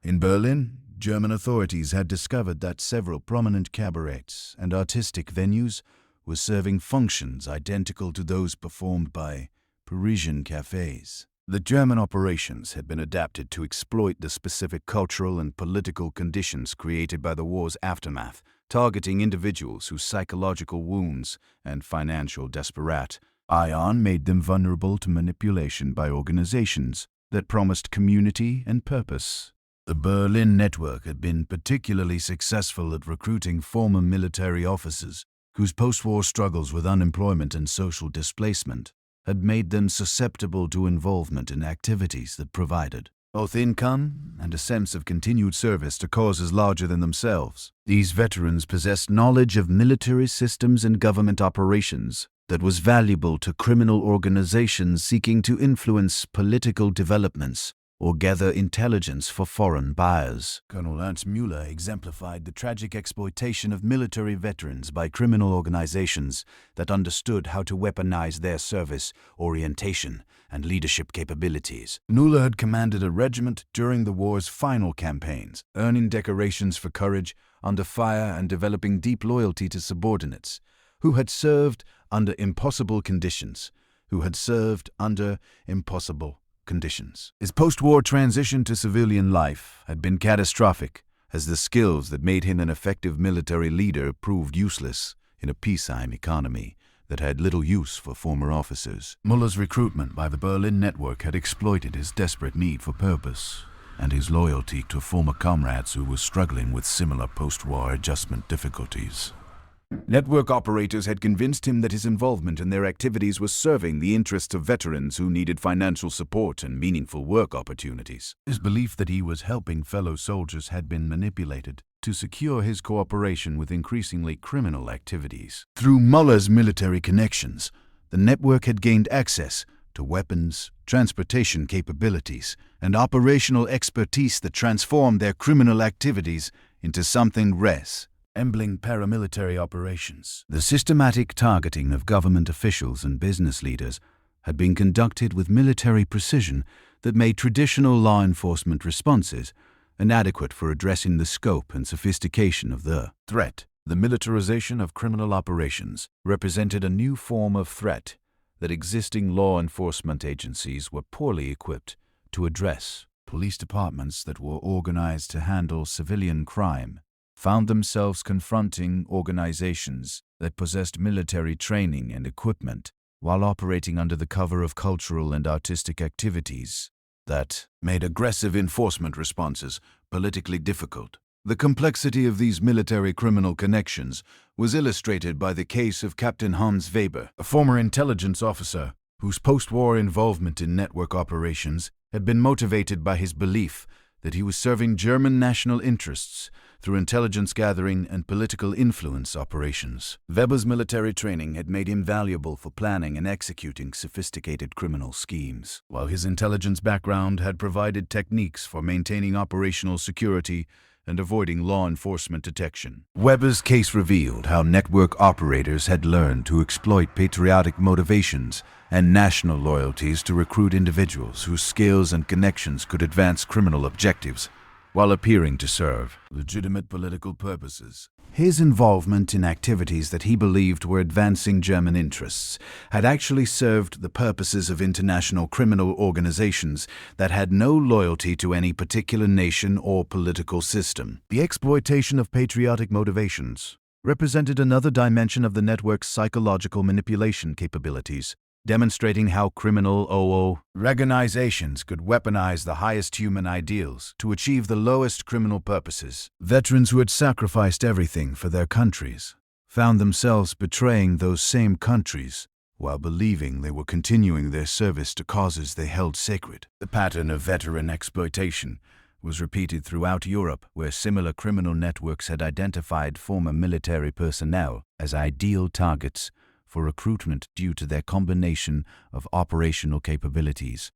In Berlin, German authorities had discovered that several prominent cabarets and artistic venues were serving functions identical to those performed by Parisian cafes. The German operations had been adapted to exploit the specific cultural and political conditions created by the war's aftermath, targeting individuals whose psychological wounds and financial desperate ion made them vulnerable to manipulation by organizations that promised community and purpose. The Berlin network had been particularly successful at recruiting former military officers whose post-war struggles with unemployment and social displacement had made them susceptible to involvement in activities that provided both income and a sense of continued service to causes larger than themselves. These veterans possessed knowledge of military systems and government operations that was valuable to criminal organizations seeking to influence political developments or gather intelligence for foreign buyers. Colonel Ernst Müller exemplified the tragic exploitation of military veterans by criminal organizations that understood how to weaponize their service, orientation, and leadership capabilities. Müller had commanded a regiment during the war's final campaigns, earning decorations for courage under fire and developing deep loyalty to subordinates who had served under impossible conditions. His post-war transition to civilian life had been catastrophic, as the skills that made him an effective military leader proved useless in a peacetime economy that had little use for former officers. Muller's recruitment by the Berlin network had exploited his desperate need for purpose and his loyalty to former comrades who were struggling with similar post-war adjustment difficulties. Network operators had convinced him that his involvement in their activities was serving the interests of veterans who needed financial support and meaningful work opportunities. His belief that he was helping fellow soldiers had been manipulated to secure his cooperation with increasingly criminal activities. Through Muller's military connections, the network had gained access to weapons, transportation capabilities, and operational expertise that transformed their criminal activities into something resembling paramilitary operations. The systematic targeting of government officials and business leaders had been conducted with military precision that made traditional law enforcement responses inadequate for addressing the scope and sophistication of the threat. The militarization of criminal operations represented a new form of threat that existing law enforcement agencies were poorly equipped to address. Police departments that were organized to handle civilian crime found themselves confronting organizations that possessed military training and equipment while operating under the cover of cultural and artistic activities that made aggressive enforcement responses politically difficult. The complexity of these military criminal connections was illustrated by the case of Captain Hans Weber, a former intelligence officer whose post-war involvement in network operations had been motivated by his belief that he was serving German national interests through intelligence gathering and political influence operations. Weber's military training had made him valuable for planning and executing sophisticated criminal schemes, while his intelligence background had provided techniques for maintaining operational security and avoiding law enforcement detection. Weber's case revealed how network operators had learned to exploit patriotic motivations and national loyalties to recruit individuals whose skills and connections could advance criminal objectives while appearing to serve legitimate political purposes. His involvement in activities that he believed were advancing German interests had actually served the purposes of international criminal organizations that had no loyalty to any particular nation or political system. The exploitation of patriotic motivations represented another dimension of the network's psychological manipulation capabilities, demonstrating how criminal organizations could weaponize the highest human ideals to achieve the lowest criminal purposes. Veterans who had sacrificed everything for their countries found themselves betraying those same countries while believing they were continuing their service to causes they held sacred. The pattern of veteran exploitation was repeated throughout Europe, where similar criminal networks had identified former military personnel as ideal targets for recruitment due to their combination of operational capabilities,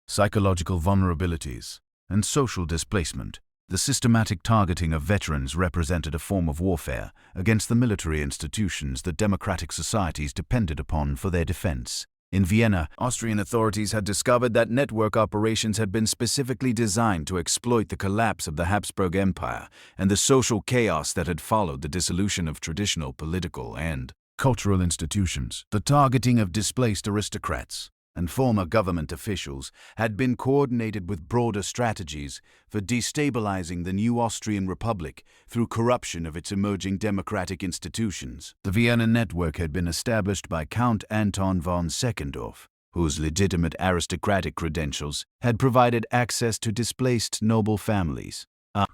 psychological vulnerabilities, and social displacement. The systematic targeting of veterans represented a form of warfare against the military institutions that democratic societies depended upon for their defense. In Vienna, Austrian authorities had discovered that network operations had been specifically designed to exploit the collapse of the Habsburg Empire and the social chaos that had followed the dissolution of traditional political and cultural institutions. The targeting of displaced aristocrats and former government officials had been coordinated with broader strategies for destabilizing the new Austrian Republic through corruption of its emerging democratic institutions. The Vienna network had been established by Count Anton von Seckendorf, whose legitimate aristocratic credentials had provided access to displaced noble families,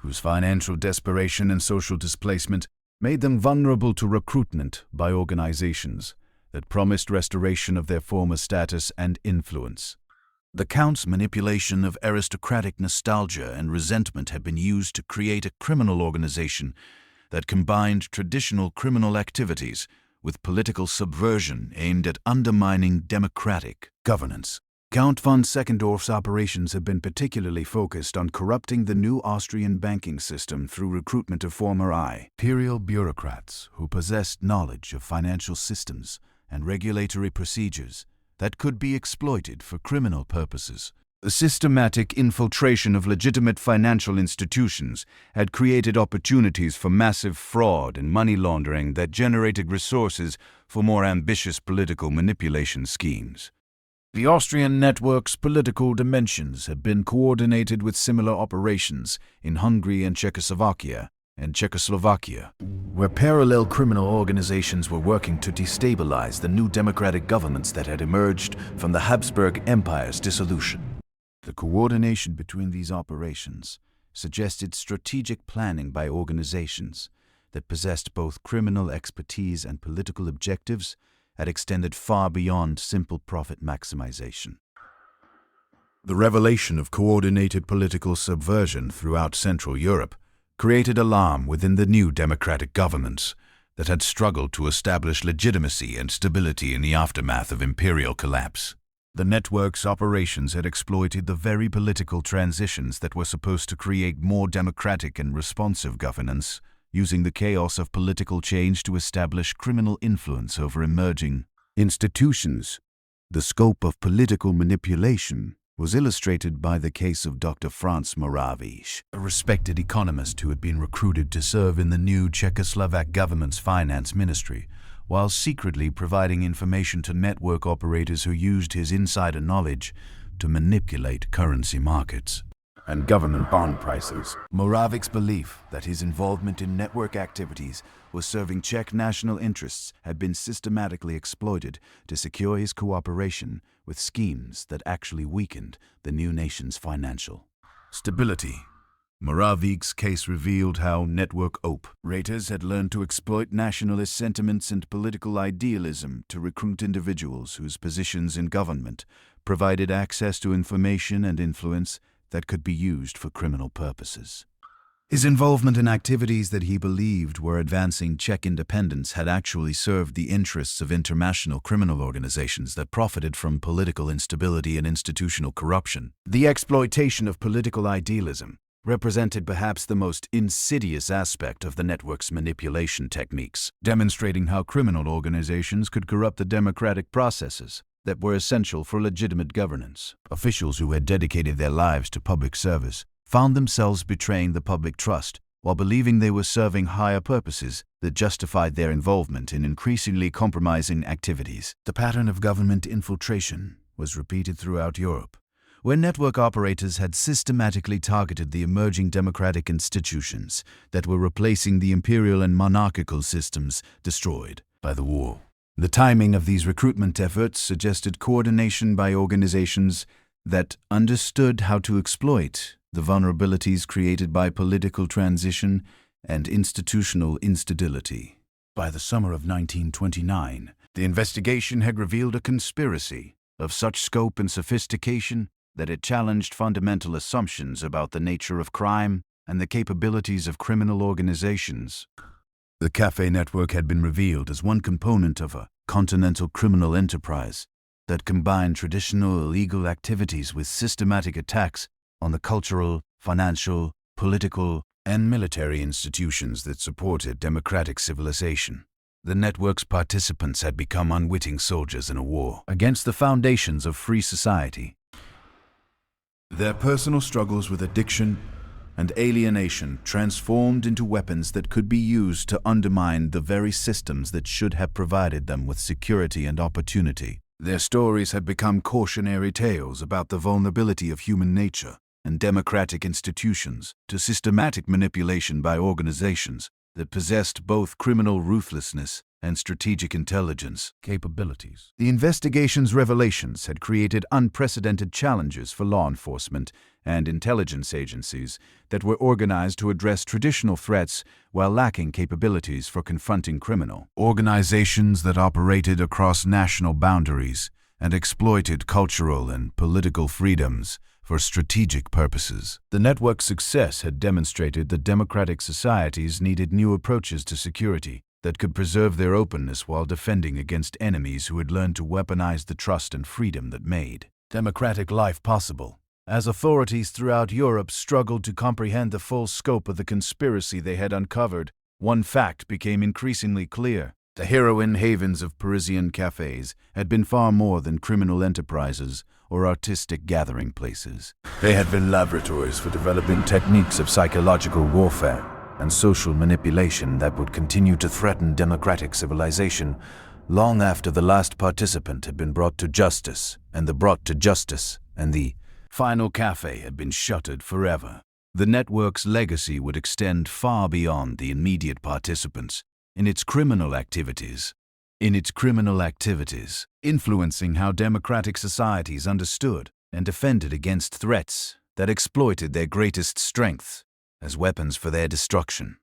whose financial desperation and social displacement made them vulnerable to recruitment by organizations that promised restoration of their former status and influence. The Count's manipulation of aristocratic nostalgia and resentment had been used to create a criminal organization that combined traditional criminal activities with political subversion aimed at undermining democratic governance. Count von Seckendorf's operations had been particularly focused on corrupting the new Austrian banking system through recruitment of former imperial bureaucrats who possessed knowledge of financial systems and regulatory procedures that could be exploited for criminal purposes. The systematic infiltration of legitimate financial institutions had created opportunities for massive fraud and money laundering that generated resources for more ambitious political manipulation schemes. The Austrian network's political dimensions had been coordinated with similar operations in Hungary and Czechoslovakia, where parallel criminal organizations were working to destabilize the new democratic governments that had emerged from the Habsburg Empire's dissolution. The coordination between these operations suggested strategic planning by organizations that possessed both criminal expertise and political objectives had extended far beyond simple profit maximization. The revelation of coordinated political subversion throughout Central Europe created alarm within the new democratic governments that had struggled to establish legitimacy and stability in the aftermath of imperial collapse. The network's operations had exploited the very political transitions that were supposed to create more democratic and responsive governance, using the chaos of political change to establish criminal influence over emerging institutions. The scope of political manipulation was illustrated by the case of Dr. Franz Moravich, a respected economist who had been recruited to serve in the new Czechoslovak government's finance ministry, while secretly providing information to network operators who used his insider knowledge to manipulate currency markets. and government bond prices. Moravic's belief that his involvement in network activities was serving Czech national interests had been systematically exploited to secure his cooperation with schemes that actually weakened the new nation's financial stability. Moravic's case revealed how network operators had learned to exploit nationalist sentiments and political idealism to recruit individuals whose positions in government provided access to information and influence that could be used for criminal purposes. His involvement in activities that he believed were advancing Czech independence had actually served the interests of international criminal organizations that profited from political instability and institutional corruption. The exploitation of political idealism represented perhaps the most insidious aspect of the network's manipulation techniques, demonstrating how criminal organizations could corrupt the democratic processes that were essential for legitimate governance. Officials who had dedicated their lives to public service found themselves betraying the public trust while believing they were serving higher purposes that justified their involvement in increasingly compromising activities. The pattern of government infiltration was repeated throughout Europe, where network operators had systematically targeted the emerging democratic institutions that were replacing the imperial and monarchical systems destroyed by the war. The timing of these recruitment efforts suggested coordination by organizations that understood how to exploit the vulnerabilities created by political transition and institutional instability. By the summer of 1929, the investigation had revealed a conspiracy of such scope and sophistication that it challenged fundamental assumptions about the nature of crime and the capabilities of criminal organizations. The Cafe Network had been revealed as one component of a continental criminal enterprise that combined traditional illegal activities with systematic attacks on the cultural, financial, political, and military institutions that supported democratic civilization. The network's participants had become unwitting soldiers in a war against the foundations of free society. Their personal struggles with addiction and alienation transformed into weapons that could be used to undermine the very systems that should have provided them with security and opportunity. Their stories had become cautionary tales about the vulnerability of human nature and democratic institutions to systematic manipulation by organizations that possessed both criminal ruthlessness and strategic intelligence capabilities. The investigation's revelations had created unprecedented challenges for law enforcement and intelligence agencies that were organized to address traditional threats while lacking capabilities for confronting criminal organizations that operated across national boundaries and exploited cultural and political freedoms for strategic purposes. The network's success had demonstrated that democratic societies needed new approaches to security that could preserve their openness while defending against enemies who had learned to weaponize the trust and freedom that made democratic life possible. As authorities throughout Europe struggled to comprehend the full scope of the conspiracy they had uncovered, one fact became increasingly clear. The heroin havens of Parisian cafes had been far more than criminal enterprises or artistic gathering places. They had been laboratories for developing techniques of psychological warfare and social manipulation that would continue to threaten democratic civilization long after the last participant had been brought to justice, and the final cafe had been shuttered forever. The network's legacy would extend far beyond the immediate participants in its criminal activities, influencing how democratic societies understood and defended against threats that exploited their greatest strengths as weapons for their destruction.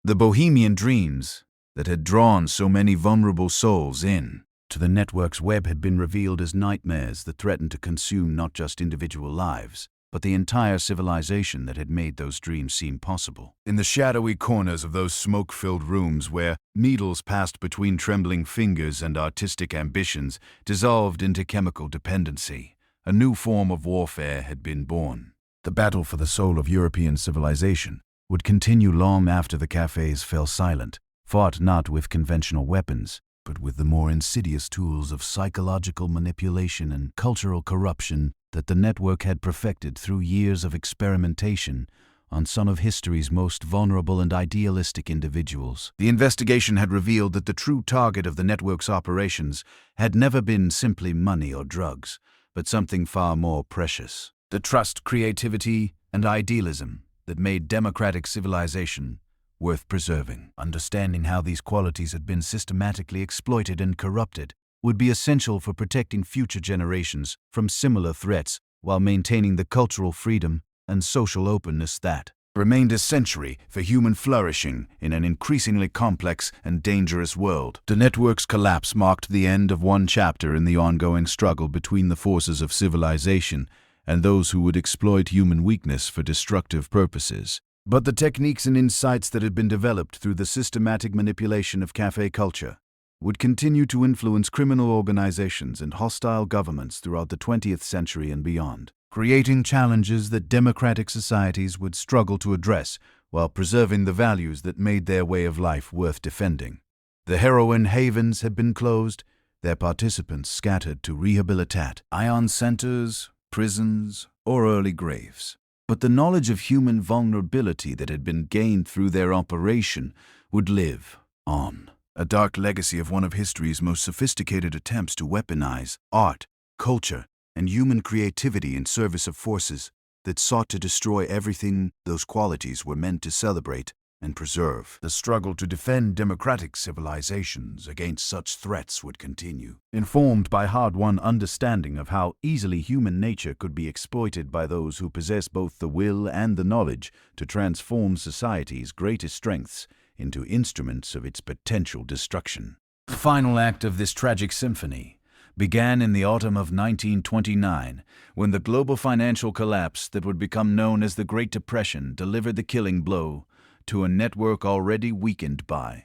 The bohemian dreams that had drawn so many vulnerable souls in to the network's web had been revealed as nightmares that threatened to consume not just individual lives, but the entire civilization that had made those dreams seem possible. In the shadowy corners of those smoke-filled rooms where needles passed between trembling fingers and artistic ambitions dissolved into chemical dependency, a new form of warfare had been born. The battle for the soul of European civilization would continue long after the cafes fell silent, fought not with conventional weapons, but with the more insidious tools of psychological manipulation and cultural corruption that the network had perfected through years of experimentation on some of history's most vulnerable and idealistic individuals. The investigation had revealed that the true target of the network's operations had never been simply money or drugs, but something far more precious: the trust, creativity, and idealism that made democratic civilization worth preserving. Understanding how these qualities had been systematically exploited and corrupted would be essential for protecting future generations from similar threats while maintaining the cultural freedom and social openness that remained essential for human flourishing in an increasingly complex and dangerous world. The network's collapse marked the end of one chapter in the ongoing struggle between the forces of civilization and those who would exploit human weakness for destructive purposes. But the techniques and insights that had been developed through the systematic manipulation of cafe culture would continue to influence criminal organizations and hostile governments throughout the 20th century and beyond, creating challenges that democratic societies would struggle to address while preserving the values that made their way of life worth defending. The heroin havens had been closed, their participants scattered to rehabilitate ion centers, prisons, or early graves. But the knowledge of human vulnerability that had been gained through their operation would live on. A dark legacy of one of history's most sophisticated attempts to weaponize art, culture, and human creativity in service of forces that sought to destroy everything those qualities were meant to celebrate and preserve. The struggle to defend democratic civilizations against such threats would continue, informed by hard-won understanding of how easily human nature could be exploited by those who possess both the will and the knowledge to transform society's greatest strengths into instruments of its potential destruction. The final act of this tragic symphony began in the autumn of 1929, when the global financial collapse that would become known as the Great Depression delivered the killing blow to a network already weakened by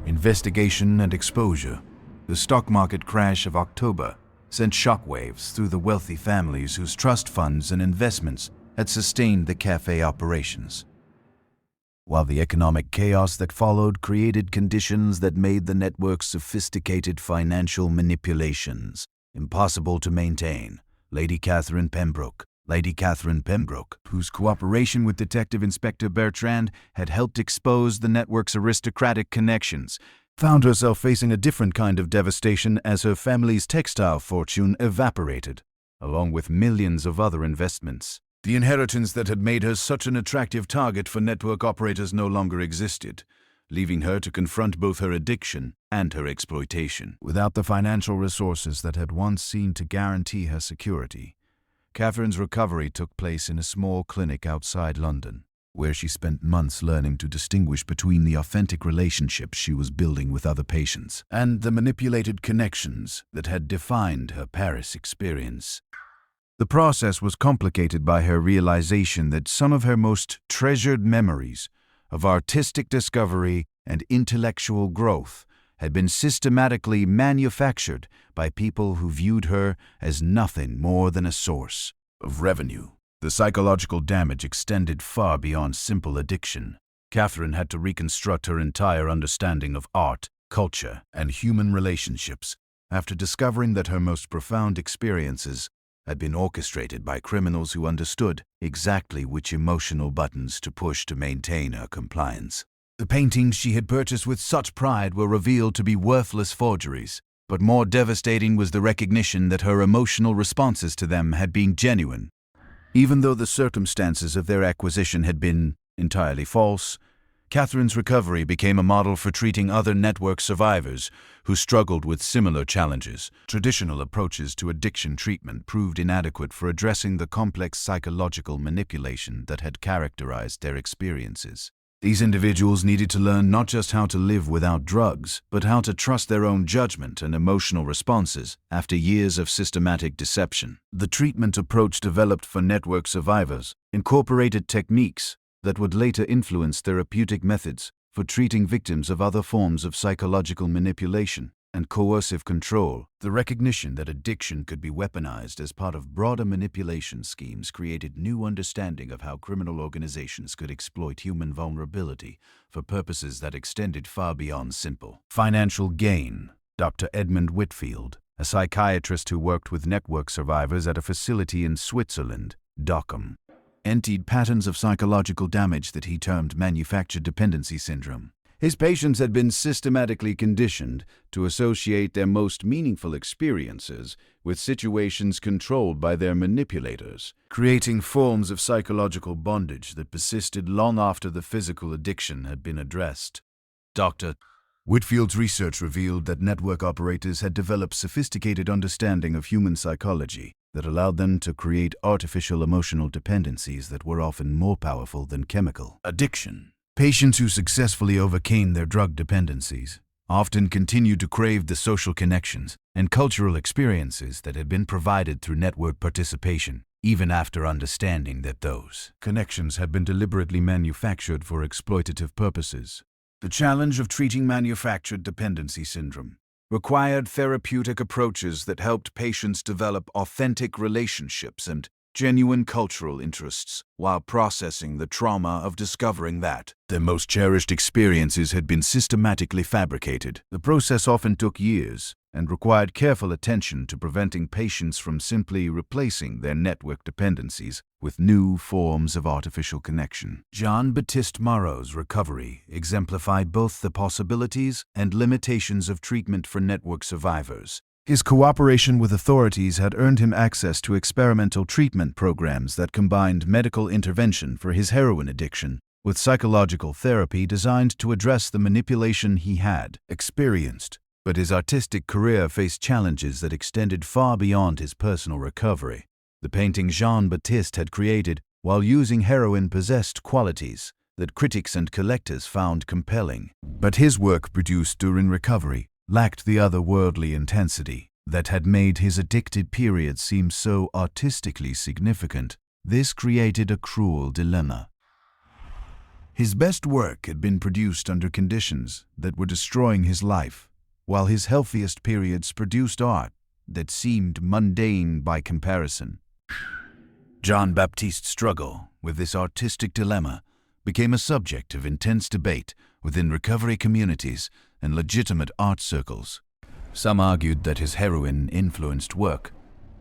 investigation and exposure. The stock market crash of October sent shockwaves through the wealthy families whose trust funds and investments had sustained the cafe operations, while the economic chaos that followed created conditions that made the network's sophisticated financial manipulations impossible to maintain. Lady Catherine Pembroke, whose cooperation with Detective Inspector Bertrand had helped expose the network's aristocratic connections, found herself facing a different kind of devastation as her family's textile fortune evaporated, along with millions of other investments. The inheritance that had made her such an attractive target for network operators no longer existed, leaving her to confront both her addiction and her exploitation. Without the financial resources that had once seemed to guarantee her security, Catherine's recovery took place in a small clinic outside London, where she spent months learning to distinguish between the authentic relationships she was building with other patients and the manipulated connections that had defined her Paris experience. The process was complicated by her realization that some of her most treasured memories of artistic discovery and intellectual growth had been systematically manufactured by people who viewed her as nothing more than a source of revenue. The psychological damage extended far beyond simple addiction. Catherine had to reconstruct her entire understanding of art, culture, and human relationships after discovering that her most profound experiences had been orchestrated by criminals who understood exactly which emotional buttons to push to maintain her compliance. The paintings she had purchased with such pride were revealed to be worthless forgeries, but more devastating was the recognition that her emotional responses to them had been genuine. Even though the circumstances of their acquisition had been entirely false, Catherine's recovery became a model for treating other network survivors who struggled with similar challenges. Traditional approaches to addiction treatment proved inadequate for addressing the complex psychological manipulation that had characterized their experiences. These individuals needed to learn not just how to live without drugs, but how to trust their own judgment and emotional responses after years of systematic deception. The treatment approach developed for network survivors incorporated techniques that would later influence therapeutic methods for treating victims of other forms of psychological manipulation and coercive control. The recognition that addiction could be weaponized as part of broader manipulation schemes created new understanding of how criminal organizations could exploit human vulnerability for purposes that extended far beyond simple financial gain. Dr. Edmund Whitfield, a psychiatrist who worked with network survivors at a facility in Switzerland, Dockham, emptied patterns of psychological damage that he termed manufactured dependency syndrome. His patients had been systematically conditioned to associate their most meaningful experiences with situations controlled by their manipulators, creating forms of psychological bondage that persisted long after the physical addiction had been addressed. Dr. Whitfield's research revealed that network operators had developed sophisticated understanding of human psychology that allowed them to create artificial emotional dependencies that were often more powerful than chemical addiction. Patients who successfully overcame their drug dependencies often continued to crave the social connections and cultural experiences that had been provided through network participation, even after understanding that those connections had been deliberately manufactured for exploitative purposes. The challenge of treating manufactured dependency syndrome required therapeutic approaches that helped patients develop authentic relationships and genuine cultural interests while processing the trauma of discovering that their most cherished experiences had been systematically fabricated. The process often took years and required careful attention to preventing patients from simply replacing their network dependencies with new forms of artificial connection. Jean-Baptiste Marot's recovery exemplified both the possibilities and limitations of treatment for network survivors. His cooperation with authorities had earned him access to experimental treatment programs that combined medical intervention for his heroin addiction with psychological therapy designed to address the manipulation he had experienced. But his artistic career faced challenges that extended far beyond his personal recovery. The painting Jean-Baptiste had created while using heroin possessed qualities that critics and collectors found compelling. But his work produced during recovery lacked the otherworldly intensity that had made his addicted period seem so artistically significant. This created a cruel dilemma. His best work had been produced under conditions that were destroying his life, while his healthiest periods produced art that seemed mundane by comparison. Jean-Baptiste's struggle with this artistic dilemma became a subject of intense debate within recovery communities and legitimate art circles. Some argued that his heroin-influenced work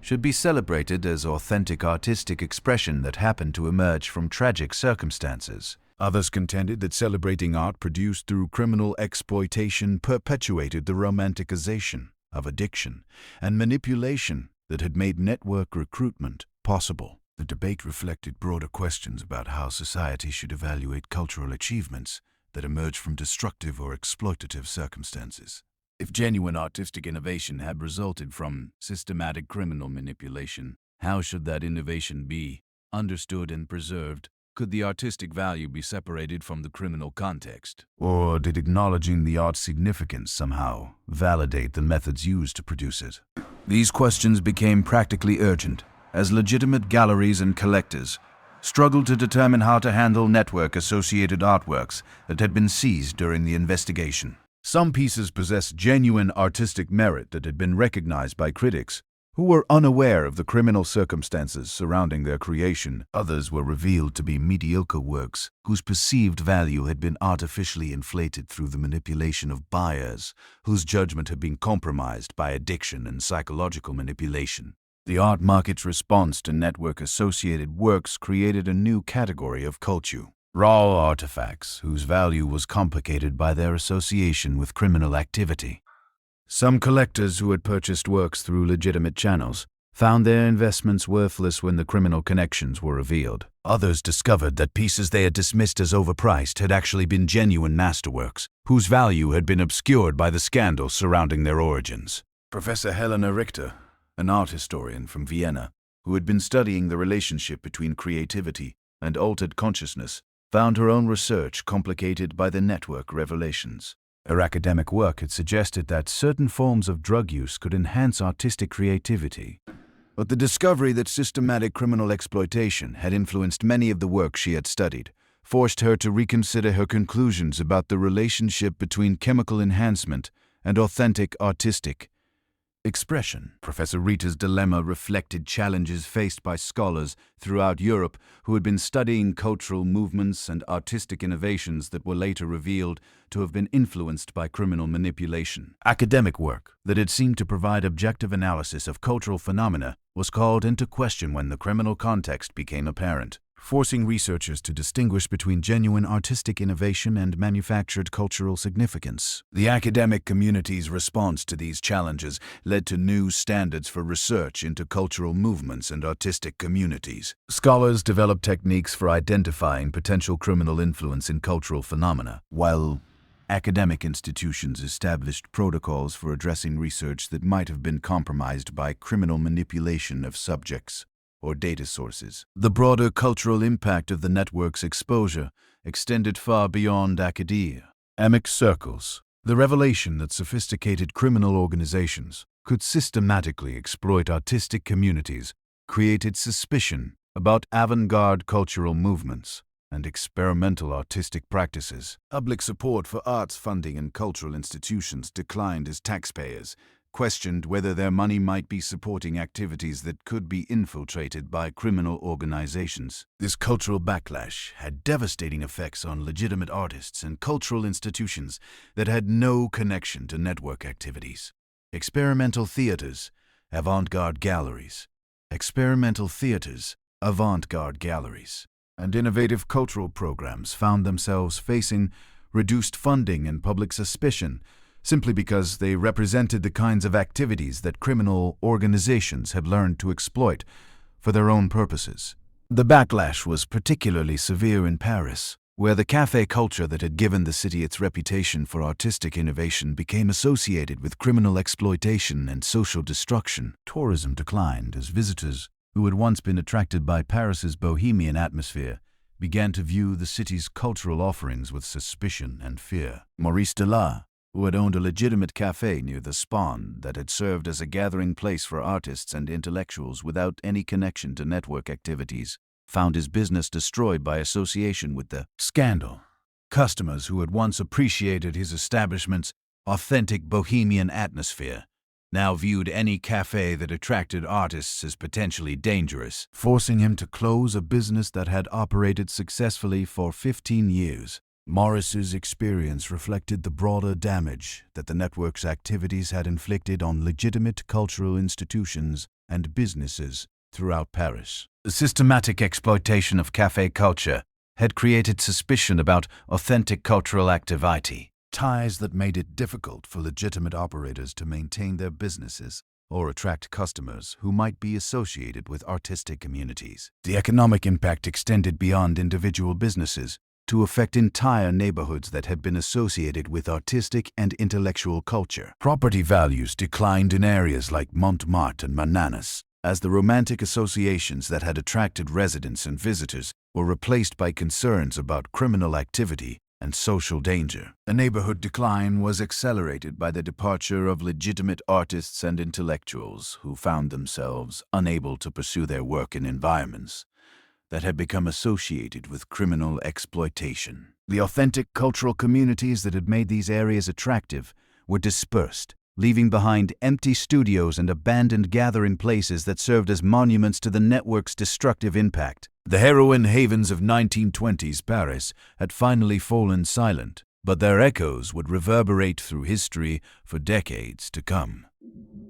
should be celebrated as authentic artistic expression that happened to emerge from tragic circumstances. Others contended that celebrating art produced through criminal exploitation perpetuated the romanticization of addiction and manipulation that had made network recruitment possible. The debate reflected broader questions about how society should evaluate cultural achievements that emerge from destructive or exploitative circumstances. If genuine artistic innovation had resulted from systematic criminal manipulation, how should that innovation be understood and preserved? Could the artistic value be separated from the criminal context? Or did acknowledging the art's significance somehow validate the methods used to produce it? These questions became practically urgent as legitimate galleries and collectors struggled to determine how to handle network-associated artworks that had been seized during the investigation. Some pieces possessed genuine artistic merit that had been recognized by critics, who were unaware of the criminal circumstances surrounding their creation. Others were revealed to be mediocre works whose perceived value had been artificially inflated through the manipulation of buyers, whose judgment had been compromised by addiction and psychological manipulation. The art market's response to network-associated works created a new category of culture: raw artifacts whose value was complicated by their association with criminal activity. Some collectors who had purchased works through legitimate channels found their investments worthless when the criminal connections were revealed. Others discovered that pieces they had dismissed as overpriced had actually been genuine masterworks, whose value had been obscured by the scandal surrounding their origins. Professor Helena Richter, an art historian from Vienna, who had been studying the relationship between creativity and altered consciousness, found her own research complicated by the network revelations. Her academic work had suggested that certain forms of drug use could enhance artistic creativity. But the discovery that systematic criminal exploitation had influenced many of the works she had studied forced her to reconsider her conclusions about the relationship between chemical enhancement and authentic artistic expression. Professor Rita's dilemma reflected challenges faced by scholars throughout Europe who had been studying cultural movements and artistic innovations that were later revealed to have been influenced by criminal manipulation. Academic work that had seemed to provide objective analysis of cultural phenomena was called into question when the criminal context became apparent. forcing researchers to distinguish between genuine artistic innovation and manufactured cultural significance. The academic community's response to these challenges led to new standards for research into cultural movements and artistic communities. Scholars developed techniques for identifying potential criminal influence in cultural phenomena, while academic institutions established protocols for addressing research that might have been compromised by criminal manipulation of subjects or data sources. The broader cultural impact of the network's exposure extended far beyond academia. Epidemic circles. The revelation that sophisticated criminal organizations could systematically exploit artistic communities created suspicion about avant-garde cultural movements and experimental artistic practices. Public support for arts funding and cultural institutions declined as taxpayers questioned whether their money might be supporting activities that could be infiltrated by criminal organizations. This cultural backlash had devastating effects on legitimate artists and cultural institutions that had no connection to network activities. Experimental theaters, avant-garde galleries, and innovative cultural programs found themselves facing reduced funding and public suspicion simply because they represented the kinds of activities that criminal organizations had learned to exploit for their own purposes. The backlash was particularly severe in Paris, where the café culture that had given the city its reputation for artistic innovation became associated with criminal exploitation and social destruction. Tourism declined as visitors who had once been attracted by Paris's bohemian atmosphere began to view the city's cultural offerings with suspicion and fear. Maurice Delas, who had owned a legitimate café near the Spawn that had served as a gathering place for artists and intellectuals without any connection to network activities, found his business destroyed by association with the scandal. Customers who had once appreciated his establishment's authentic bohemian atmosphere now viewed any café that attracted artists as potentially dangerous, forcing him to close a business that had operated successfully for 15 years. Morris's experience reflected the broader damage that the network's activities had inflicted on legitimate cultural institutions and businesses throughout Paris. The systematic exploitation of café culture had created suspicion about authentic cultural activity, ties that made it difficult for legitimate operators to maintain their businesses or attract customers who might be associated with artistic communities. The economic impact extended beyond individual businesses to affect entire neighborhoods that had been associated with artistic and intellectual culture. Property values declined in areas like Montmartre and Mananas, as the romantic associations that had attracted residents and visitors were replaced by concerns about criminal activity and social danger. The neighborhood decline was accelerated by the departure of legitimate artists and intellectuals who found themselves unable to pursue their work in environments that had become associated with criminal exploitation. The authentic cultural communities that had made these areas attractive were dispersed, leaving behind empty studios and abandoned gathering places that served as monuments to the network's destructive impact. The heroin havens of 1920s Paris had finally fallen silent, but their echoes would reverberate through history for decades to come.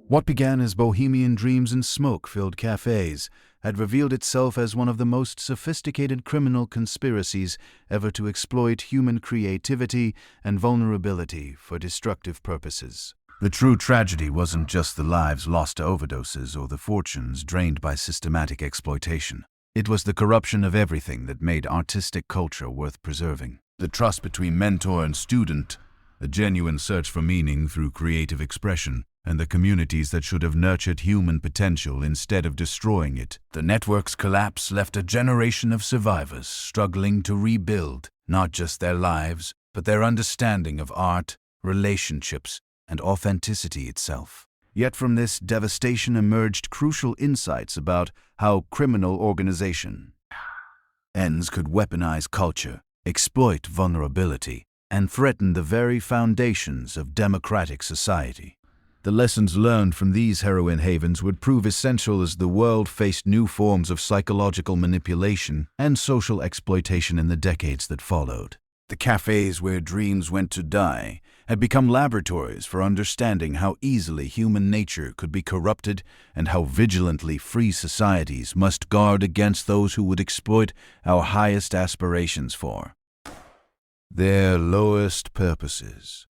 What began as bohemian dreams and smoke-filled cafes had revealed itself as one of the most sophisticated criminal conspiracies ever to exploit human creativity and vulnerability for destructive purposes. The true tragedy wasn't just the lives lost to overdoses or the fortunes drained by systematic exploitation. It was the corruption of everything that made artistic culture worth preserving. The trust between mentor and student, a genuine search for meaning through creative expression, and the communities that should have nurtured human potential instead of destroying it. The network's collapse left a generation of survivors struggling to rebuild not just their lives, but their understanding of art, relationships, and authenticity itself. Yet from this devastation emerged crucial insights about how criminal organizations could weaponize culture, exploit vulnerability, and threaten the very foundations of democratic society. The lessons learned from these heroin havens would prove essential as the world faced new forms of psychological manipulation and social exploitation in the decades that followed. The cafes where dreams went to die had become laboratories for understanding how easily human nature could be corrupted and how vigilantly free societies must guard against those who would exploit our highest aspirations for their lowest purposes.